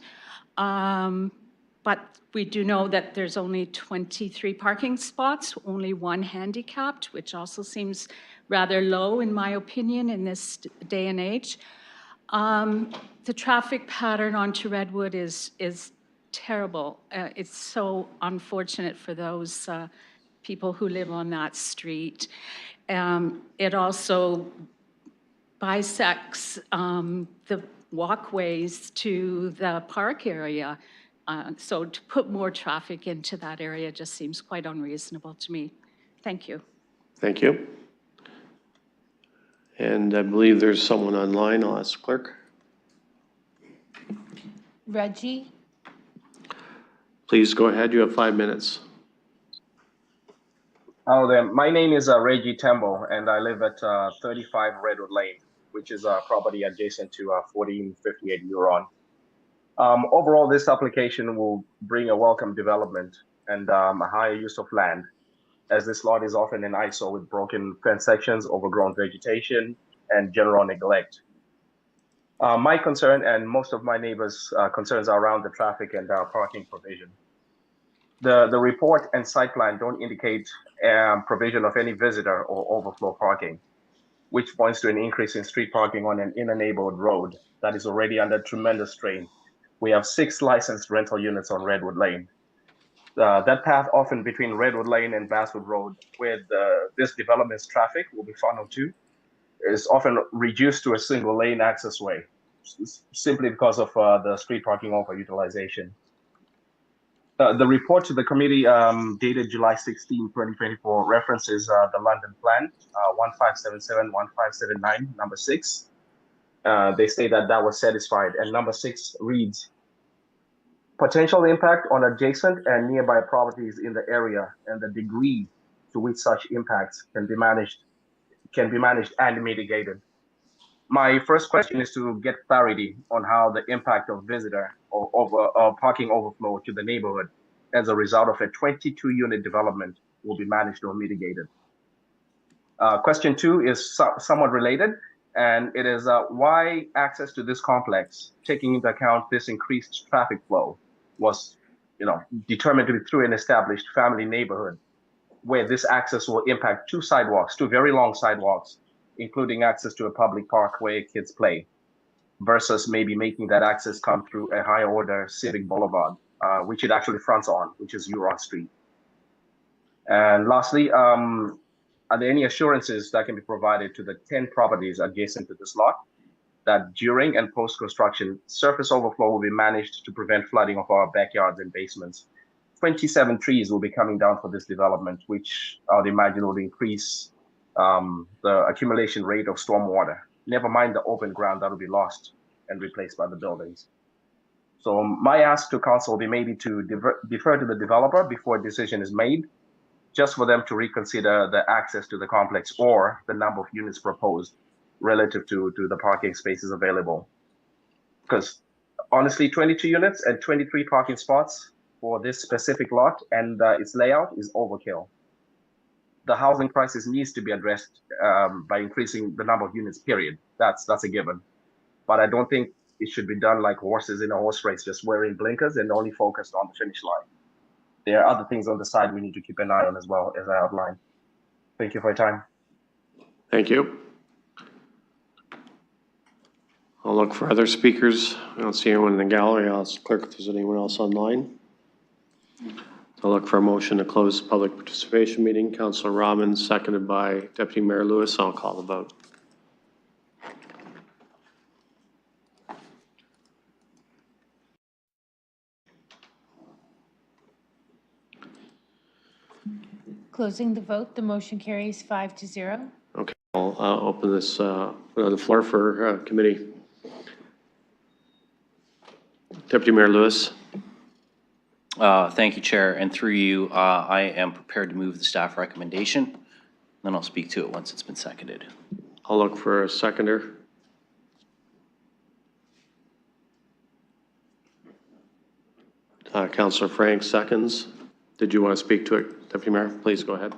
S: But we do know that there's only 23 parking spots, only 1 handicapped, which also seems rather low in my opinion in this day and age. The traffic pattern onto Redwood is terrible. It's so unfortunate for those people who live on that street. It also bisects the walkways to the park area. So to put more traffic into that area just seems quite unreasonable to me. Thank you.
A: Thank you. And I believe there's someone online. I'll ask the clerk.
K: Reggie?
A: Please go ahead. You have 5 minutes.
J: Hello there. My name is Reggie Tembo, and I live at 35 Redwood Lane, which is a property adjacent to 1458 Huron. Overall, this application will bring a welcome development and a higher use of land, as this lot is often an eyesore with broken fence sections, overgrown vegetation, and general neglect. My concern and most of my neighbors' concerns are around the traffic and parking provision. The report and site plan don't indicate provision of any visitor or overflow parking, which points to an increase in street parking on an inner neighborhood road that is already under tremendous strain. We have 6 licensed rental units on Redwood Lane. That path often between Redwood Lane and Basswood Road, where this development's traffic will be funneled to, is often reduced to a single lane access way, simply because of the street parking overutilization. The report to the committee dated July 16, 2024 references the London Plan 1577-1579, number 6. They say that was satisfied, and number 6 reads, potential impact on adjacent and nearby properties in the area and the degree to which such impacts can be managed and mitigated. My first question is to get clarity on how the impact of visitor or parking overflow to the neighborhood as a result of a 22-unit development will be managed or mitigated. Question 2 is somewhat related, and it is why access to this complex, taking into account this increased traffic flow, was determined to be through an established family neighborhood, where this access will impact 2 sidewalks, 2 very long sidewalks, including access to a public park where kids play, versus maybe making that access come through a higher order civic boulevard, which it actually fronts on, which is Huron Street. And lastly, are there any assurances that can be provided to the 10 properties adjacent to this lot that during and post-construction, surface overflow will be managed to prevent flooding of our backyards and basements? 27 trees will be coming down for this development, which I would imagine will increase the accumulation rate of stormwater, never mind the open ground that will be lost and replaced by the buildings. So my ask to council will be maybe to defer to the developer before a decision is made, just for them to reconsider the access to the complex or the number of units proposed relative to the parking spaces available. Because honestly, 22 units and 23 parking spots for this specific lot and its layout is overkill. The housing crisis needs to be addressed by increasing the number of units, period. That's a given. But I don't think it should be done like horses in a horse race, just wearing blinkers and only focused on the finish line. There are other things on the side we need to keep an eye on as well, as I outlined. Thank you for your time.
A: Thank you. I'll look for other speakers. I don't see anyone in the gallery. I'll ask the clerk if there's anyone else online. I'll look for a motion to close the public participation meeting. Councillor Robbins, seconded by Deputy Mayor Lewis. I'll call the vote.
K: Closing the vote, the motion carries 5-0.
A: Okay, I'll open this, put it on the floor for committee. Deputy Mayor Lewis.
C: Thank you, Chair. And through you, I am prepared to move the staff recommendation. Then I'll speak to it once it's been seconded.
A: I'll look for a seconder. Councillor Frank seconds. Did you want to speak to it, Deputy Mayor? Please go ahead.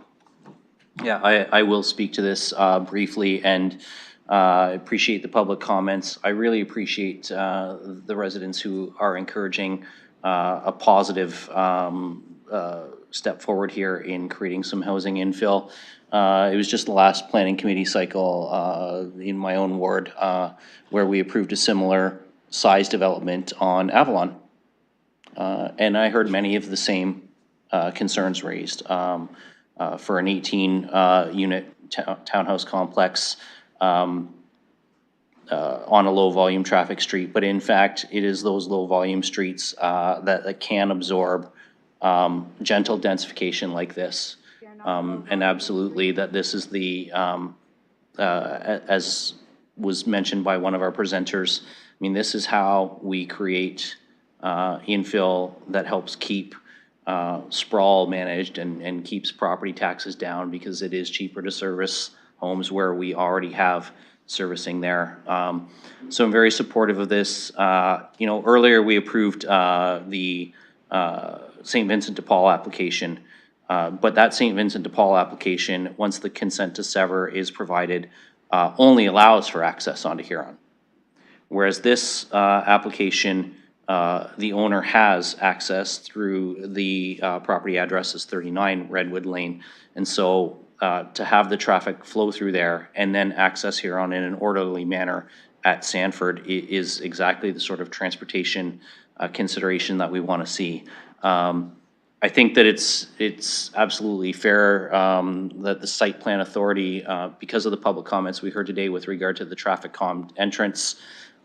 C: Yeah, I will speak to this briefly, and I appreciate the public comments. I really appreciate the residents who are encouraging a positive step forward here in creating some housing infill. It was just the last planning committee cycle in my own ward where we approved a similar size development on Avalon. And I heard many of the same concerns raised for an 18-unit townhouse complex on a low-volume traffic street. But in fact, it is those low-volume streets that can absorb gentle densification like this. And absolutely that this is the as was mentioned by one of our presenters, I mean, this is how we create infill that helps keep sprawl managed and keeps property taxes down, because it is cheaper to service homes where we already have servicing there. So I'm very supportive of this. You know, earlier we approved the St. Vincent de Paul application, but that St. Vincent de Paul application, once the consent to sever is provided, only allows for access onto Huron. Whereas this application, the owner has access through the property address is 39 Redwood Lane. And so to have the traffic flow through there and then access Huron in an orderly manner at Sanford is exactly the sort of transportation consideration that we want to see. I think that it's absolutely fair that the site plan authority, because of the public comments we heard today with regard to the traffic calm entrance,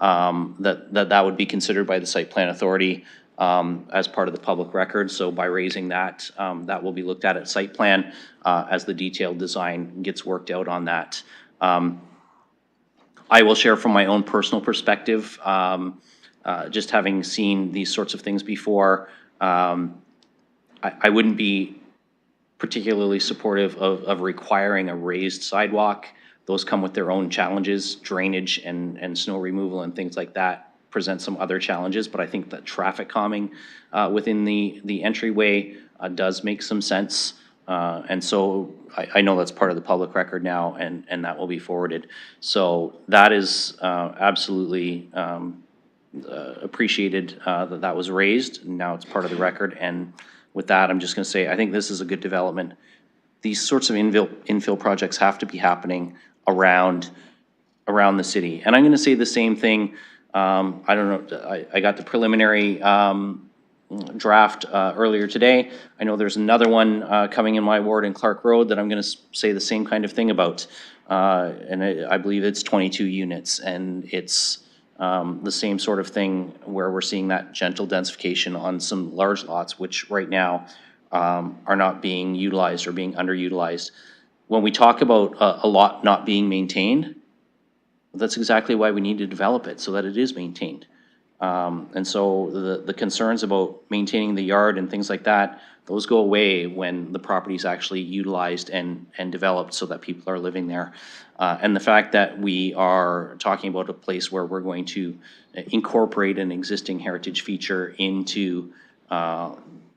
C: that would be considered by the site plan authority as part of the public record. So by raising that, that will be looked at site plan as the detailed design gets worked out on that. I will share from my own personal perspective, just having seen these sorts of things before. I wouldn't be particularly supportive of requiring a raised sidewalk. Those come with their own challenges. Drainage and snow removal and things like that present some other challenges, but I think that traffic calming within the entryway does make some sense. And so I know that's part of the public record now, and that will be forwarded. So that is absolutely appreciated that was raised. Now it's part of the record. And with that, I'm just going to say, I think this is a good development. These sorts of infill projects have to be happening around the city. And I'm going to say the same thing. I don't know, I got the preliminary draft earlier today. I know there's another one coming in my ward in Clark Road that I'm going to say the same kind of thing about. And I believe it's 22 units, and it's the same sort of thing where we're seeing that gentle densification on some large lots, which right now are not being utilized or being underutilized. When we talk about a lot not being maintained, that's exactly why we need to develop it, so that it is maintained. And so the concerns about maintaining the yard and things like that, those go away when the property is actually utilized and developed so that people are living there. And the fact that we are talking about a place where we're going to incorporate an existing heritage feature into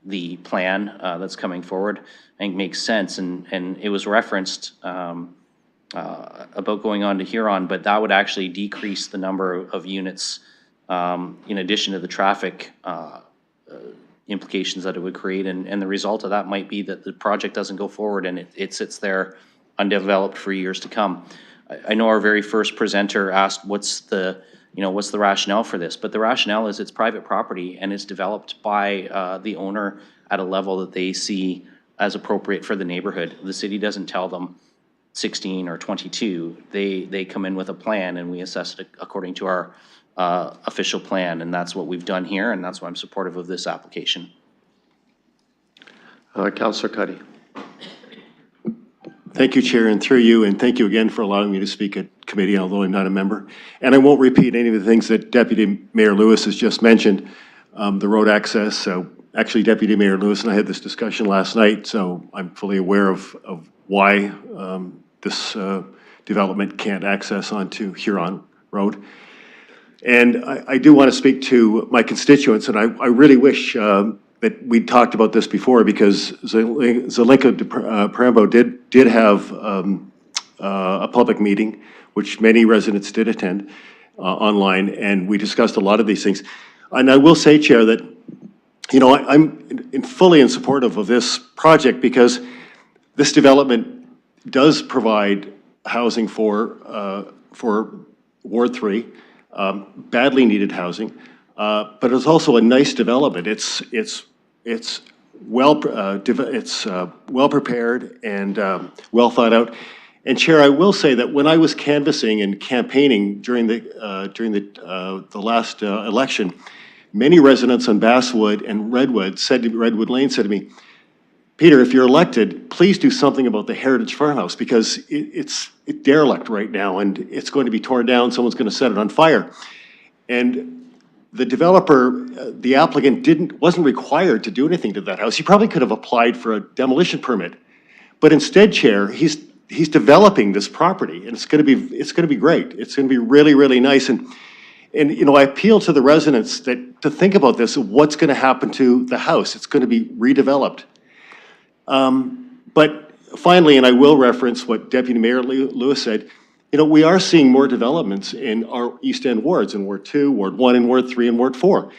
C: the plan that's coming forward, I think makes sense. And it was referenced about going on to Huron, but that would actually decrease the number of units in addition to the traffic implications that it would create. And the result of that might be that the project doesn't go forward and it sits there undeveloped for years to come. I know our very first presenter asked what's the rationale for this, but the rationale is it's private property and it's developed by the owner at a level that they see as appropriate for the neighborhood. The city doesn't tell them 16 or 22. They come in with a plan and we assess it according to our official plan, and that's what we've done here, and that's why I'm supportive of this application.
A: Councillor Cuddy.
D: Thank you, Chair, and through you, and thank you again for allowing me to speak at committee, although I'm not a member. And I won't repeat any of the things that Deputy Mayor Lewis has just mentioned. The road access, actually Deputy Mayor Lewis and I had this discussion last night, so I'm fully aware of why this development can't access onto Huron Road. And I do want to speak to my constituents, and I really wish that we'd talked about this before, because Zelenka de Paul did have a public meeting, which many residents did attend online, and we discussed a lot of these things. And I will say, Chair, that I'm fully in support of this project, because this development does provide housing for Ward 3. Badly needed housing, but it's also a nice development. It's well prepared and well thought out. And Chair, I will say that when I was canvassing and campaigning during the last election, many residents on Basswood and Redwood Lane said to me, Peter, if you're elected, please do something about the Heritage Farmhouse because it's derelict right now and it's going to be torn down. Someone's going to set it on fire. And the developer, the applicant wasn't required to do anything to that house. He probably could have applied for a demolition permit. But instead, Chair, he's developing this property and it's going to be great. It's going to be really, really nice. And you know, I appeal to the residents to think about this, what's going to happen to the house. It's going to be redeveloped. But finally, and I will reference what Deputy Mayor Lewis said, you know, we are seeing more developments in our East End wards, in Ward 2, Ward 1, and Ward 3, and Ward 4.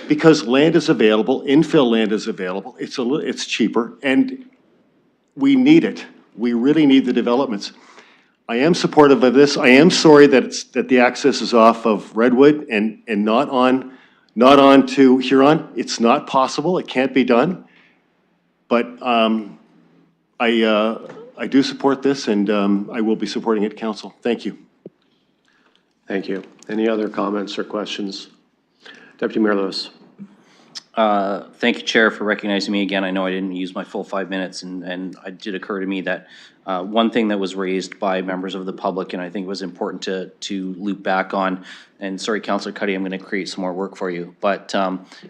D: Because land is available, infill land is available, it's cheaper, and we need it. We really need the developments. I am supportive of this. I am sorry that the access is off of Redwood and not on to Huron. It's not possible. It can't be done. But I do support this, and I will be supporting it, Council. Thank you.
A: Thank you. Any other comments or questions? Deputy Mayor Lewis.
C: Thank you, Chair, for recognizing me again. I know I didn't use my full 5 minutes, and it did occur to me that one thing that was raised by members of the public, and I think was important to loop back on, and sorry, Councillor Cuddy, I'm going to create some more work for you, but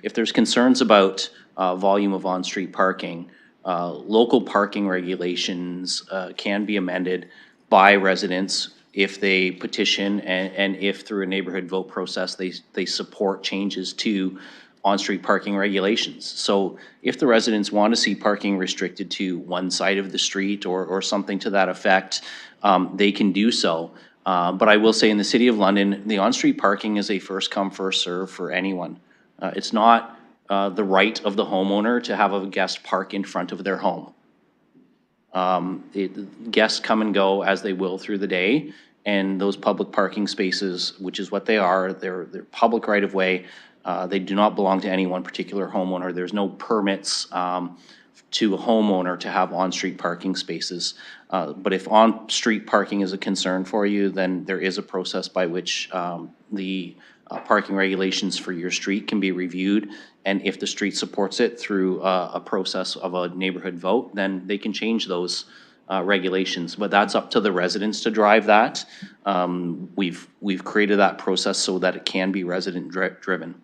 C: if there's concerns about volume of on-street parking, local parking regulations can be amended by residents if they petition and if through a neighborhood vote process they support changes to on-street parking regulations. So if the residents want to see parking restricted to one side of the street or something to that effect, they can do so. But I will say in the City of London, the on-street parking is a first come, first serve for anyone. It's not the right of the homeowner to have a guest park in front of their home. Guests come and go as they will through the day, and those public parking spaces, which is what they are, they're public right of way. They do not belong to any one particular homeowner. There's no permits to a homeowner to have on-street parking spaces. But if on-street parking is a concern for you, then there is a process by which the parking regulations for your street can be reviewed. And if the street supports it through a process of a neighborhood vote, then they can change those regulations. But that's up to the residents to drive that. We've created that process so that it can be resident driven.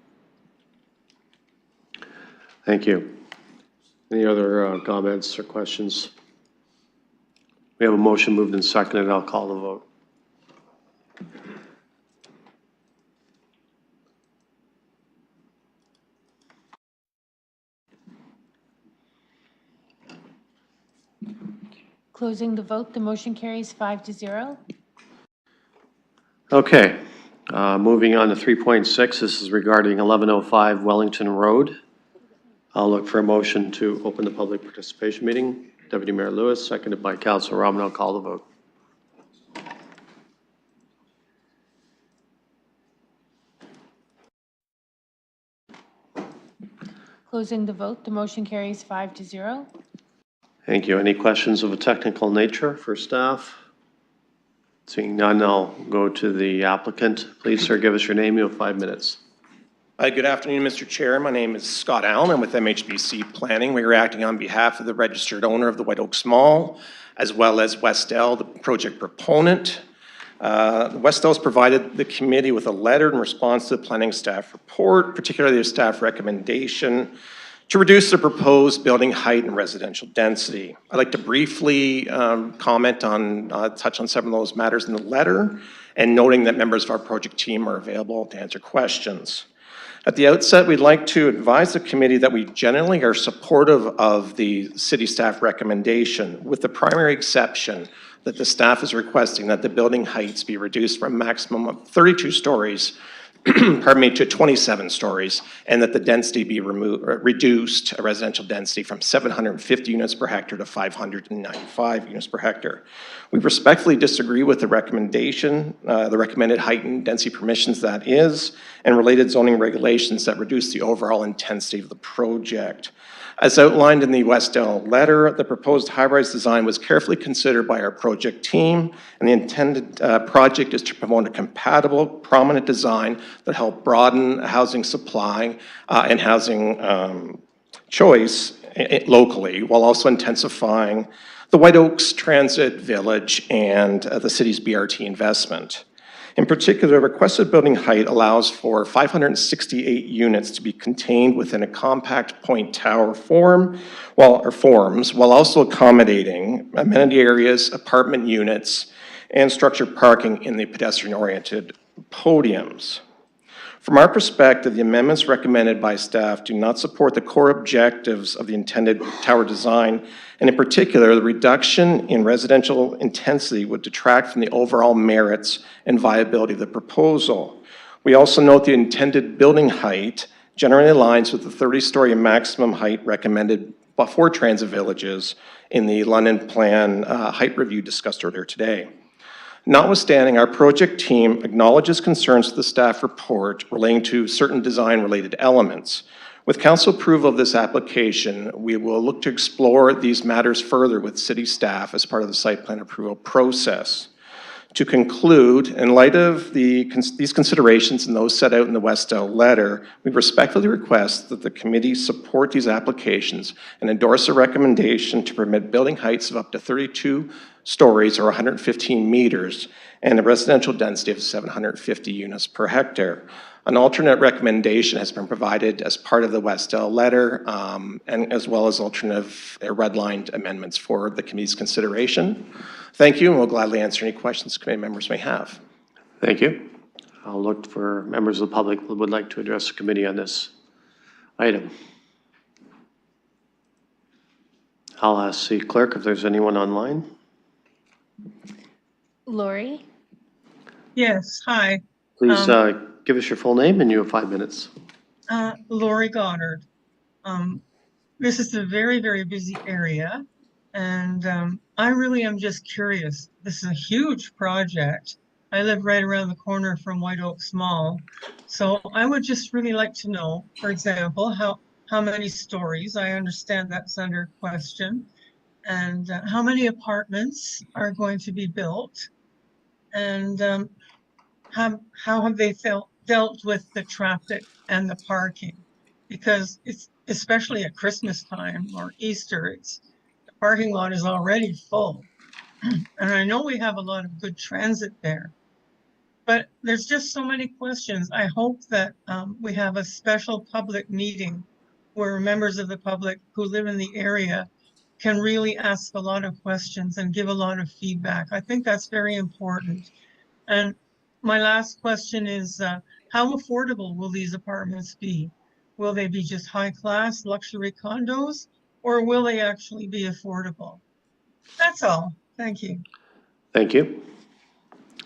A: Thank you. Any other comments or questions? We have a motion moved and seconded. I'll call the vote.
K: Closing the vote, the motion carries 5-0.
A: Okay, moving on to 3.6. This is regarding 1105 Wellington Road. I'll look for a motion to open the public participation meeting. Deputy Mayor Lewis, seconded by Councillor Robin. I'll call the vote.
K: Closing the vote, the motion carries 5-0.
A: Thank you. Any questions of a technical nature for staff? Seeing none, I'll go to the applicant. Please, sir, give us your name. You have 5 minutes.
L: Good afternoon, Mr. Chair. My name is Scott Allen. I'm with MHBC Planning. We are acting on behalf of the registered owner of the White Oaks Mall, as well as Westel, the project proponent. Westel's provided the committee with a letter in response to the planning staff report, particularly the staff recommendation to reduce the proposed building height and residential density. I'd like to briefly comment on, touch on some of those matters in the letter, and noting that members of our project team are available to answer questions. At the outset, we'd like to advise the committee that we generally are supportive of the city staff recommendation, with the primary exception that the staff is requesting that the building heights be reduced from a maximum of 32 stories pardon me, to 27 stories, and that the density be reduced, a residential density, from 750 units per hectare to 595 units per hectare. We respectfully disagree with the recommendation, the recommended height and density permissions that is, and related zoning regulations that reduce the overall intensity of the project. As outlined in the Westel letter, the proposed high-rise design was carefully considered by our project team, and the intended project is to promote a compatible, prominent design that help broaden housing supply and housing choice locally, while also intensifying the White Oaks Transit Village and the city's BRT investment. In particular, requested building height allows for 568 units to be contained within a compact point tower forms, while also accommodating amenity areas, apartment units, and structured parking in the pedestrian-oriented podiums. From our perspective, the amendments recommended by staff do not support the core objectives of the intended tower design, and in particular, the reduction in residential intensity would detract from the overall merits and viability of the proposal. We also note the intended building height generally aligns with the 30-story maximum height recommended for transit villages in the London Plan height review discussed earlier today. Notwithstanding, our project team acknowledges concerns to the staff report relating to certain design-related elements. With council approval of this application, we will look to explore these matters further with city staff as part of the site plan approval process. To conclude, in light of these considerations and those set out in the Westell letter, we respectfully request that the committee support these applications and endorse a recommendation to permit building heights of up to 32 stories or 115 meters and a residential density of 750 units per hectare. An alternate recommendation has been provided as part of the Westell letter, and as well as alternative redlined amendments for the committee's consideration. Thank you, and we'll gladly answer any questions committee members may have.
A: Thank you. I'll look for members of the public who would like to address the committee on this item. I'll ask the clerk if there's anyone online.
K: Lori?
E: Yes, hi.
A: Please give us your full name and you have 5 minutes.
E: Lori Goddard. This is a very, very busy area, and I really am just curious. This is a huge project. I live right around the corner from White Oaks Mall, so I would just really like to know, for example, how many stories. I understand that's under question, and how many apartments are going to be built, and how have they dealt with the traffic and the parking? Because it's especially at Christmas time or Easter, the parking lot is already full. And I know we have a lot of good transit there, but there's just so many questions. I hope that we have a special public meeting where members of the public who live in the area can really ask a lot of questions and give a lot of feedback. I think that's very important. And my last question is, how affordable will these apartments be? Will they be just high-class luxury condos, or will they actually be affordable? That's all. Thank you.
A: Thank you.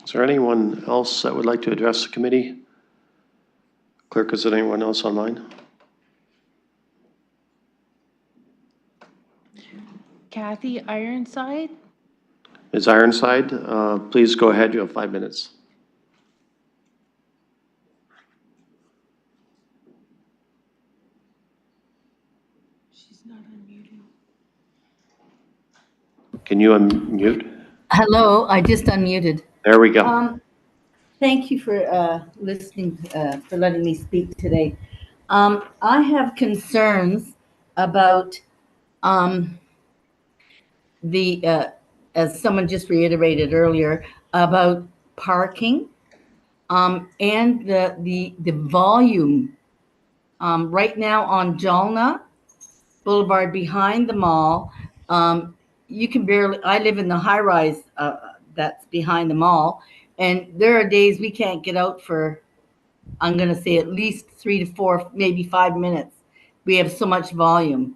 A: Is there anyone else that would like to address the committee? Clerk, is there anyone else online?
K: Kathy Ironside?
A: Ms. Ironside, please go ahead. You have 5 minutes.
K: She's not unmuted.
A: Can you unmute?
M: Hello, I just unmuted.
A: There we go.
M: Thank you for listening, for letting me speak today. I have concerns about as someone just reiterated earlier, about parking and the volume. Right now on Jalna Boulevard behind the mall, you can barely, I live in the high rise that's behind the mall, and there are days we can't get out for, I'm going to say at least 3 to 4, maybe 5 minutes. We have so much volume.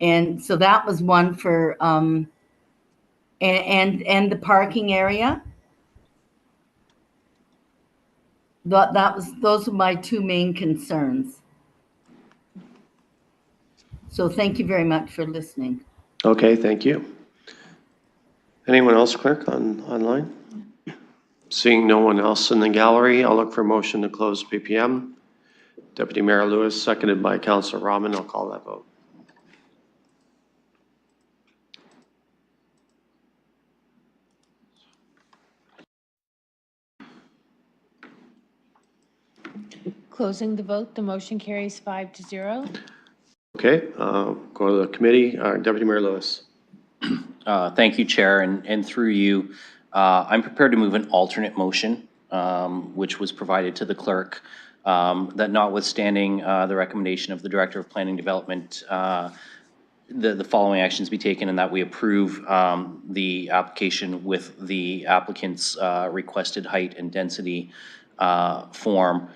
M: And so that was one for, and the parking area. Those are my two main concerns. So thank you very much for listening.
A: Okay, thank you. Anyone else, clerk, online? Seeing no one else in the gallery, I'll look for a motion to close PPM. Deputy Mayor Lewis, seconded by Councillor Rahman. I'll call that vote.
K: Closing the vote, the motion carries 5-0.
A: Okay, go to the committee. Deputy Mayor Lewis.
C: Thank you, Chair, and through you, I'm prepared to move an alternate motion, which was provided to the clerk, that notwithstanding the recommendation of the Director of Planning Development, the following actions be taken, and that we approve the application with the applicant's requested height and density form.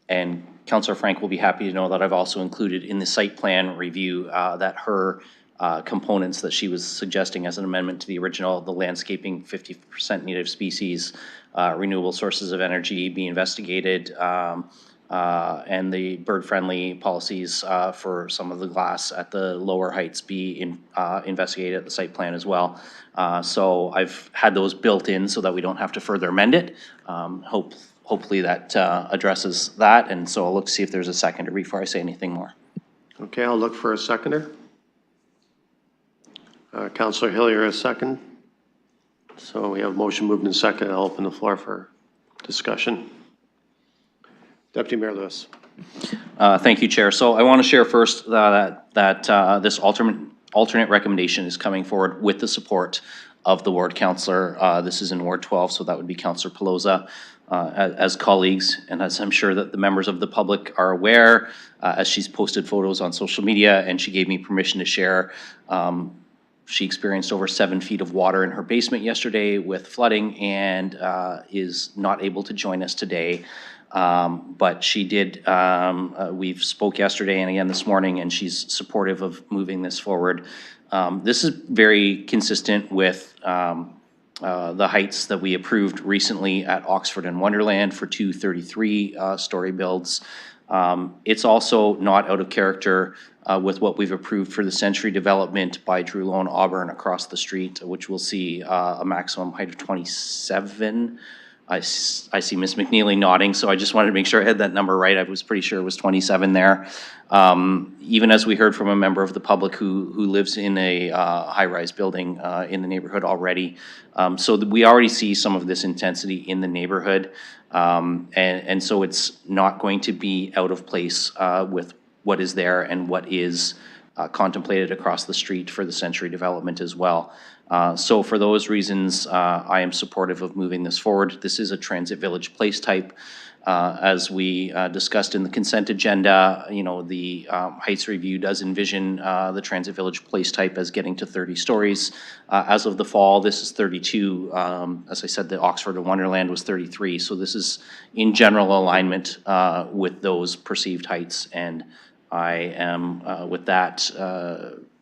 C: And Councillor Frank will be happy to know that I've also included in the site plan review that her components that she was suggesting as an amendment to the original, the landscaping, 50% native species, renewable sources of energy be investigated, and the bird-friendly policies for some of the glass at the lower heights be investigated at the site plan as well. So I've had those built in so that we don't have to further amend it. Hopefully that addresses that, and so I'll look to see if there's a seconder before I say anything more.
A: Okay, I'll look for a seconder. Councillor Hillier, a second. So we have a motion moved in second. I'll open the floor for discussion. Deputy Mayor Lewis.
C: Thank you, Chair. So I want to share first that this alternate recommendation is coming forward with the support of the ward councillor. This is in Ward 12, so that would be Councillor Pelosa. As colleagues, and as I'm sure that the members of the public are aware, as she's posted photos on social media and she gave me permission to share, she experienced over 7 feet of water in her basement yesterday with flooding and is not able to join us today. But she did, we've spoke yesterday and again this morning, and she's supportive of moving this forward. This is very consistent with the heights that we approved recently at Oxford and Wonderland for 2 33-story builds. It's also not out of character with what we've approved for the Century development by Drew Loan Auburn across the street, which will see a maximum height of 27. I see Ms. McNeely nodding, so I just wanted to make sure I had that number right. I was pretty sure it was 27 there. Even as we heard from a member of the public who lives in a high-rise building in the neighborhood already. So we already see some of this intensity in the neighborhood. And so it's not going to be out of place with what is there and what is contemplated across the street for the Century development as well. So for those reasons, I am supportive of moving this forward. This is a transit village place type. As we discussed in the consent agenda, you know, the heights review does envision the transit village place type as getting to 30 stories. As of the fall, this is 32. As I said, the Oxford and Wonderland was 33. So this is in general alignment with those perceived heights. And I am, with that,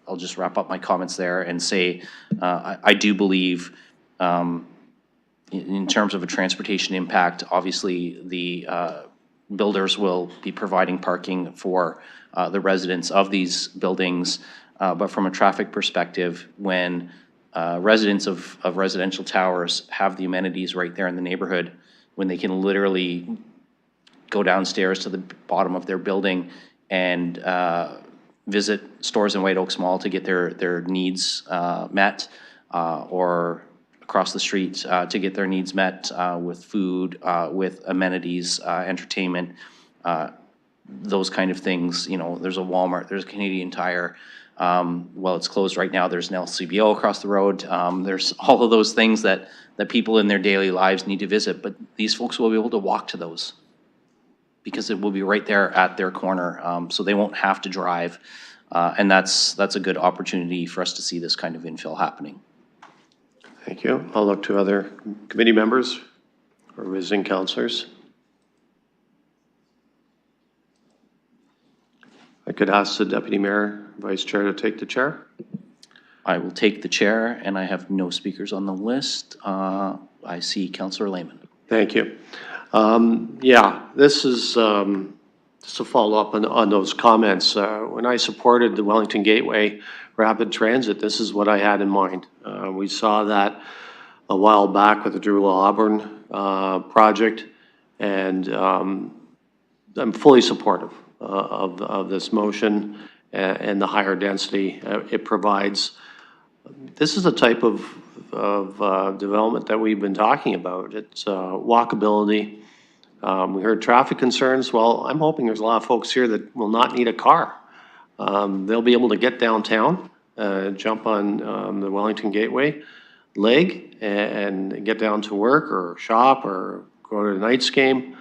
C: I'll just wrap up my comments there and say I do believe in terms of a transportation impact, obviously the builders will be providing parking for the residents of these buildings. But from a traffic perspective, when residents of residential towers have the amenities right there in the neighborhood, when they can literally go downstairs to the bottom of their building and visit stores in White Oaks Mall to get their needs met, or across the street to get their needs met with food, with amenities, entertainment, those kind of things. You know, there's a Walmart, there's a Canadian Tire. Well, it's closed right now. There's an LCBO across the road. There's all of those things that people in their daily lives need to visit, but these folks will be able to walk to those because it will be right there at their corner, so they won't have to drive. And that's a good opportunity for us to see this kind of infill happening.
A: Thank you. I'll look to other committee members or visiting councillors. I could ask the Deputy Mayor, Vice Chair to take the chair.
C: I will take the chair, and I have no speakers on the list. I see Councillor Lehman.
A: Thank you. Yeah, this is just to follow up on those comments. When I supported the Wellington Gateway Rapid Transit, this is what I had in mind. We saw that a while back with the Drew Auburn project, and I'm fully supportive of this motion and the higher density it provides. This is the type of development that we've been talking about. It's walkability. We heard traffic concerns. Well, I'm hoping there's a lot of folks here that will not need a car they'll be able to get downtown, jump on the Wellington Gateway leg and get down to work or shop or go to a Knights game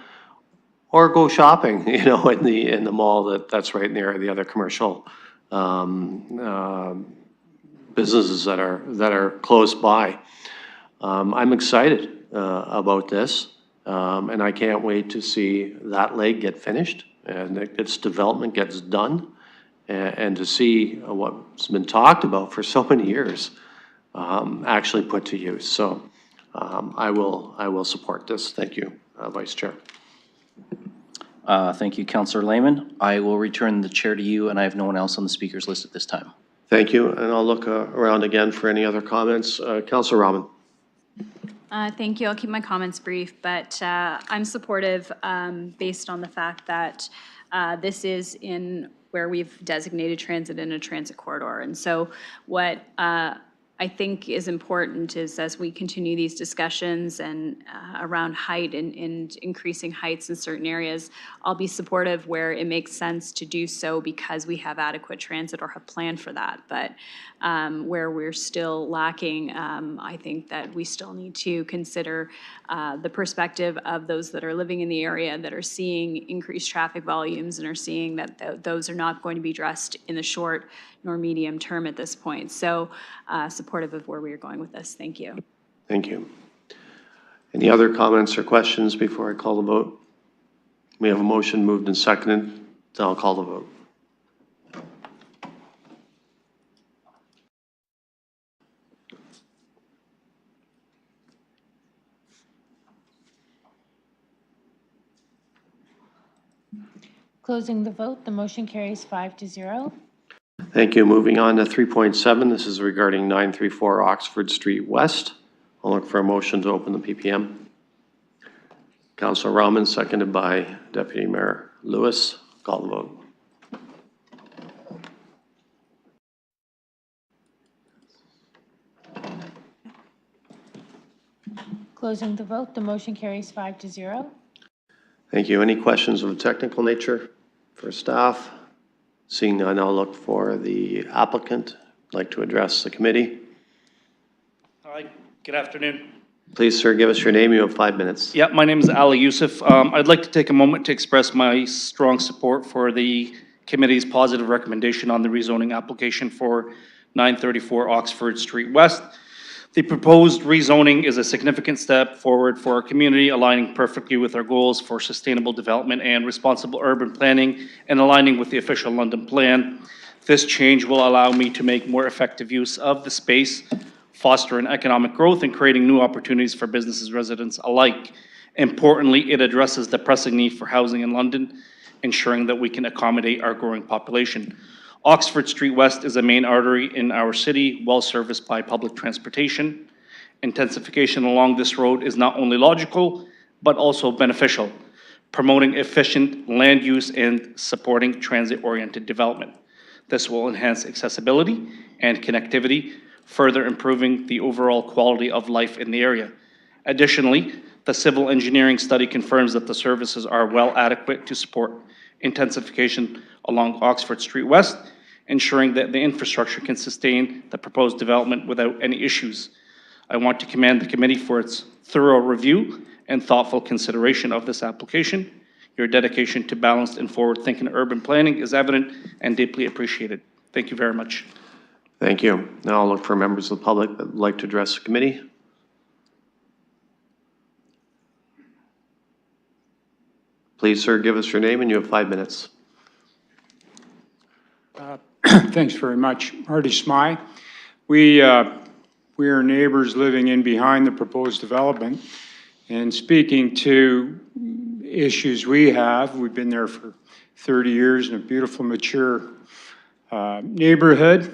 A: or go shopping, you know, in the mall that's right near the other commercial businesses that are close by. I'm excited about this, and I can't wait to see that leg get finished and that its development gets done, and to see what's been talked about for so many years actually put to use. So I will support this. Thank you, Vice Chair.
C: Thank you, Councillor Lehman. I will return the chair to you, and I have no one else on the speakers list at this time.
A: Thank you, and I'll look around again for any other comments. Councillor Rahman.
Q: Thank you. I'll keep my comments brief, but I'm supportive based on the fact that this is in where we've designated transit in a transit corridor. And so what I think is important is as we continue these discussions and around height and increasing heights in certain areas, I'll be supportive where it makes sense to do so because we have adequate transit or have planned for that. But where we're still lacking, I think that we still need to consider the perspective of those that are living in the area that are seeing increased traffic volumes and are seeing that those are not going to be addressed in the short nor medium term at this point. So supportive of where we are going with this. Thank you.
A: Thank you. Any other comments or questions before I call the vote? We have a motion moved and seconded. So I'll call the vote.
K: Closing the vote, the motion carries 5-0.
A: Thank you. Moving on to 3.7. This is regarding 934 Oxford Street West. I'll look for a motion to open the PPM. Councillor Rahman, seconded by Deputy Mayor Lewis. Call the vote.
K: Closing the vote, the motion carries 5-0.
A: Thank you. Any questions of a technical nature for staff? Seeing none, I'll look for the applicant. I'd like to address the committee.
N: Hi, good afternoon.
A: Please, sir, give us your name. You have 5 minutes.
N: Yeah, my name is Ali Youssef. I'd like to take a moment to express my strong support for the committee's positive recommendation on the rezoning application for 934 Oxford Street West. The proposed rezoning is a significant step forward for our community, aligning perfectly with our goals for sustainable development and responsible urban planning and aligning with the official London plan. This change will allow me to make more effective use of the space, fostering economic growth and creating new opportunities for businesses, residents alike. Importantly, it addresses the pressing need for housing in London, ensuring that we can accommodate our growing population. Oxford Street West is a main artery in our city, well serviced by public transportation. Intensification along this road is not only logical, but also beneficial, promoting efficient land use and supporting transit-oriented development. This will enhance accessibility and connectivity, further improving the overall quality of life in the area. Additionally, the civil engineering study confirms that the services are well adequate to support intensification along Oxford Street West, ensuring that the infrastructure can sustain the proposed development without any issues. I want to commend the committee for its thorough review and thoughtful consideration of this application. Your dedication to balanced and forward-thinking urban planning is evident and deeply appreciated. Thank you very much.
A: Thank you. Now I'll look for members of the public that would like to address the committee. Please, sir, give us your name and you have 5 minutes.
O: Thanks very much. Marty Smy. We are neighbors living in behind the proposed development. And speaking to issues we've been there for 30 years in a beautiful, mature neighborhood.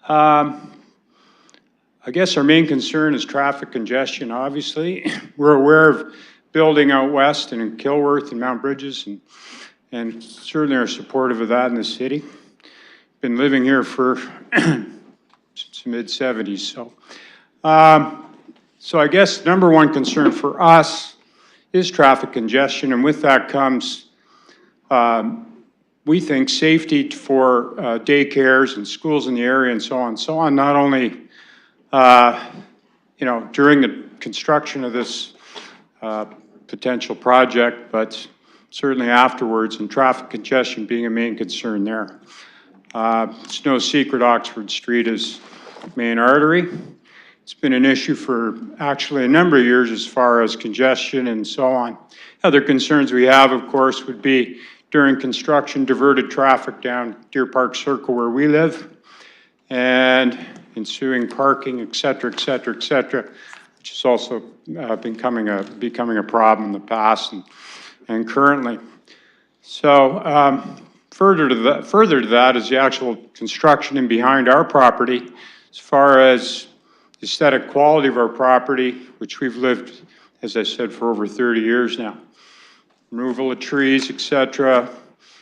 O: I guess our main concern is traffic congestion, obviously. We're aware of building out west and in Kilworth and Mount Bridges, and certainly are supportive of that in the city. Been living here for since the mid-70s, so. So I guess number one concern for us is traffic congestion, and with that comes we think safety for daycares and schools in the area and so on, not only, during the construction of this potential project, but certainly afterwards, and traffic congestion being a main concern there. It's no secret Oxford Street is main artery. It's been an issue for actually a number of years as far as congestion and so on. Other concerns we have, of course, would be during construction, diverted traffic down Deer Park Circle where we live, and ensuing parking, et cetera, which has also becoming a problem in the past and currently. So further to that is the actual construction in behind our property. As far as the aesthetic quality of our property, which we've lived, as I said, for over 30 years now. Removal of trees, et cetera,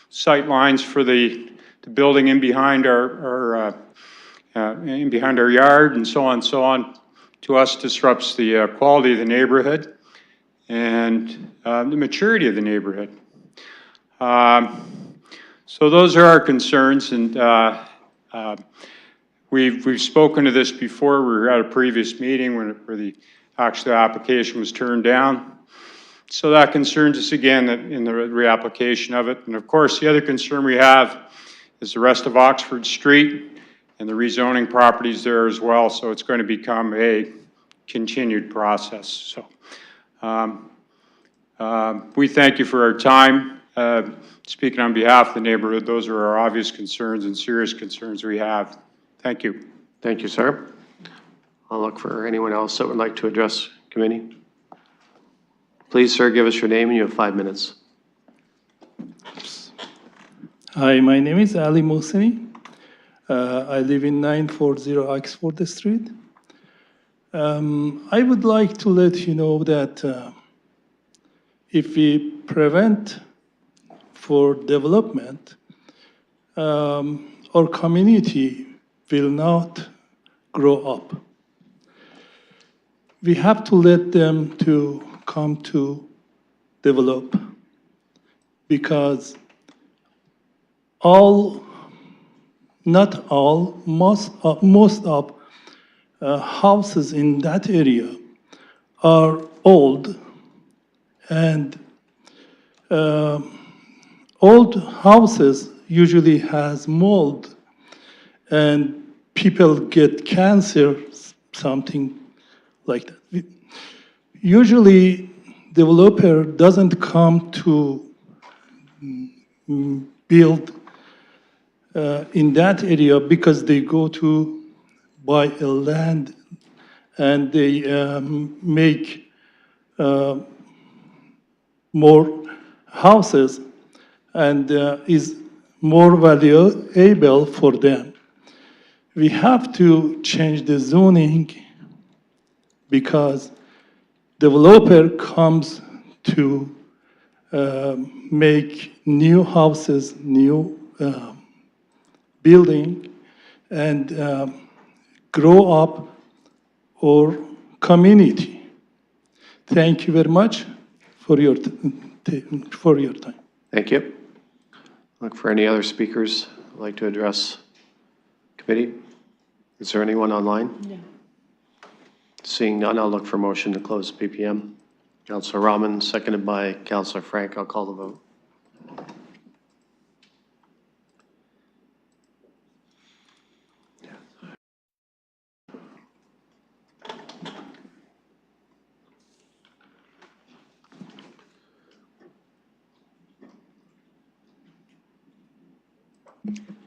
O: sight lines for the building in behind our yard, and so on, to us disrupts the quality of the neighborhood and the maturity of the neighborhood. So those are our concerns, and we've spoken to this before. We were at a previous meeting where the actual application was turned down. So that concerns us again in the reapplication of it. And of course, the other concern we have is the rest of Oxford Street and the rezoning properties there as well. So it's going to become a continued process. So we thank you for our time. Speaking on behalf of the neighborhood, those are our obvious concerns and serious concerns we have. Thank you.
A: Thank you, sir. I'll look for anyone else that would like to address committee. Please, sir, give us your name and you have 5 minutes.
B: Hi, my name is Ali Mohseni. I live in 940 Oxford Street. I would like to let you know that if we prevent for development, our community will not grow up. We have to let them to come to develop, because not all, most of houses in that area are old, and old houses usually has mold and people get cancer, something like that. Usually, developer doesn't come to build in that area because they go to buy a land and they make more houses and is more valuable for them. We have to change the zoning because developer comes to make new houses, new building, and grow up our community. Thank you very much for your time.
A: Thank you. Look for any other speakers who'd like to address committee. Is there anyone online?
K: No.
A: Seeing none, I'll look for motion to close PPM. Councillor Rahman, seconded by Councillor Frank. I'll call the vote.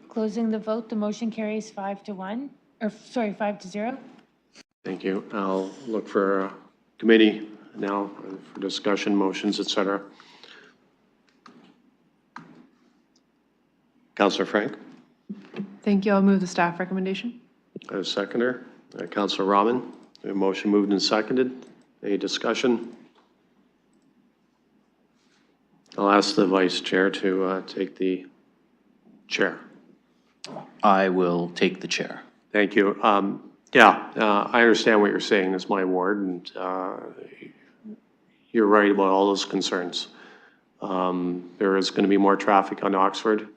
K: Closing the vote, the motion carries 5-1, or sorry, 5-0.
A: Thank you. I'll look for committee now for discussion, motions, et cetera. Councillor Frank?
P: Thank you. I'll move the staff recommendation.
A: A seconder. Councillor Rahman. A motion moved and seconded. Any discussion? I'll ask the vice chair to take the chair.
C: I will take the chair.
A: Thank you. I understand what you're saying. It's my ward, and you're right about all those concerns. There is going to be more traffic on Oxford.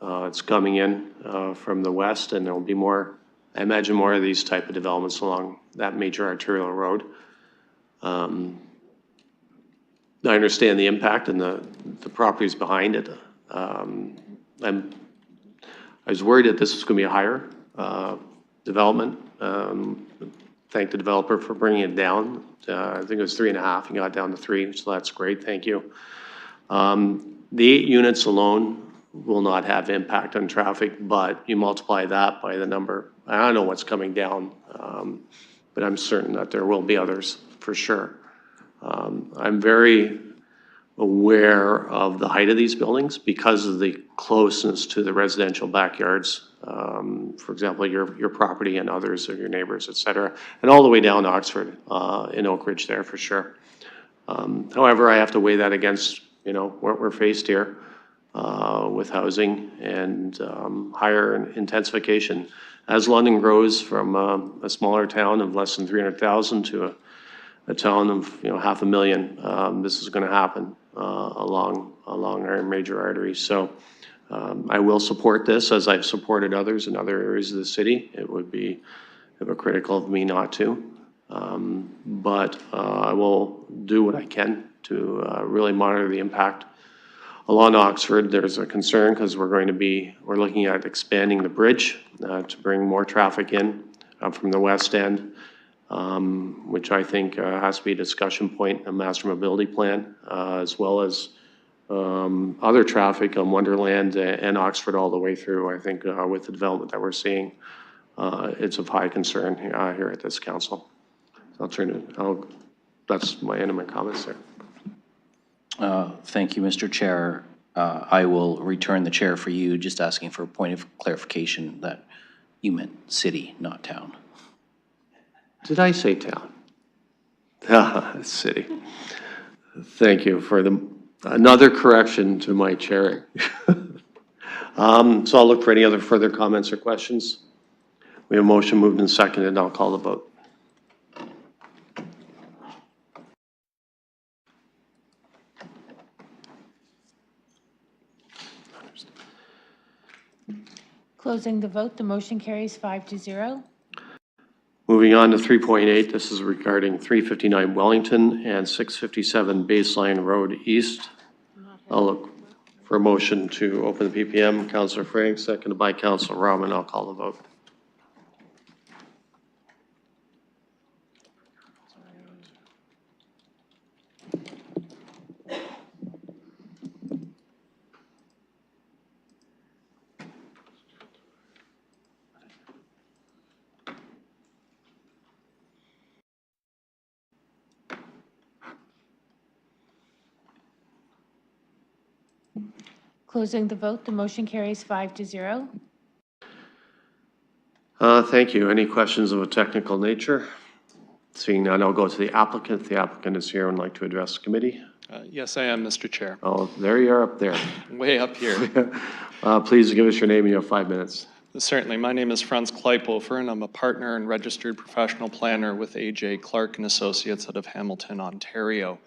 A: It's coming in from the west, and there'll be more, I imagine more of these type of developments along that major arterial road. I understand the impact and the properties behind it. I was worried that this was going to be a higher development. Thank the developer for bringing it down. I think it was 3.5 and got down to 3, so that's great. Thank you. The 8 units alone will not have impact on traffic, but you multiply that by the number. I don't know what's coming down, but I'm certain that there will be others for sure. I'm very aware of the height of these buildings because of the closeness to the residential backyards. For example, your property and others of your neighbors, et cetera, and all the way down to Oxford in Oak Ridge there for sure. However, I have to weigh that against, what we're faced here with housing and higher intensification. As London grows from a smaller town of less than 300,000 to a town of 500,000, this is going to happen along our major arteries. So I will support this as I've supported others in other areas of the city. It would be hypocritical of me not to, but I will do what I can to really monitor the impact. Along Oxford, there's a concern because we're looking at expanding the bridge to bring more traffic in from the west end, which I think has to be a discussion point, a master mobility plan, as well as other traffic on Wonderland and Oxford all the way through. I think with the development that we're seeing, it's of high concern here at this council. That's my end of my comments there.
C: Thank you, Mr. Chair. I will return the chair for you, just asking for a point of clarification that you meant city, not town.
A: Did I say town? City. Thank you for another correction to my chairing. So I'll look for any other further comments or questions. We have a motion moved and seconded, and I'll call the vote.
K: Closing the vote, the motion carries 5-0.
A: Moving on to 3.8, this is regarding 359 Wellington and 657 Baseline Road East. I'll look for a motion to open the PPM. Councillor Frank, seconded by Councillor Rahman. I'll call the vote.
K: Closing the vote, the motion carries 5-0.
A: Thank you. Any questions of a technical nature? Seeing none, I'll go to the applicant. The applicant is here and would like to address the committee.
R: Yes, I am, Mr. Chair.
A: Oh, there you are up there.
R: Way up here.
A: Please give us your name and you have 5 minutes.
R: Certainly. My name is Franz Kleipofer, and I'm a partner and registered professional planner with AJ Clark and Associates out of Hamilton, Ontario.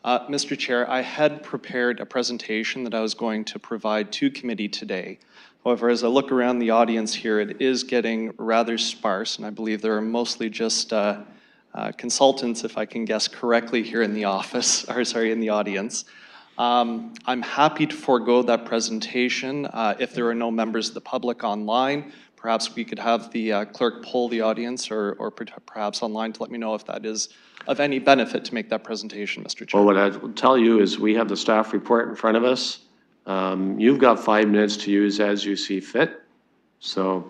R: Mr. Chair, I had prepared a presentation that I was going to provide to committee today. However, as I look around the audience here, it is getting rather sparse, and I believe there are mostly just consultants, if I can guess correctly, here in the office, or sorry, in the audience. I'm happy to forego that presentation. If there are no members of the public online, perhaps we could have the clerk poll the audience or perhaps online to let me know if that is of any benefit to make that presentation, Mr. Chair.
A: Well, what I will tell you is we have the staff report in front of us. You've got 5 minutes to use as you see fit. So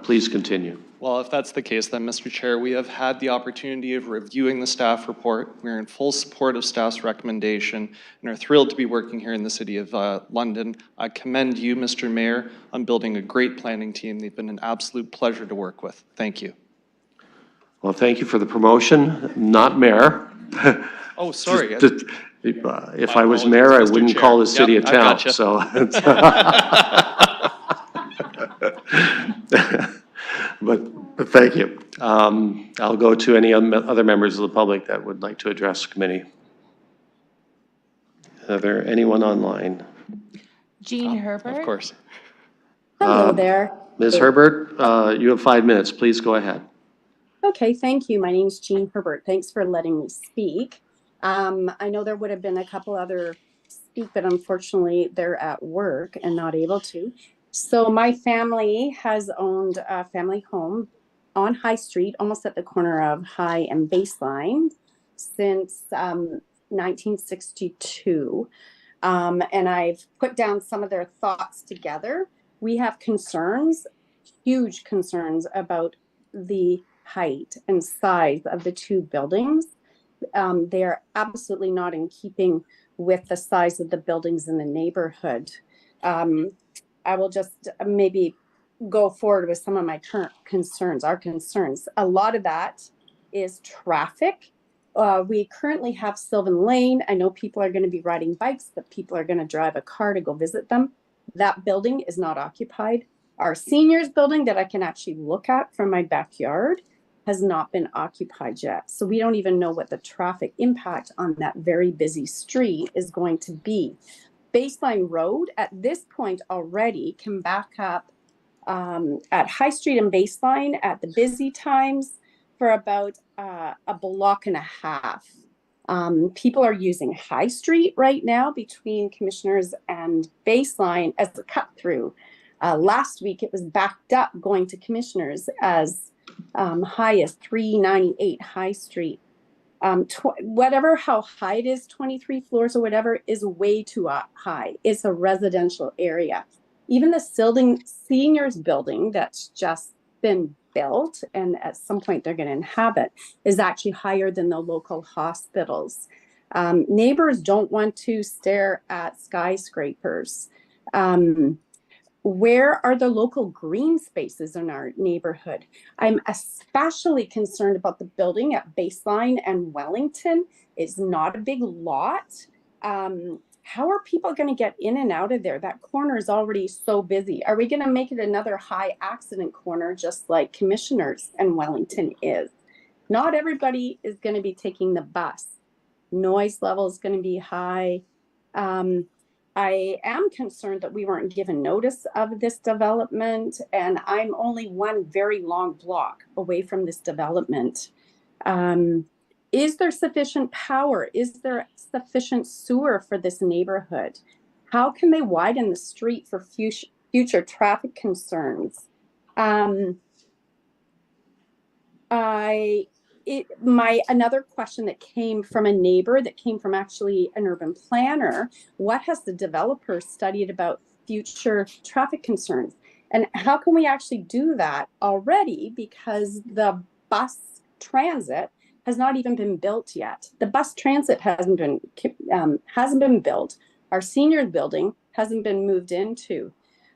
A: please continue.
R: Well, if that's the case, then, Mr. Chair, we have had the opportunity of reviewing the staff report. We're in full support of staff's recommendation and are thrilled to be working here in the City of London. I commend you, Mr. Mayor, on building a great planning team. They've been an absolute pleasure to work with. Thank you.
A: Well, thank you for the promotion. Not mayor.
R: Oh, sorry.
A: If I was mayor, I wouldn't call the city a town. So. But thank you. I'll go to any other members of the public that would like to address the committee. Are there anyone online?
K: Jean Herbert.
R: Of course.
G: Hello there.
A: Ms. Herbert, you have 5 minutes. Please go ahead.
G: Okay, thank you. My name's Jean Herbert. Thanks for letting me speak. I know there would have been a couple other speak, but unfortunately they're at work and not able to. So my family has owned a family home on High Street, almost at the corner of High and Baseline, since 1962. And I've put down some of their thoughts together. We have concerns, huge concerns about the height and size of the two buildings. They are absolutely not in keeping with the size of the buildings in the neighborhood. I will just maybe go forward with some of my current concerns, our concerns. A lot of that is traffic. We currently have Sylvan Lane. I know people are going to be riding bikes, but people are going to drive a car to go visit them. That building is not occupied. Our seniors building that I can actually look at from my backyard has not been occupied yet. So we don't even know what the traffic impact on that very busy street is going to be. Baseline Road at this point already can back up at High Street and Baseline at the busy times for about a block and a half. People are using High Street right now between Commissioners and Baseline as a cut through. Last week it was backed up going to Commissioners as high as 398 High Street. Whatever how high it is, 23 floors or whatever, is way too high. It's a residential area. Even the seniors building that's just been built and at some point they're going to inhabit is actually higher than the local hospitals. Neighbors don't want to stare at skyscrapers. Where are the local green spaces in our neighborhood? I'm especially concerned about the building at Baseline and Wellington. It's not a big lot. How are people going to get in and out of there? That corner is already so busy. Are we going to make it another high accident corner just like Commissioners and Wellington is? Not everybody is going to be taking the bus. Noise level is going to be high. I am concerned that we weren't given notice of this development, and I'm only one very long block away from this development. Is there sufficient power? Is there sufficient sewer for this neighborhood? How can they widen the street for future traffic concerns? Another question that came from a neighbor, that came from actually an urban planner, what has the developer studied about future traffic concerns? And how can we actually do that already, because the bus transit has not even been built yet. The bus transit hasn't been built. Our senior building hasn't been moved into.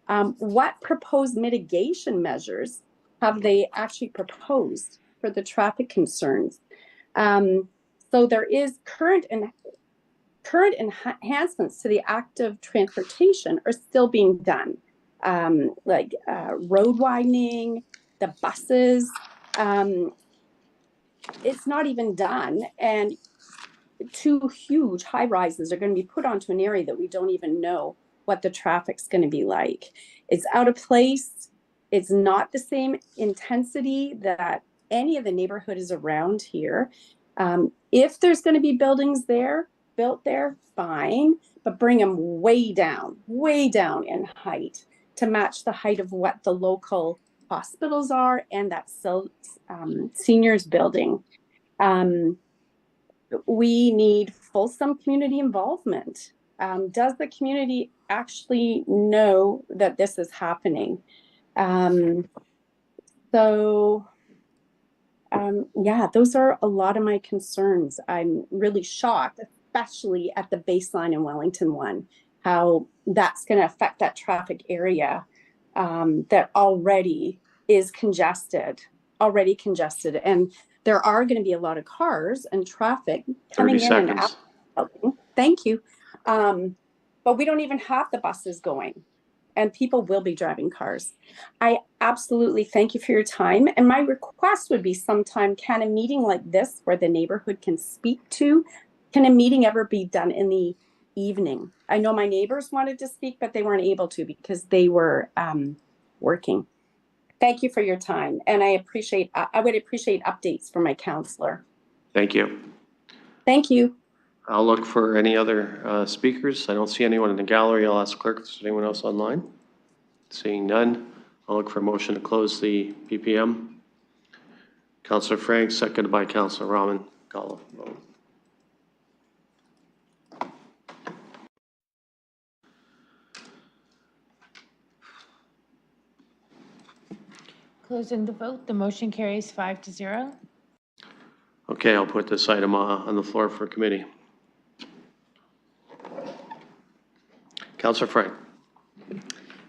G: What proposed mitigation measures have they actually proposed for the traffic concerns? So there is current enhancements to the active transportation are still being done, like road widening, the buses. It's not even done, and 2 huge high rises are going to be put onto an area that we don't even know what the traffic's going to be like. It's out of place. It's not the same intensity that any of the neighborhood is around here. If there's going to be buildings built there, fine, but bring them way down in height to match the height of what the local hospitals are and that seniors building. We need fulsome community involvement. Does the community actually know that this is happening? Yeah, those are a lot of my concerns. I'm really shocked, especially at the Baseline and Wellington one, how that's going to affect that traffic area that already is congested. And there are going to be a lot of cars and traffic coming in and out. Thank you. But we don't even have the buses going, and people will be driving cars. I absolutely thank you for your time. And my request would be sometime, can a meeting like this where the neighborhood can speak to, can a meeting ever be done in the evening? I know my neighbors wanted to speak, but they weren't able to because they were working. Thank you for your time, and I would appreciate updates from my counselor.
A: Thank you.
G: Thank you.
A: I'll look for any other speakers. I don't see anyone in the gallery. I'll ask clerk if there's anyone else online. Seeing none, I'll look for a motion to close the PPM. Councillor Frank, seconded by Councillor Rahman. Call a vote.
K: Closing the vote, the motion carries 5-0.
A: Okay, I'll put this item on the floor for committee. Councillor Frank.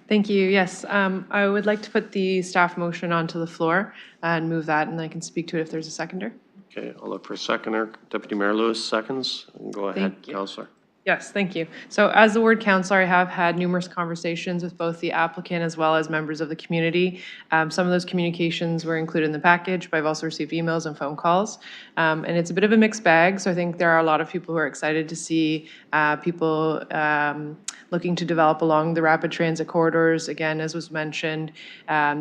P: Thank you. Yes, I would like to put the staff motion onto the floor and move that, and I can speak to it if there's a seconder.
A: Okay, I'll look for a seconder. Deputy Mayor Lewis seconds. Go ahead,
P: Thank you.
A: Councillor.
P: Yes, thank you. So as the ward councillor, I have had numerous conversations with both the applicant as well as members of the community. Some of those communications were included in the package, but I've also received emails and phone calls. And it's a bit of a mixed bag, so I think there are a lot of people who are excited to see people looking to develop along the rapid transit corridors. Again, as was mentioned,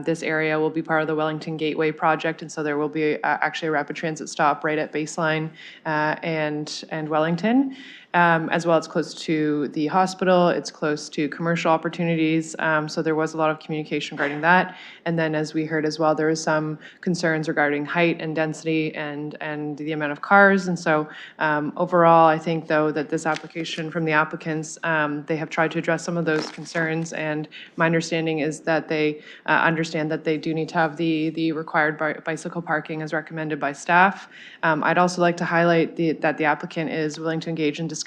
P: this area will be part of the Wellington Gateway project, and so there will be actually a rapid transit stop right at Baseline and Wellington. As well, it's close to the hospital, it's close to commercial opportunities, so there was a lot of communication regarding that. And then, as we heard as well, there was some concerns regarding height and density and the amount of cars. And so overall, I think, though, that this application from the applicants, they have tried to address some of those concerns, and my understanding is that they understand that they do need to have the required bicycle parking as recommended by staff. I'd also like to highlight that the applicant is willing to engage in discussions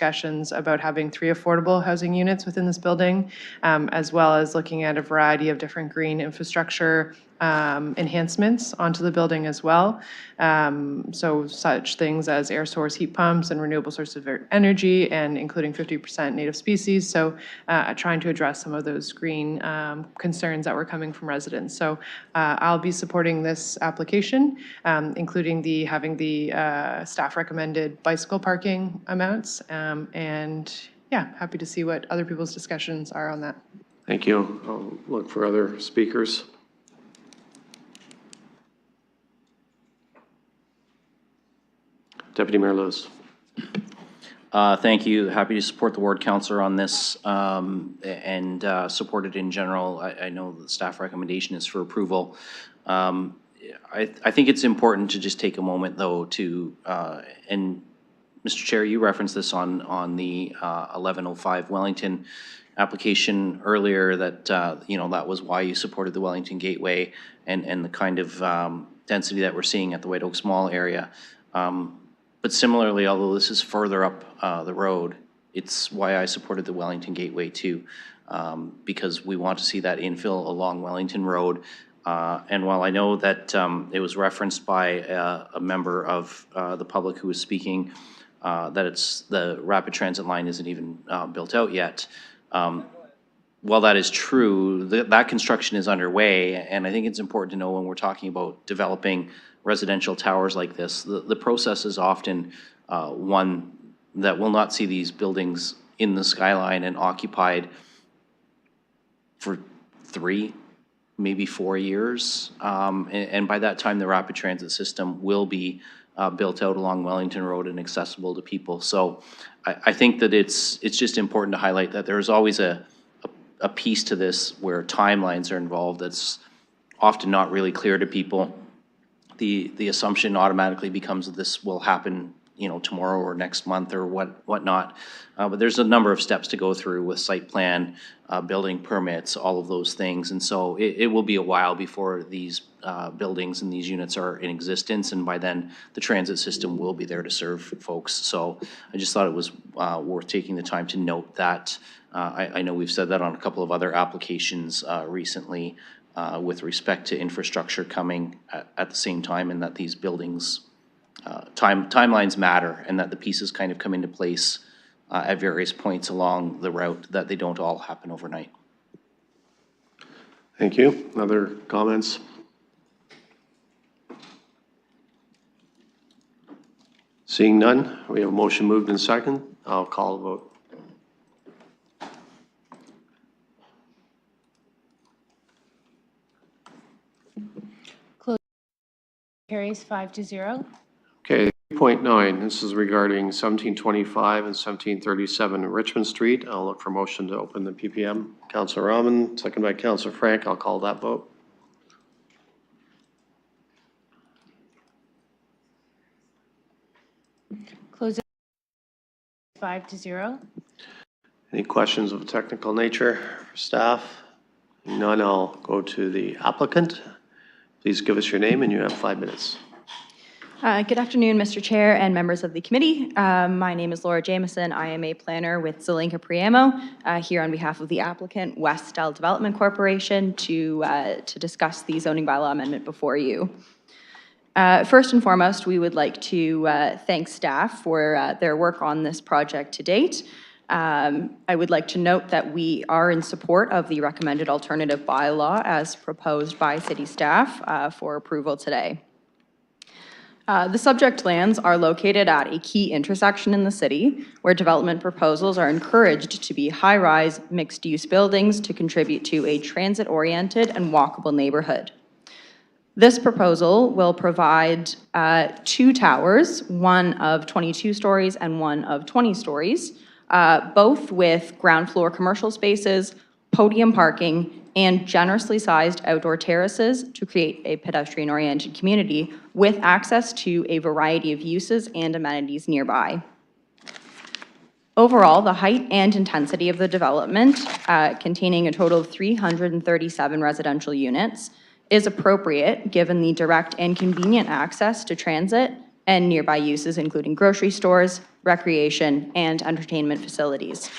P: about having 3 affordable housing units within this building, as well as looking at a variety of different green infrastructure enhancements onto the building as well. So such things as air source heat pumps and renewable sources of energy, and including 50% native species. So trying to address some of those green concerns that were coming from residents. So I'll be supporting this application, including having the staff recommended bicycle parking amounts. And yeah, happy to see what other people's discussions are on that.
A: Thank you. I'll look for other speakers. Deputy Mayor Lewis.
C: Thank you. Happy to support the ward councillor on this and support it in general. I know the staff recommendation is for approval. I think it's important to just take a moment, though, to, and Mr. Chair, you referenced this on the 1105 Wellington application earlier, that, that was why you supported the Wellington Gateway and the kind of density that we're seeing at the White Oaks Mall area. But similarly, although this is further up the road, it's why I supported the Wellington Gateway too, because we want to see that infill along Wellington Road. And while I know that it was referenced by a member of the public who was speaking, that it's the rapid transit line isn't even built out yet. While that is true, that construction is underway, and I think it's important to know when we're talking about developing residential towers like this, the process is often one that will not see these buildings in the skyline and occupied for 3, maybe 4 years. And by that time, the rapid transit system will be built out along Wellington Road and accessible to people. So I think that it's just important to highlight that there's always a piece to this where timelines are involved that's often not really clear to people. The assumption automatically becomes that this will happen, tomorrow or next month or whatnot. But there's a number of steps to go through with site plan, building permits, all of those things. And so it will be a while before these buildings and these units are in existence. And by then, the transit system will be there to serve folks. So I just thought it was worth taking the time to note that. I know we've said that on a couple of other applications recently with respect to infrastructure coming at the same time, and that these buildings, timelines matter, and that the pieces kind of come into place at various points along the route, that they don't all happen overnight.
A: Thank you. Other comments? Seeing none, we have a motion moved in second. I'll call the vote.
K: carries 5-0.
A: Okay, 3.9, this is regarding 1725 and 1737 Richmond Street. I'll look for motion to open the PPM. Councillor Rahman, second by Councillor Frank. I'll call that vote.
K: Closing 5-0.
A: Any questions of a technical nature for staff? None, I'll go to the applicant. Please give us your name and you have 5 minutes.
H: Good afternoon, Mr. Chair and members of the committee. My name is Laura Jameson. I am a planner with Zelenka Preamble here on behalf of the applicant, Westdale Development Corporation, to discuss the zoning bylaw amendment before you. First and foremost, we would like to thank staff for their work on this project to date. I would like to note that we are in support of the recommended alternative bylaw as proposed by city staff for approval today. The subject lands are located at a key intersection in the city where development proposals are encouraged to be high-rise, mixed-use buildings to contribute to a transit-oriented and walkable neighborhood. This proposal will provide 2 towers, one of 22 stories and one of 20 stories, both with ground floor commercial spaces, podium parking, and generously sized outdoor terraces to create a pedestrian-oriented community with access to a variety of uses and amenities nearby. Overall, the height and intensity of the development, containing a total of 337 residential units, is appropriate given the direct and convenient access to transit and nearby uses including grocery stores, recreation, and entertainment facilities.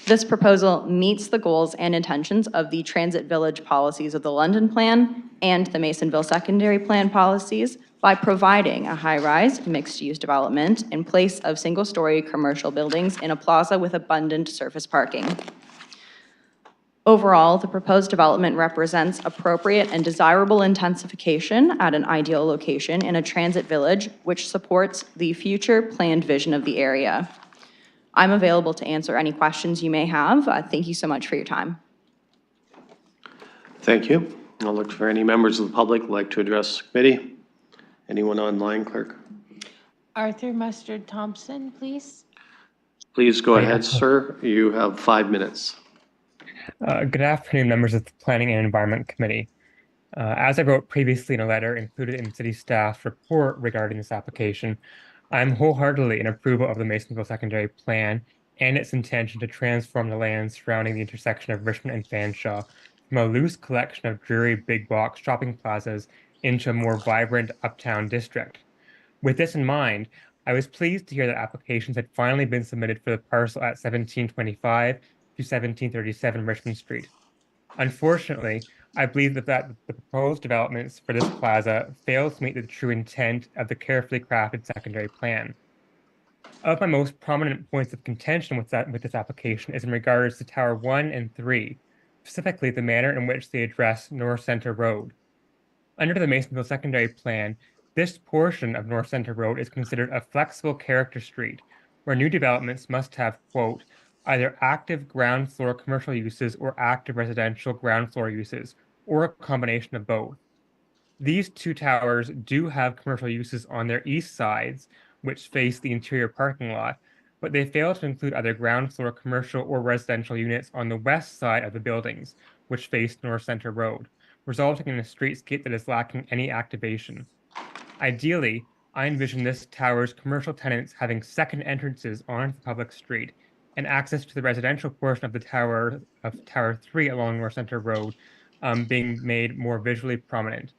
H: This proposal meets the goals and intentions of the Transit Village policies of the London Plan and the Masonville Secondary Plan policies by providing a high-rise, mixed-use development in place of single-story commercial buildings in a plaza with abundant surface parking. Overall, the proposed development represents appropriate and desirable intensification at an ideal location in a transit village, which supports the future planned vision of the area. I'm available to answer any questions you may have. Thank you so much for your time.
A: Thank you. I'll look for any members of the public who would like to address the committee. Anyone online, clerk?
K: Arthur Mustard Thompson, please.
A: Please go ahead, sir. You have 5 minutes.
T: Good afternoon, members of the Planning and Environment Committee. As I wrote previously in a letter included in city staff's report regarding this application, I'm wholeheartedly in approval of the Masonville Secondary Plan and its intention to transform the land surrounding the intersection of Richmond and Fanshawe from a loose collection of dreary big box shopping plazas into a more vibrant uptown district. With this in mind, I was pleased to hear that applications had finally been submitted for the parcel at 1725 to 1737 Richmond Street. Unfortunately, I believe that the proposed developments for this plaza fail to meet the true intent of the carefully crafted secondary plan. Of my most prominent points of contention with this application is in regards to Tower 1 and 3, specifically the manner in which they address North Center Road. Under the Masonville Secondary Plan, this portion of North Center Road is considered a flexible character street, where new developments must have, quote, either active ground floor commercial uses or active residential ground floor uses, or a combination of both. These 2 towers do have commercial uses on their east sides, which face the interior parking lot, but they fail to include either ground floor commercial or residential units on the west side of the buildings, which face North Center Road, resulting in a streetscape that is lacking any activation. Ideally, I envision this tower's commercial tenants having second entrances onto the public street and access to the residential portion of the Tower 3 along North Center Road being made more visually prominent.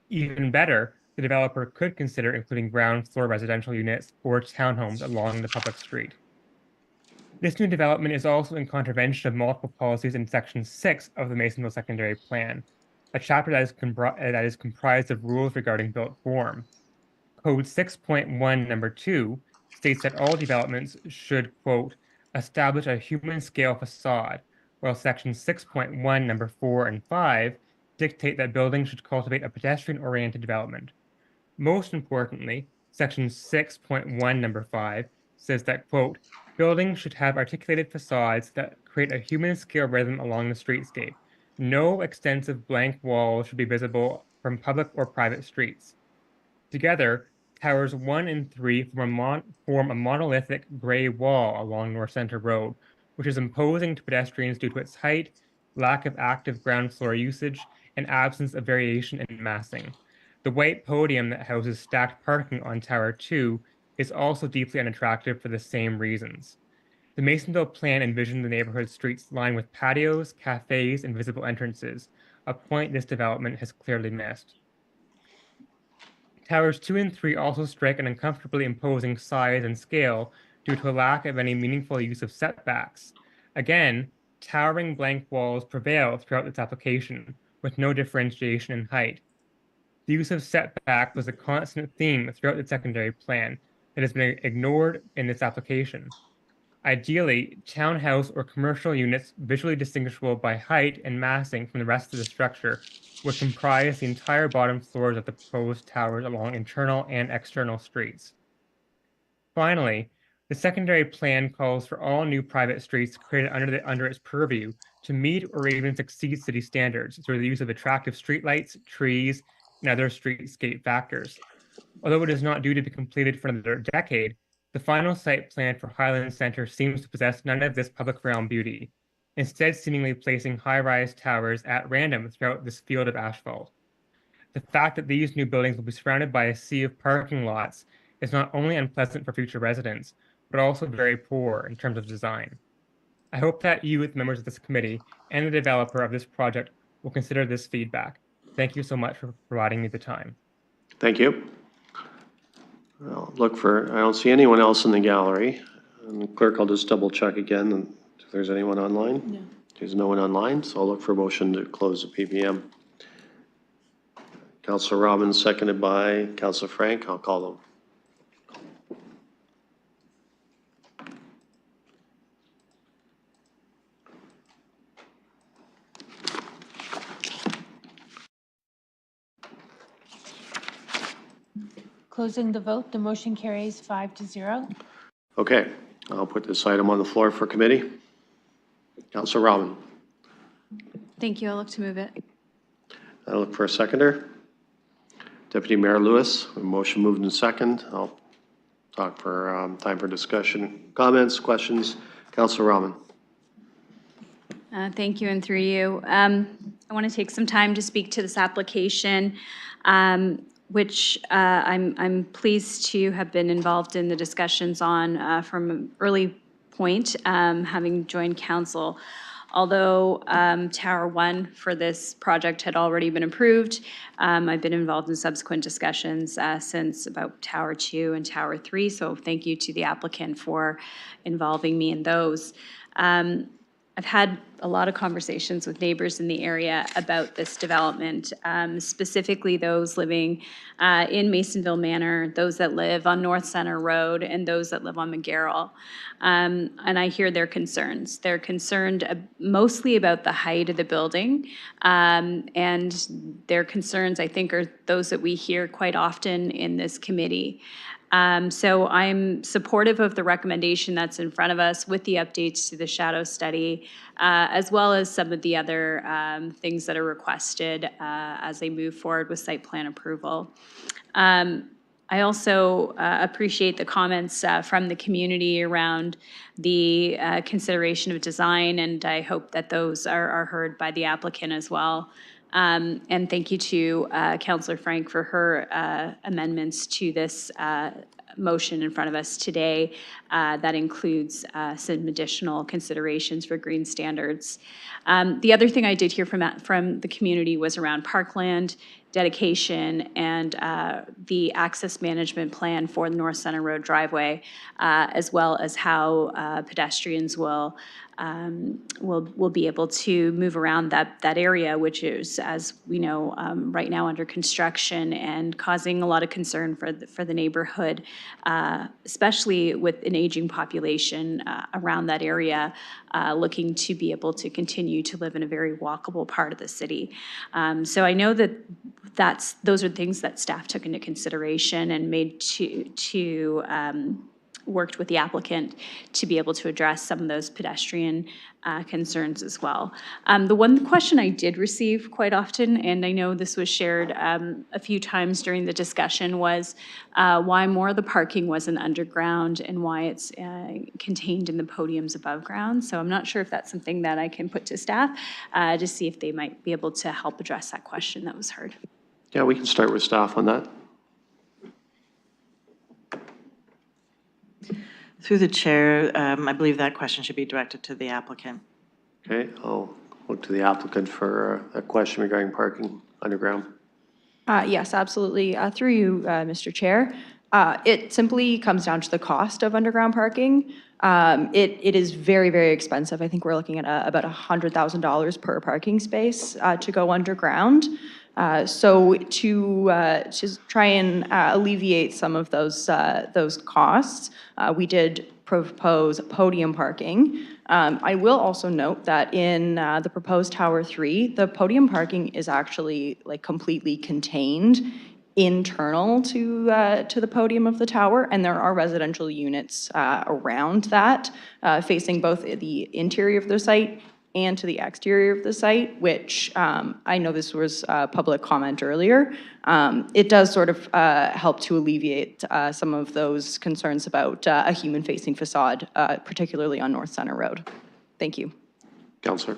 T: Even better, the developer could consider including ground floor residential units or townhomes along the public street. This new development is also in contravention of multiple policies in Section 6 of the Masonville Secondary Plan, a chapter that is comprised of rules regarding built form. Code 6.1 number 2 states that all developments should, quote, establish a human scale facade, while Section 6.1 number 4 and 5 dictate that buildings should cultivate a pedestrian-oriented development. Most importantly, Section 6.1 number 5 says that, quote, buildings should have articulated facades that create a human scale rhythm along the streetscape. No extensive blank walls should be visible from public or private streets. Together, towers 1 and 3 form a monolithic gray wall along North Center Road, which is imposing to pedestrians due to its height, lack of active ground floor usage, and absence of variation in massing. The white podium that houses stacked parking on Tower 2 is also deeply unattractive for the same reasons. The Masonville plan envisioned the neighborhood streets lined with patios, cafes, and visible entrances, a point this development has clearly missed. Towers 2 and 3 also strike an uncomfortably imposing size and scale due to a lack of any meaningful use of setbacks. Again, towering blank walls prevail throughout this application, with no differentiation in height. The use of setback was a constant theme throughout the secondary plan that has been ignored in this application. Ideally, townhouse or commercial units visually distinguishable by height and massing from the rest of the structure would comprise the entire bottom floors of the proposed towers along internal and external streets. Finally, the secondary plan calls for all new private streets created under its purview to meet or even exceed city standards through the use of attractive streetlights, trees, and other streetscape factors. Although it is not due to be completed for another decade, the final site plan for Highland Center seems to possess none of this public realm beauty, instead seemingly placing high-rise towers at random throughout this field of asphalt. The fact that these new buildings will be surrounded by a sea of parking lots is not only unpleasant for future residents, but also very poor in terms of design. I hope that you, as members of this committee, and the developer of this project will consider this feedback. Thank you so much for providing me the time.
A: Thank you. I'll look for, I don't see anyone else in the gallery. And clerk, I'll just double check again if there's anyone online.
K: No.
A: There's no one online, so I'll look for a motion to close the PBM. Councillor Robbins, seconded by Councillor Frank. I'll call them.
K: Closing the vote, the motion carries 5-0.
A: Okay, I'll put this item on the floor for committee. Councillor Robbins.
Q: Thank you. I'll look to move it.
A: I'll look for a seconder. Deputy Mayor Lewis, a motion moved in second. I'll talk for time for discussion, comments, questions. Councillor Robbins.
Q: Thank you, and through you. I want to take some time to speak to this application, which I'm pleased to have been involved in the discussions on from an early point, having joined council. Although Tower 1 for this project had already been approved, I've been involved in subsequent discussions since about Tower 2 and Tower 3, so thank you to the applicant for involving me in those. I've had a lot of conversations with neighbors in the area about this development, specifically those living in Masonville Manor, those that live on North Center Road, and those that live on McGarrell. And I hear their concerns. They're concerned mostly about the height of the building, and their concerns, I think, are those that we hear quite often in this committee. So I'm supportive of the recommendation that's in front of us with the updates to the shadow study, as well as some of the other things that are requested as they move forward with site plan approval. I also appreciate the comments from the community around the consideration of design, and I hope that those are heard by the applicant as well. And thank you to Councillor Frank for her amendments to this motion in front of us today. That includes some additional considerations for green standards. The other thing I did hear from the community was around parkland dedication and the access management plan for the North Center Road driveway, as well as how pedestrians will be able to move around that area, which is, as we know, right now under construction and causing a lot of concern for the neighborhood, especially with an aging population around that area, looking to be able to continue to live in a very walkable part of the city. So I know that those are things that staff took into consideration and made to worked with the applicant to be able to address some of those pedestrian concerns as well. The one question I did receive quite often, and I know this was shared a few times during the discussion, was why more of the parking wasn't underground and why it's contained in the podiums above ground. So I'm not sure if that's something that I can put to staff to see if they might be able to help address that question that was heard.
A: Yeah, we can start with staff on that.
U: Through the chair, I believe that question should be directed to the applicant.
A: Okay, I'll look to the applicant for a question regarding parking underground.
H: Yes, absolutely. Through you, Mr. Chair. It simply comes down to the cost of underground parking. It is very, very expensive. I think we're looking at about $100,000 per parking space to go underground. So to just try and alleviate some of those costs, we did propose podium parking. I will also note that in the proposed Tower 3, the podium parking is actually like completely contained internal to the podium of the tower, and there are residential units around that, facing both the interior of the site and to the exterior of the site, which I know this was public comment earlier. It does sort of help to alleviate some of those concerns about a human-facing facade, particularly on North Center Road. Thank you.
A: Councillor.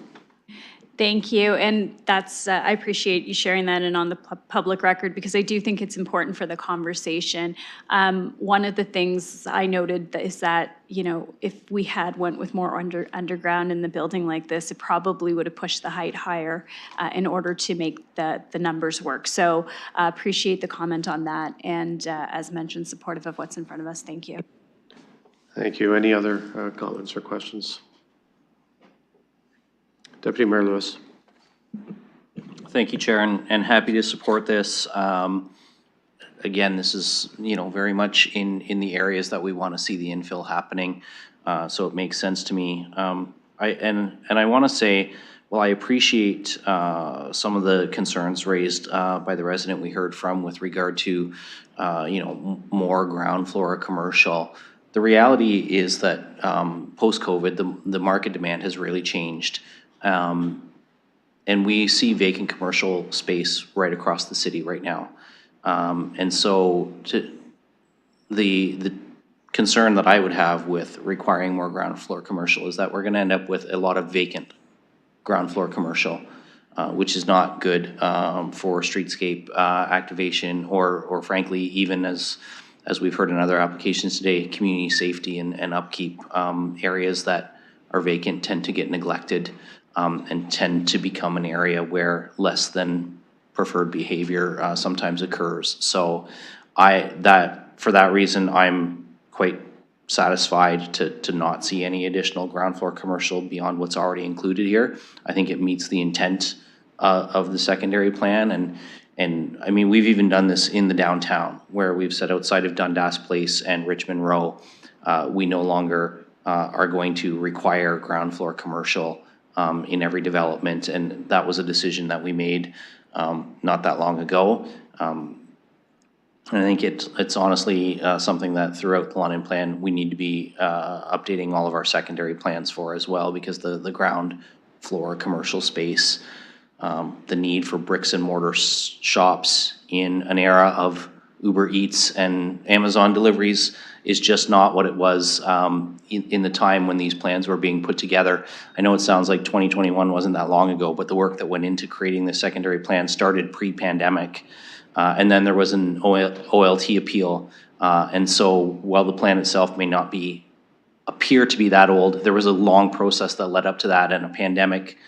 Q: Thank you, and that's, I appreciate you sharing that and on the public record, because I do think it's important for the conversation. One of the things I noted is that, you know, if we had went with more underground in the building like this, it probably would have pushed the height higher in order to make the numbers work. So appreciate the comment on that, and as mentioned, supportive of what's in front of us. Thank you.
A: Thank you. Any other comments or questions? Deputy Mayor Lewis.
C: Thank you, Chair, and happy to support this. Again, this is, you know, very much in the areas that we want to see the infill happening, so it makes sense to me. I want to say, well, I appreciate some of the concerns raised by the resident we heard from with regard to, you know, more ground floor commercial. The reality is that post-COVID, the market demand has really changed. And we see vacant commercial space right across the city right now. And so the concern that I would have with requiring more ground floor commercial is that we're going to end up with a lot of vacant ground floor commercial, which is not good for streetscape activation or frankly, even as we've heard in other applications today, community safety and upkeep. Areas that are vacant tend to get neglected and tend to become an area where less than preferred behavior sometimes occurs. So for that reason, I'm quite satisfied to not see any additional ground floor commercial beyond what's already included here. I think it meets the intent of the secondary plan. And I mean, we've even done this in the downtown where we've said outside of Dundas Place and Richmond Road, we no longer are going to require ground floor commercial in every development, and that was a decision that we made not that long ago. And I think it's honestly something that throughout the London plan we need to be updating all of our secondary plans for as well, because the ground floor commercial space, the need for bricks and mortar shops in an era of Uber Eats and Amazon deliveries is just not what it was in the time when these plans were being put together. I know it sounds like 2021 wasn't that long ago, but the work that went into creating the secondary plan started pre-pandemic. And then there was an OLT appeal. And so while the plan itself may not appear to be that old, there was a long process that led up to that, and a pandemic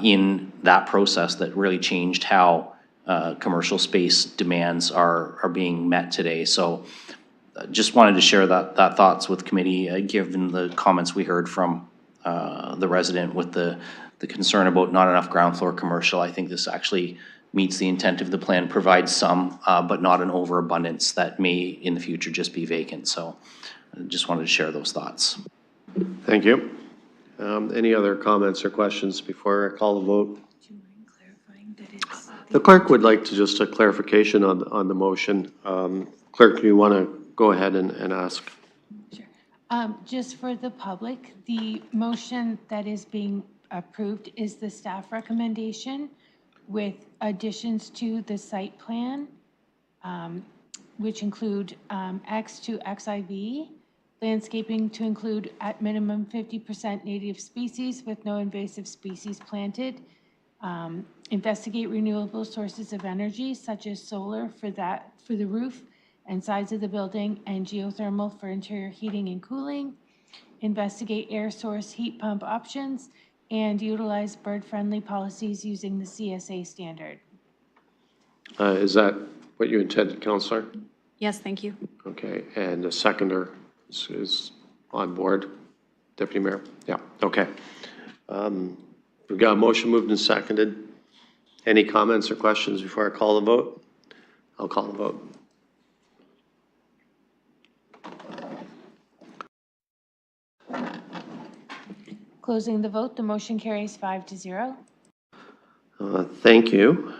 C: in that process that really changed how commercial space demands are being met today. So just wanted to share that thoughts with committee, given the comments we heard from the resident with the concern about not enough ground floor commercial. I think this actually meets the intent of the plan, provides some, but not an overabundance that may in the future just be vacant. So I just wanted to share those thoughts.
A: Thank you. Any other comments or questions before I call the vote? The clerk would like to just a clarification on the motion. Clerk, do you want to go ahead and ask?
F: Sure.
K: Just for the public, the motion that is being approved is the staff recommendation with additions to the site plan, which include X to XIV, landscaping to include at minimum 50% native species with no invasive species planted, investigate renewable sources of energy such as solar for the roof and sides of the building, and geothermal for interior heating and cooling, investigate air source heat pump options, and utilize bird-friendly policies using the CSA standard.
A: Is that what you intended, Councillor?
Q: Yes, thank you.
A: Okay, and the seconder is on board, Deputy Mayor? Yeah, okay. We've got a motion moved and seconded. Any comments or questions before I call the vote? I'll call the vote.
K: Closing the vote, the motion carries 5-0.
A: Thank you.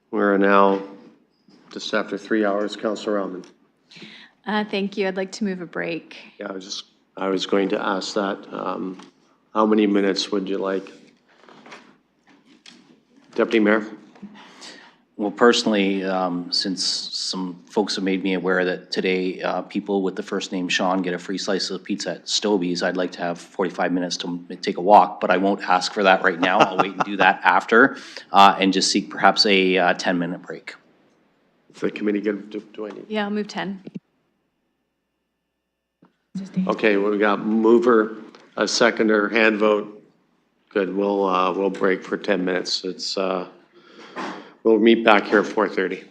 A: We're now just after 3 hours. Councillor Rahman.
Q: Thank you. I'd like to move a break.
A: Yeah, I was going to ask that. How many minutes would you like? Deputy Mayor?
C: Well, personally, since some folks have made me aware that today people with the first name Sean get a free slice of pizza at Stobie's, I'd like to have 45 minutes to take a walk, but I won't ask for that right now. I'll wait and do that after and just seek perhaps a 10-minute break.
A: Is the committee good? Do I need?
Q: Yeah, I'll move 10.
A: Okay, well, we got mover, a seconder, hand vote. Good, we'll break for 10 minutes. We'll meet back here at 4:30.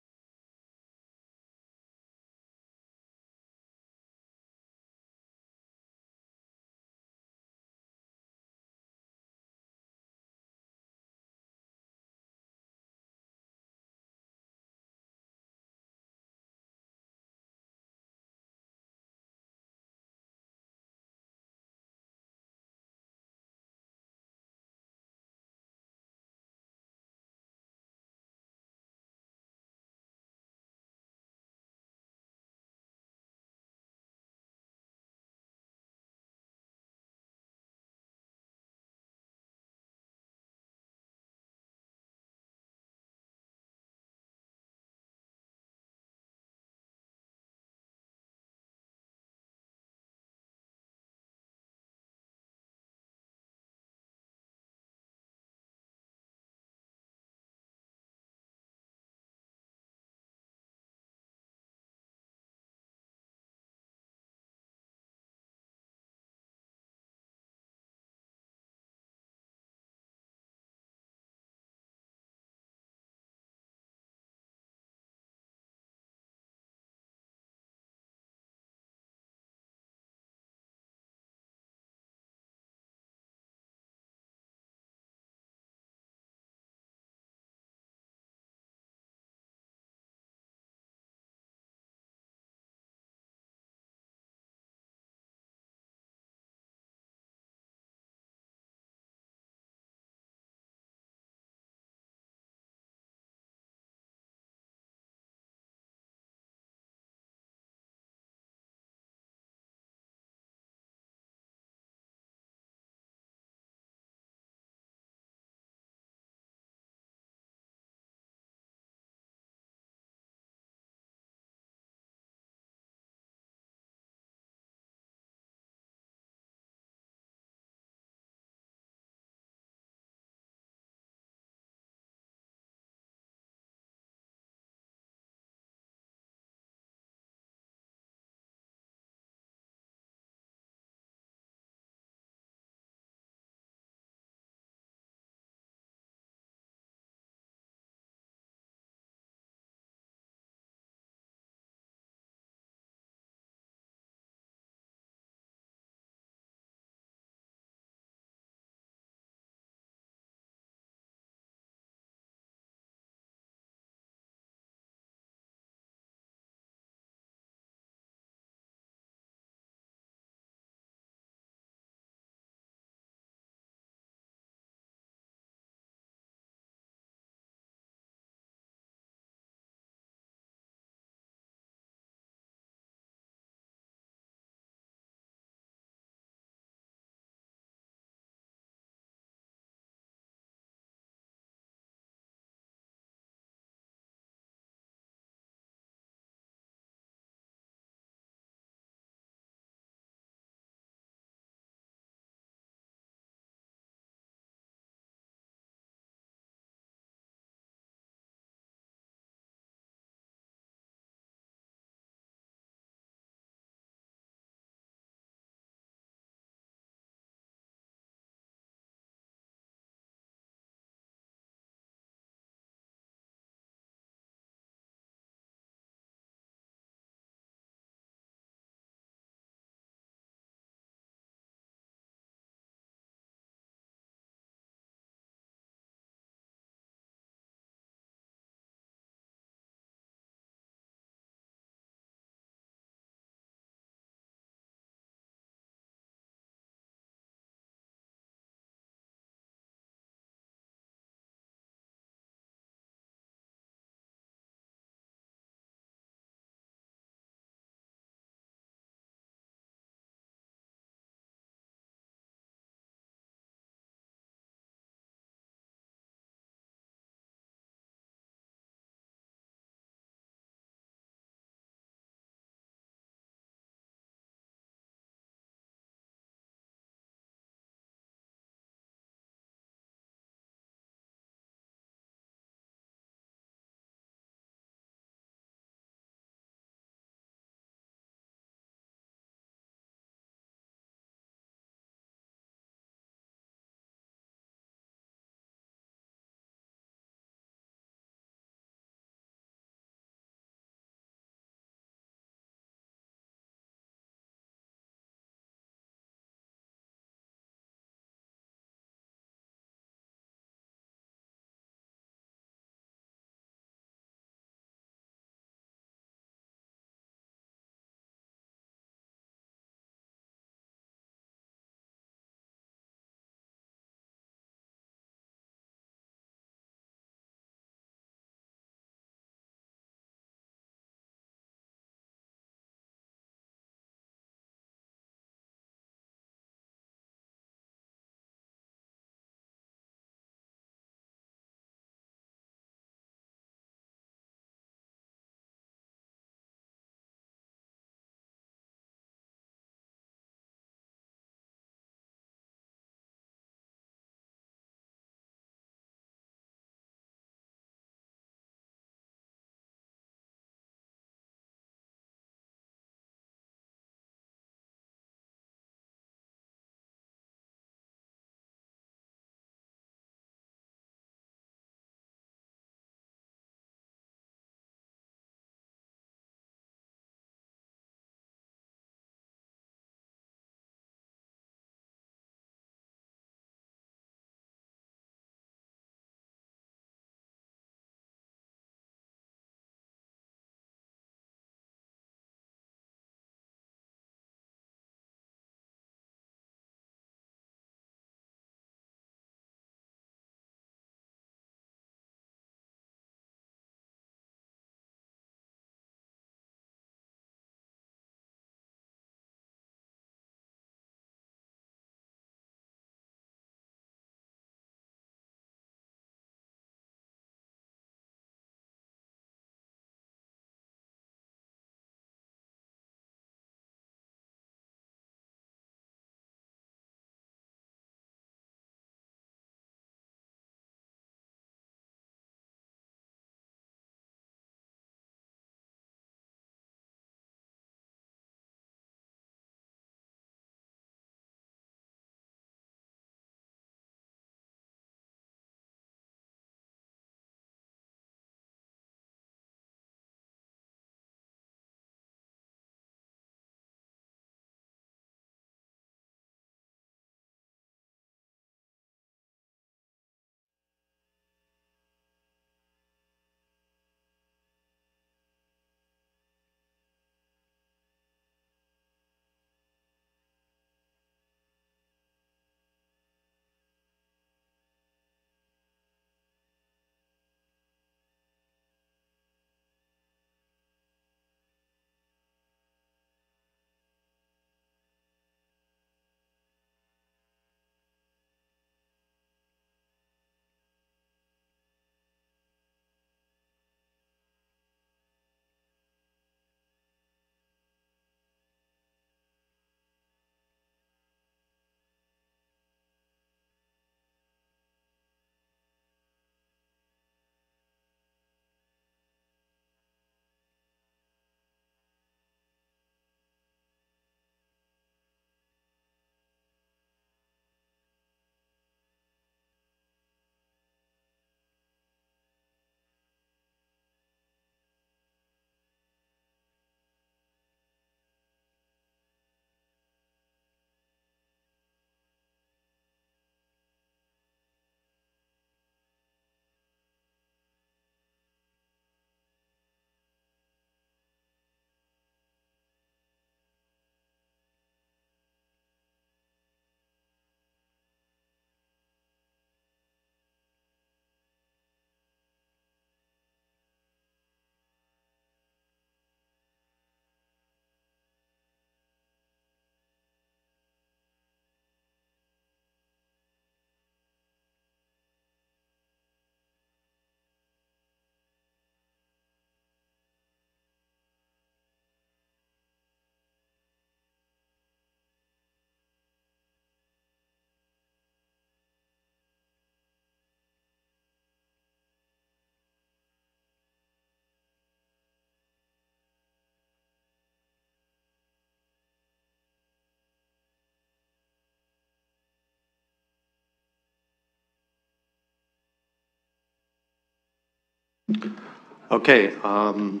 A: Okay, I'll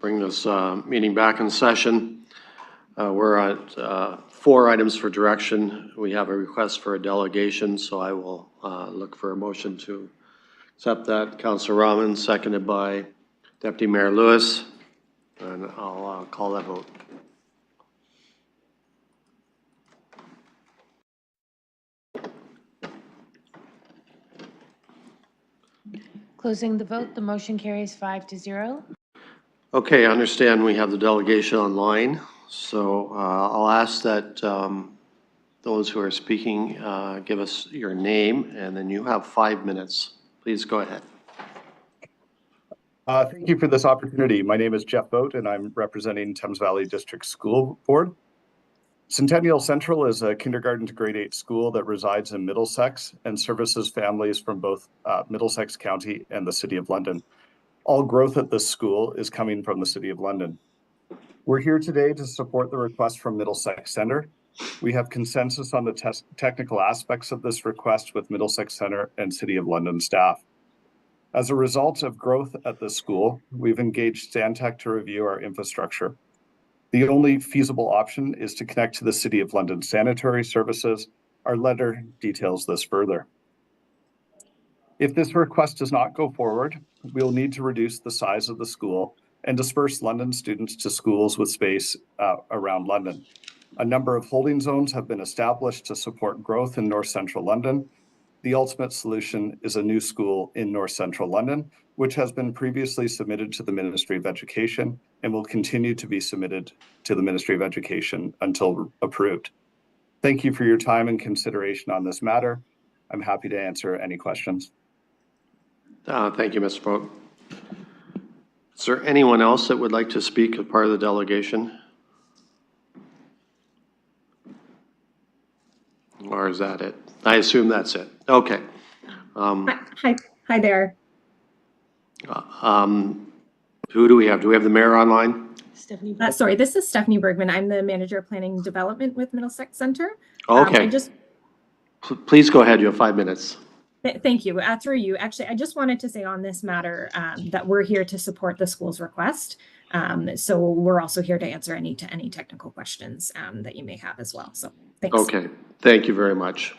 A: bring this meeting back in session. We're at 4 items for direction. We have a request for a delegation, so I will look for a motion to accept that. Councillor Rahman, seconded by Deputy Mayor Lewis, and I'll call that vote.
K: Closing the vote, the motion carries 5-0.
A: Okay, I understand we have the delegation online, so I'll ask that those who are speaking give us your name, and then you have 5 minutes. Please go ahead.
I: Thank you for this opportunity. My name is Jeff Boat, and I'm representing Thames Valley District School Board. Centennial Central is a kindergarten to grade 8 school that resides in Middlesex and services families from both Middlesex County and the City of London. All growth at this school is coming from the City of London. We're here today to support the request from Middlesex Centre. We have consensus on the technical aspects of this request with Middlesex Centre and City of London staff. As a result of growth at this school, we've engaged Stantec to review our infrastructure. The only feasible option is to connect to the City of London sanitary services. Our letter details this further. If this request does not go forward, we'll need to reduce the size of the school and disperse London students to schools with space around London. A number of holding zones have been established to support growth in North Central London. The ultimate solution is a new school in North Central London, which has been previously submitted to the Ministry of Education and will continue to be submitted to the Ministry of Education until approved. Thank you for your time and consideration on this matter. I'm happy to answer any questions.
A: Thank you, Mr. Boat. Is there anyone else that would like to speak as part of the delegation? Or is that it? I assume that's it. Okay.
V: Hi there.
A: Who do we have? Do we have the mayor online?
V: Stephanie. Sorry, this is Stephanie Bergman. I'm the manager of planning and development with Middlesex Centre.
A: Okay. Please go ahead. You have 5 minutes.
V: Thank you. Through you, actually, I just wanted to say on this matter that we're here to support the school's request. So we're also here to answer any technical questions that you may have as well. So thanks.
A: Okay. Thank you very much.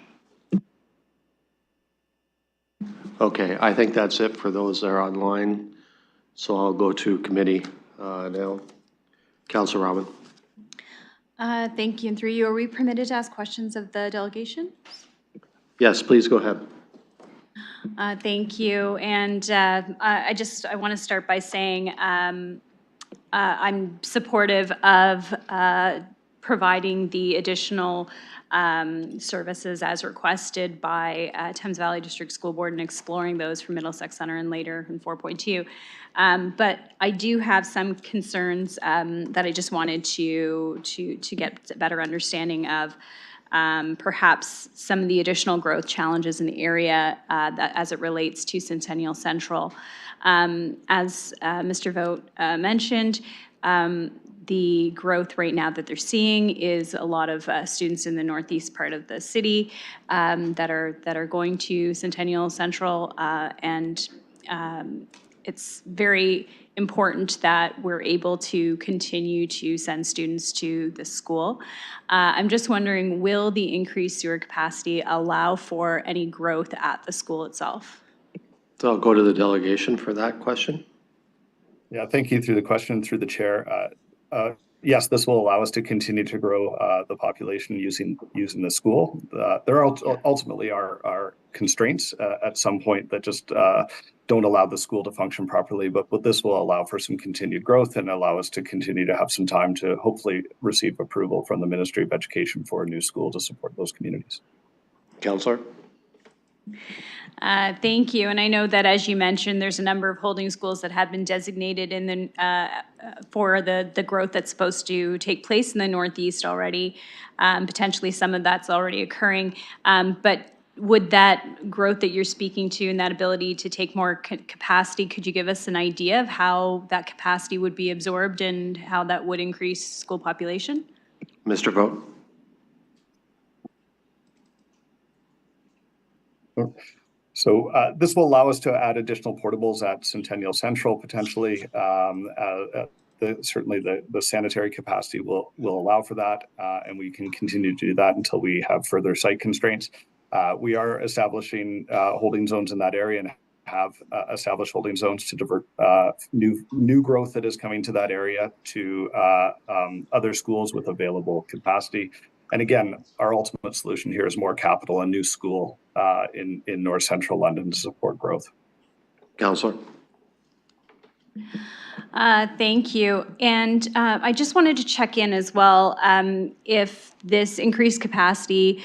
A: Okay, I think that's it for those that are online. So I'll go to committee now. Councillor Rahman.
Q: Thank you. And through you, are we permitted to ask questions of the delegation?
A: Yes, please go ahead.
Q: Thank you. And I want to start by saying I'm supportive of providing the additional services as requested by Thames Valley District School Board and exploring those for Middlesex Centre and later in 4.2. But I do have some concerns that I just wanted to get a better understanding of. Perhaps some of the additional growth challenges in the area that as it relates to Centennial Central. As Mr. Vogt mentioned, the growth right now that they're seeing is a lot of students in the northeast part of the city that are going to Centennial Central, and it's very important that we're able to continue to send students to the school. I'm just wondering, will the increased sewer capacity allow for any growth at the school itself?
A: So I'll go to the delegation for that question.
I: Yeah, thank you through the question, through the chair. Yes, this will allow us to continue to grow the population using the school. There ultimately are constraints at some point that just don't allow the school to function properly, but this will allow for some continued growth and allow us to continue to have some time to hopefully receive approval from the Ministry of Education for a new school to support those communities.
A: Councillor?
Q: Thank you. And I know that, as you mentioned, there's a number of holding schools that have been designated in the for the growth that's supposed to take place in the Northeast already. Potentially some of that's already occurring. But would that growth that you're speaking to and that ability to take more capacity, could you give us an idea of how that capacity would be absorbed and how that would increase school population?
A: Mr. Vogt?
I: So this will allow us to add additional portables at Centennial Central potentially. Certainly the sanitary capacity will allow for that, and we can continue to do that until we have further site constraints. We are establishing holding zones in that area and have established holding zones to divert new growth that is coming to that area to other schools with available capacity. And again, our ultimate solution here is more capital, a new school in North Central London to support growth.
A: Councillor.
Q: Thank you. And I just wanted to check in as well if this increased capacity,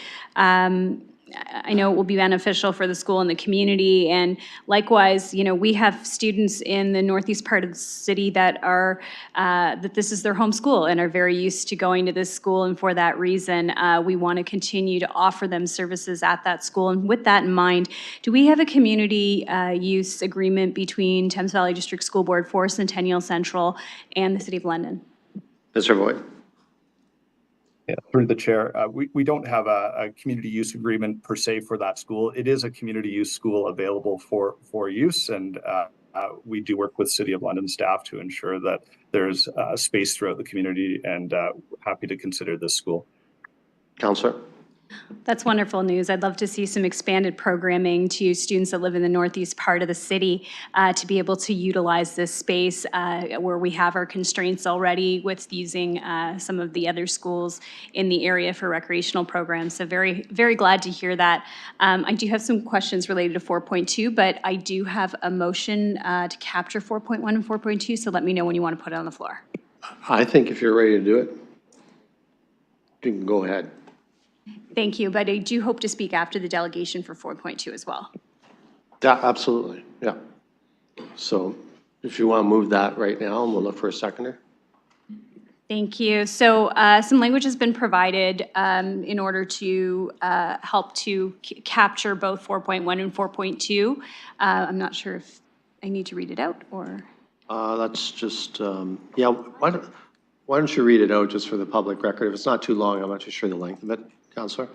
Q: I know it will be beneficial for the school and the community. And likewise, you know, we have students in the northeast part of the city that are, that this is their home school and are very used to going to this school. And for that reason, we want to continue to offer them services at that school. And with that in mind, do we have a community use agreement between Thames Valley District School Board for Centennial Central and the City of London?
A: Mr. Voigt.
I: Yeah, through the chair, we don't have a community use agreement per se for that school. It is a community use school available for use, and we do work with City of London staff to ensure that there's space throughout the community, and happy to consider this school.
A: Councillor.
Q: That's wonderful news. I'd love to see some expanded programming to students that live in the northeast part of the city to be able to utilize this space where we have our constraints already with using some of the other schools in the area for recreational programs. So very, very glad to hear that. I do have some questions related to 4.2, but I do have a motion to capture 4.1 and 4.2, so let me know when you want to put it on the floor.
A: I think if you're ready to do it, you can go ahead.
Q: Thank you, but I do hope to speak after the delegation for 4.2 as well.
A: Yeah, absolutely, yeah. So if you want to move that right now, and we'll look for a seconder.
Q: Thank you. So some language has been provided in order to help to capture both 4.1 and 4.2. I'm not sure if I need to read it out or.
A: Let's just, yeah, why don't you read it out just for the public record? If it's not too long, I'm not too sure the length of it. Councillor?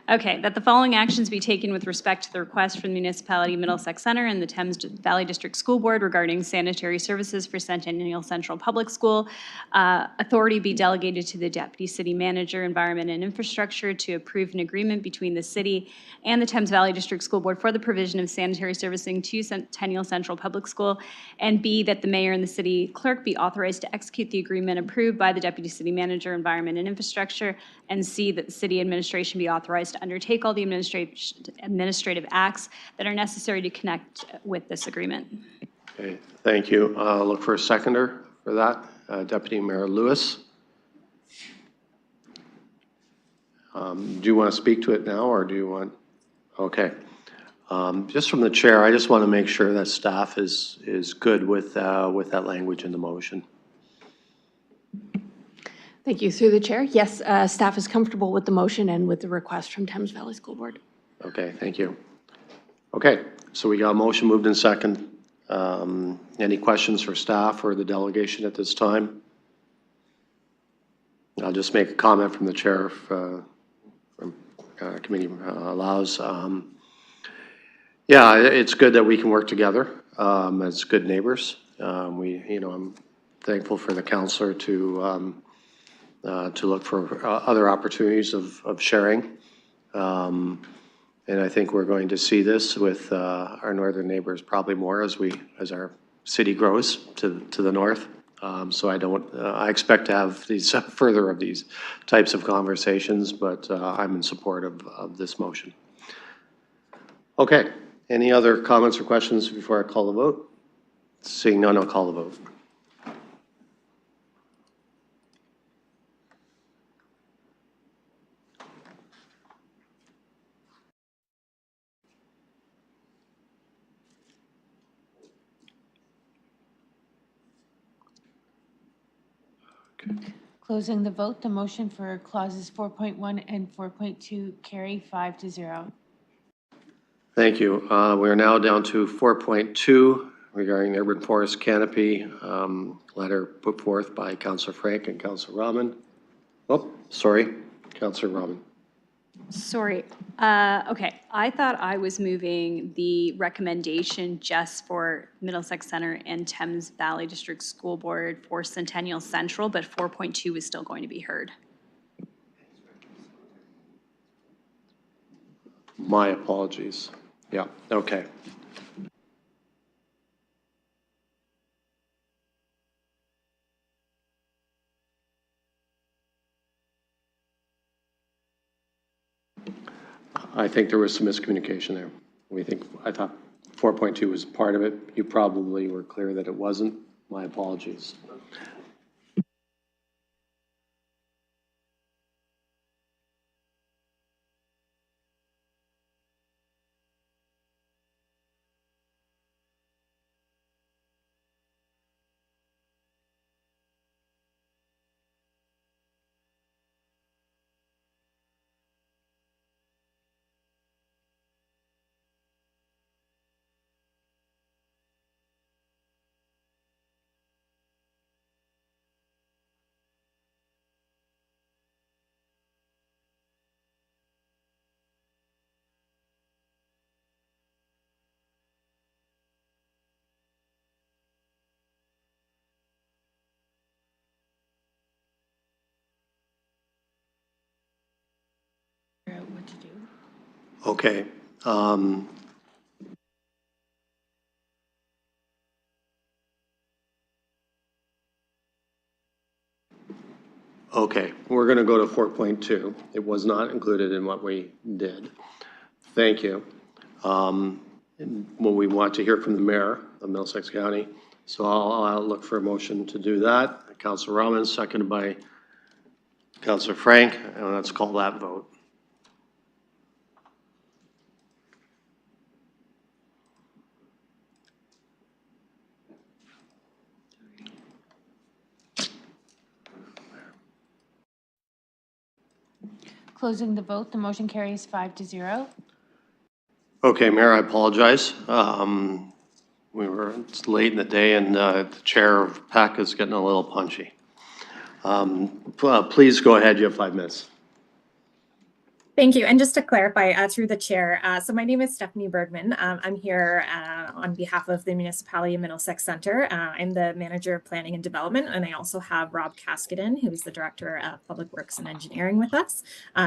Q: Okay, that the following actions be taken with respect to the request from the Municipality of Middlesex Centre and the Thames Valley District School Board regarding sanitary services for Centennial Central Public School. Authority be delegated to the Deputy City Manager, Environment and Infrastructure to approve an agreement between the City and the Thames Valley District School Board for the provision of sanitary servicing to Centennial Central Public School. And B, that the Mayor and the City Clerk be authorized to execute the agreement approved by the Deputy City Manager, Environment and Infrastructure. And C, that the City Administration be authorized to undertake all the administrative acts that are necessary to connect with this agreement.
A: Okay, thank you. Look for a seconder for that. Deputy Mayor Lewis. Do you want to speak to it now, or do you want? Okay. Just from the chair, I just want to make sure that staff is good with that language in the motion.
J: Thank you. Through the chair, yes, staff is comfortable with the motion and with the request from Thames Valley School Board.
A: Okay, thank you. Okay, so we got a motion moved in second. Any questions for staff or the delegation at this time? I'll just make a comment from the chair if committee allows. Yeah, it's good that we can work together as good neighbors. I'm thankful for the councillor to look for other opportunities of sharing. And I think we're going to see this with our northern neighbors probably more as our city grows to the north. So I expect to have these further of these types of conversations, but I'm in support of this motion. Okay, any other comments or questions before I call the vote? Seeing none, I'll call the vote.
K: Closing the vote, the motion for clauses 4.1 and 4.2 carry 5-0.
A: Thank you. We are now down to 4.2 regarding the urban forest canopy letter put forth by Councillor Frank and Councillor Rahman. Oh, sorry, Councillor Rahman.
Q: Sorry. Okay, I thought I was moving the recommendation just for Middlesex Center and Thames Valley District School Board for Centennial Central, but 4.2 is still going to be heard.
A: My apologies. Yeah, okay. I think there was some miscommunication there. I thought 4.2 was part of it. You probably were clear that it wasn't. My apologies.
K: What to do?
A: Okay. Okay, we're going to go to 4.2. It was not included in what we did. Thank you. Well, we want to hear from the mayor of Middlesex County, so I'll look for a motion to do that. Councilor Rahman, seconded by Councilor Frank, and let's call that vote.
K: Closing the vote, the motion carries 5-0.
A: Okay, Mayor, I apologize. It's late in the day and the chair of PAC is getting a little punchy. Please go ahead, you have 5 minutes.
V: Thank you. And just to clarify, through the chair, so my name is Stephanie Bergman. I'm here on behalf of the Municipality of Middlesex Center. I'm the Manager of Planning and Development, and I also have Rob Caskadin, who is the Director of Public Works and Engineering with us,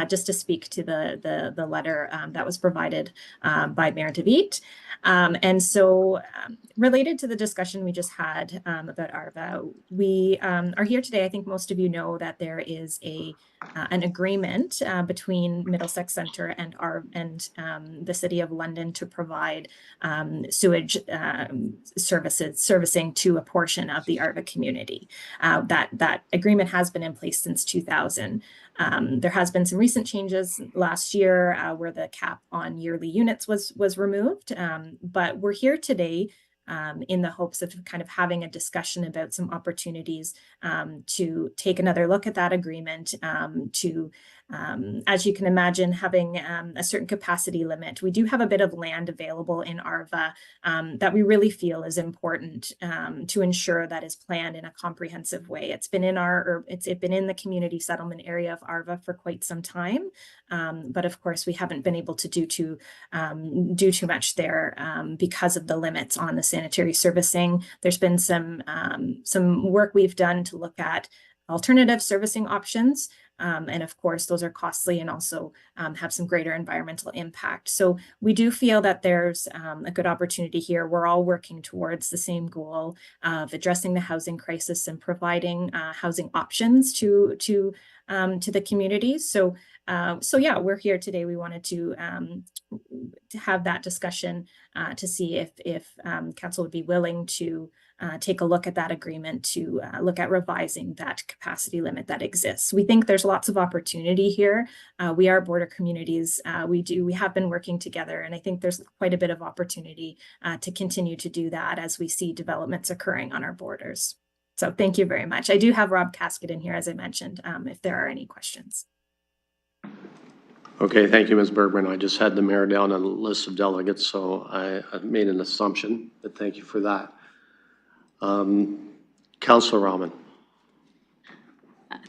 V: just to speak to the letter that was provided by Mayor DeVete. And so related to the discussion we just had about Arva, we are here today. I think most of you know that there is an agreement between Middlesex Center and the City of London to provide sewage servicing to a portion of the Arva community. That agreement has been in place since 2000. There has been some recent changes last year where the cap on yearly units was removed, but we're here today in the hopes of kind of having a discussion about some opportunities to take another look at that agreement, as you can imagine, having a certain capacity limit. We do have a bit of land available in Arva that we really feel is important to ensure that is planned in a comprehensive way. It's been in the community settlement area of Arva for quite some time, but of course we haven't been able to do too much there because of the limits on the sanitary servicing. There's been some work we've done to look at alternative servicing options. And of course, those are costly and also have some greater environmental impact. So we do feel that there's a good opportunity here. We're all working towards the same goal of addressing the housing crisis and providing housing options to the community. So yeah, we're here today. We wanted to have that discussion to see if council would be willing to take a look at that agreement to look at revising that capacity limit that exists. We think there's lots of opportunity here. We are border communities. We have been working together, and I think there's quite a bit of opportunity to continue to do that as we see developments occurring on our borders. So thank you very much. I do have Rob Casket in here, as I mentioned, if there are any questions.
A: Okay, thank you, Ms. Bergman. I just had the mayor down on the list of delegates, so I made an assumption, but thank you for that. Councilor Rahman.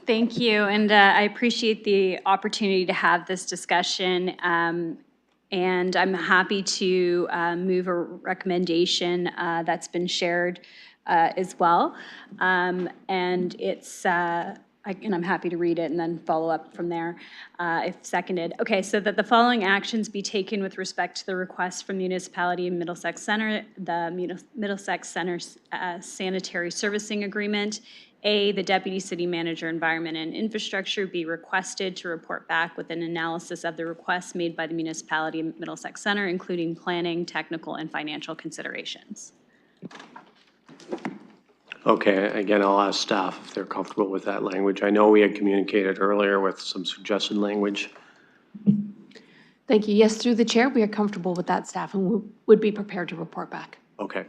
Q: Thank you, and I appreciate the opportunity to have this discussion. And I'm happy to move a recommendation that's been shared as well. And it's, and I'm happy to read it and then follow up from there if seconded. Okay, so that the following actions be taken with respect to the request from the municipality of Middlesex Center, the Middlesex Center Sanitary Servicing Agreement. A, the Deputy City Manager, Environment and Infrastructure be requested to report back with an analysis of the requests made by the municipality of Middlesex Center, including planning, technical, and financial considerations.
A: Okay, again, I'll ask staff if they're comfortable with that language. I know we had communicated earlier with some suggested language.
J: Thank you. Yes, through the chair, we are comfortable with that, staff, and would be prepared to report back.
A: Okay,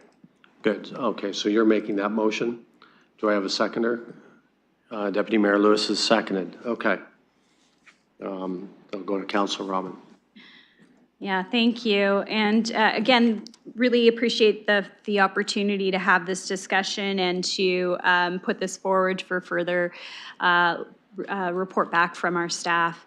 A: good. Okay, so you're making that motion. Do I have a seconder? Deputy Mayor Lewis is seconded. Okay. I'll go to Councilor Robin.
Q: Yeah, thank you. And again, really appreciate the opportunity to have this discussion and to put this forward for further report back from our staff.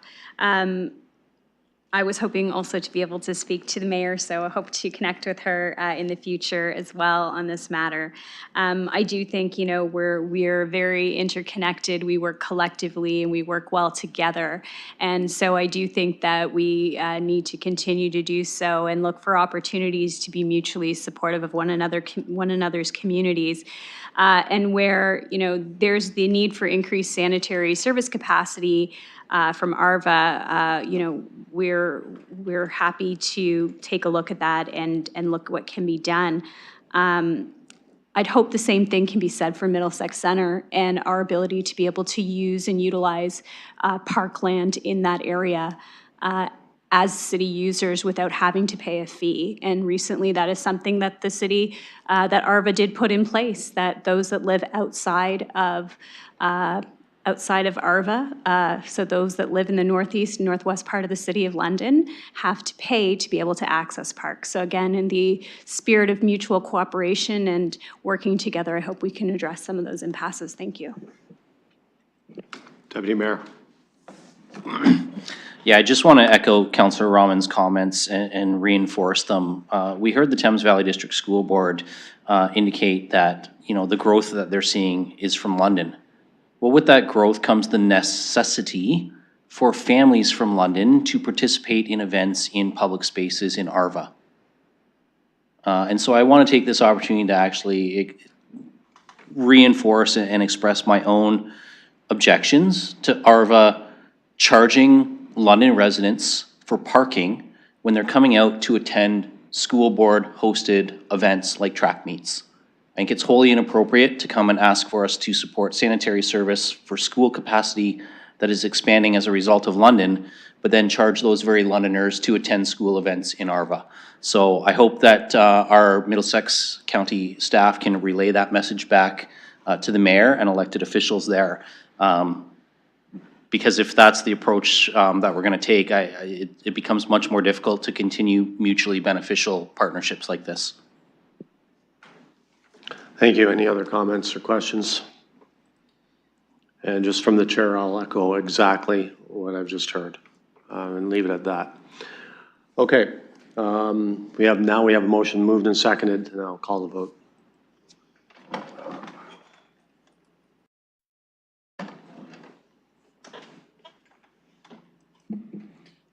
Q: I was hoping also to be able to speak to the mayor, so I hope to connect with her in the future as well on this matter. I do think, you know, we're very interconnected. We work collectively and we work well together. And so I do think that we need to continue to do so and look for opportunities to be mutually supportive of one another's communities. And where, you know, there's the need for increased sanitary service capacity from Arva, you know, we're happy to take a look at that and look at what can be done. I'd hope the same thing can be said for Middlesex Center and our ability to be able to use and utilize parkland in that area as city users without having to pay a fee. And recently that is something that the city, that Arva did put in place, that those that live outside of Arva, so those that live in the northeast and northwest part of the city of London, have to pay to be able to access parks. So again, in the spirit of mutual cooperation and working together, I hope we can address some of those impasses. Thank you.
A: Deputy Mayor.
C: Yeah, I just want to echo Councillor Rahman's comments and reinforce them. We heard the Thames Valley District School Board indicate that, you know, the growth that they're seeing is from London. Well, with that growth comes the necessity for families from London to participate in events in public spaces in Arva. And so I want to take this opportunity to actually reinforce and express my own objections to Arva charging London residents for parking when they're coming out to attend school board hosted events like track meets. I think it's wholly inappropriate to come and ask for us to support sanitary service for school capacity that is expanding as a result of London, but then charge those very Londoners to attend school events in Arva. So I hope that our Middlesex County staff can relay that message back to the mayor and elected officials there. Because if that's the approach that we're going to take, it becomes much more difficult to continue mutually beneficial partnerships like this.
A: Thank you. Any other comments or questions? And just from the chair, I'll echo exactly what I've just heard and leave it at that. Okay. We have a motion moved and seconded, and I'll call the vote.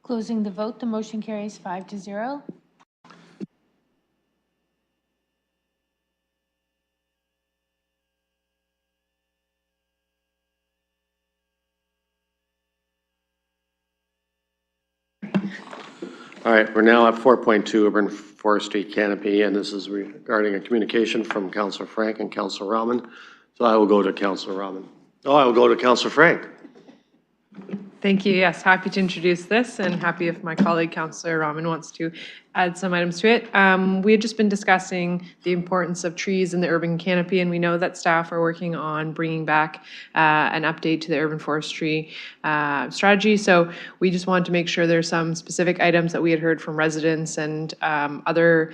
K: Closing the vote, the motion carries 5-0.
A: All right, we're now at 4.2 Urban Forestry Canopy, and this is regarding a communication from Councillor Frank and Councillor Rahman. So I will go to Councillor Rahman. Oh, I will go to Councillor Frank.
P: Thank you. Yes, happy to introduce this and happy if my colleague Councillor Rahman wants to add some items to it. We had just been discussing the importance of trees in the urban canopy, and we know that staff are working on bringing back an update to the urban forestry strategy. So we just wanted to make sure there's some specific items that we had heard from residents and other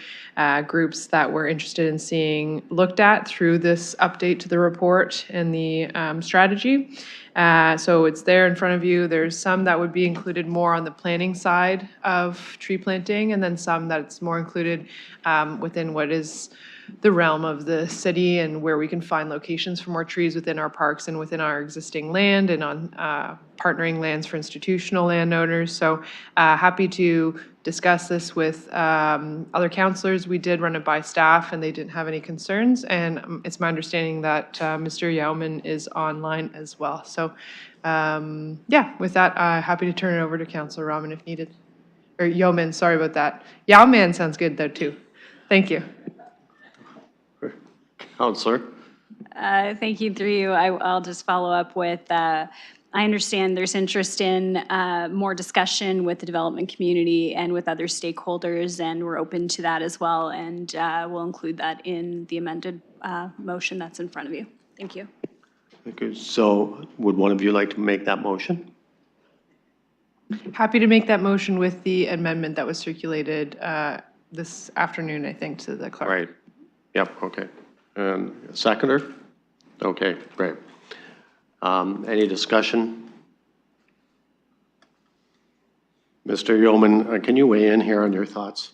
P: groups that were interested in seeing looked at through this update to the report and the strategy. So it's there in front of you. There's some that would be included more on the planning side of tree planting, and then some that's more included within what is the realm of the city and where we can find locations for more trees within our parks and within our existing land and on partnering lands for institutional landowners. So happy to discuss this with other councillors. We did run it by staff and they didn't have any concerns. And it's my understanding that Mr. Yeoman is online as well. So yeah, with that, happy to turn it over to Councillor Rahman if needed. Or Yeoman, sorry about that. Yeoman sounds good though too. Thank you.
A: Councillor.
Q: Thank you. Through you, I'll just follow up with, I understand there's interest in more discussion with the development community and with other stakeholders, and we're open to that as well, and we'll include that in the amended motion that's in front of you. Thank you.
A: Okay, so would one of you like to make that motion?
P: Happy to make that motion with the amendment that was circulated this afternoon, I think, to the clerk.
A: Right. Yep, okay. Seconder? Okay, great. Any discussion? Mr. Yeoman, can you weigh in here on your thoughts?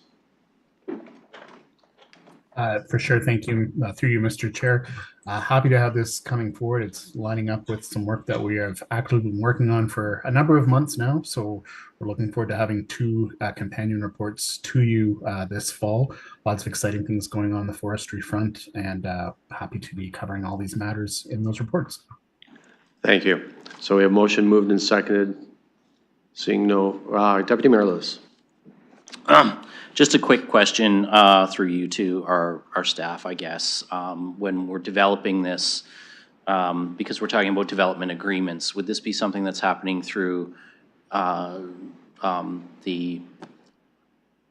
D: For sure, thank you. Through you, Mr. Chair. Happy to have this coming forward. It's lining up with some work that we have actively been working on for a number of months now. So we're looking forward to having two companion reports to you this fall. Lots of exciting things going on the forestry front, and happy to be covering all these matters in those reports.
A: Thank you. So we have motion moved and seconded. Seeing no, Deputy Mayor Lewis.
C: Just a quick question through you to our staff, I guess. When we're developing this, because we're talking about development agreements, would this be something that's happening through the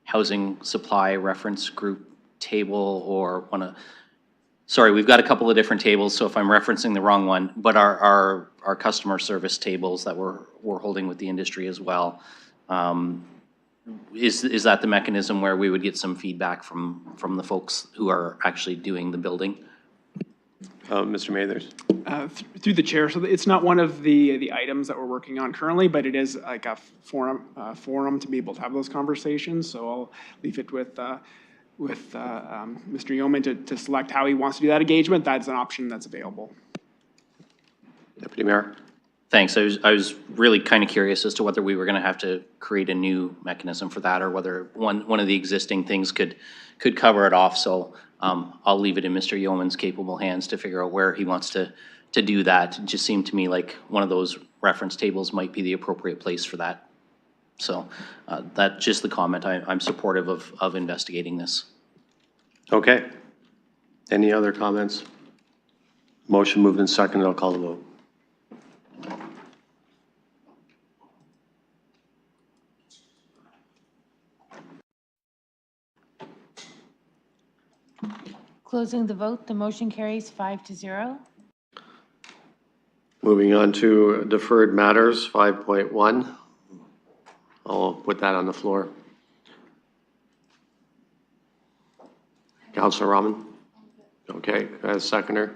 C: housing supply reference group table or one of, sorry, we've got a couple of different tables, so if I'm referencing the wrong one, but our customer service tables that we're holding with the industry as well. Is that the mechanism where we would get some feedback from the folks who are actually doing the building?
A: Mr. Mathers.
S: Through the chair, so it's not one of the items that we're working on currently, but it is like a forum to be able to have those conversations. So I'll leave it with Mr. Yeoman to select how he wants to do that engagement. That's an option that's available.
A: Deputy Mayor.
C: Thanks. I was really kind of curious as to whether we were going to have to create a new mechanism for that, or whether one of the existing things could cover it off. So I'll leave it in Mr. Yeoman's capable hands to figure out where he wants to do that. It just seemed to me like one of those reference tables might be the appropriate place for that. So that's just the comment. I'm supportive of investigating this.
A: Okay. Any other comments? Motion moved and seconded. I'll call the vote.
K: Closing the vote, the motion carries 5-0.
A: Moving on to deferred matters, 5.1. I'll put that on the floor. Councillor Rahman? Okay, as seconder.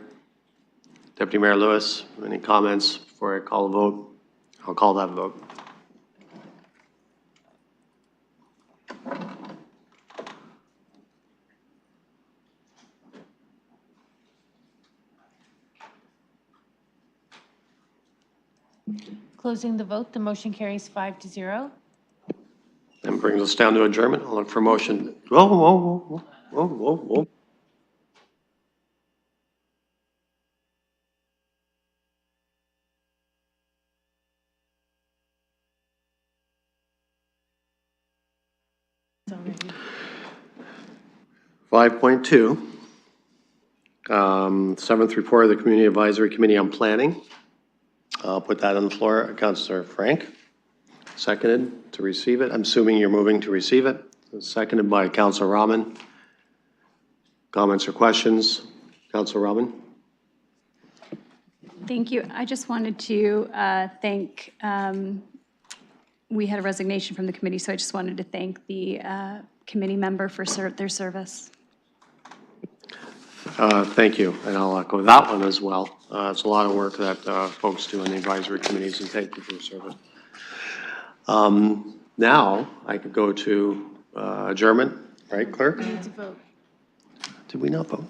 A: Deputy Mayor Lewis, any comments before I call the vote? I'll call that vote.
K: Closing the vote, the motion carries 5-0.
A: And brings us down to adjournment. I'll look for motion. Whoa, whoa, whoa, whoa, whoa, whoa. Already. 5.2, seventh report of the Community Advisory Committee on Planning. I'll put that on the floor. Councillor Frank, seconded to receive it. I'm assuming you're moving to receive it. seconded by Councilor Rahman. Comments or questions? Councilor Rahman?
Q: Thank you. I just wanted to thank, we had a resignation from the committee, so I just wanted to thank the committee member for their service.
A: Thank you, and I'll echo that one as well. It's a lot of work that folks do in the advisory committees, and thank you for your service. Now, I could go to adjournment, right, clerk?
K: We need to vote.
A: Did we not vote?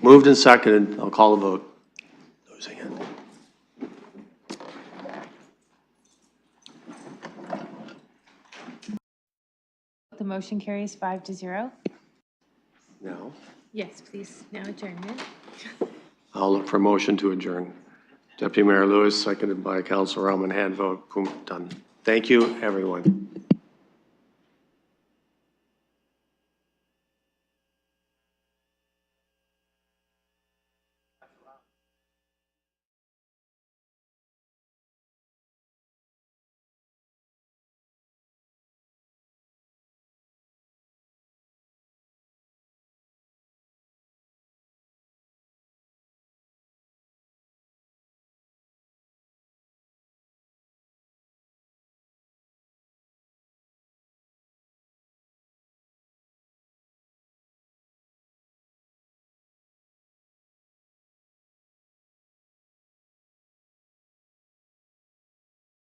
A: Moved and seconded. I'll call the vote. Losing it.
K: The motion carries 5-0.
A: Now,
K: Yes, please, now adjournment.
A: I'll look for a motion to adjourn. Deputy Mayor Lewis, seconded by Councilor Rahman, hand vote. Boom, done. Thank you, everyone.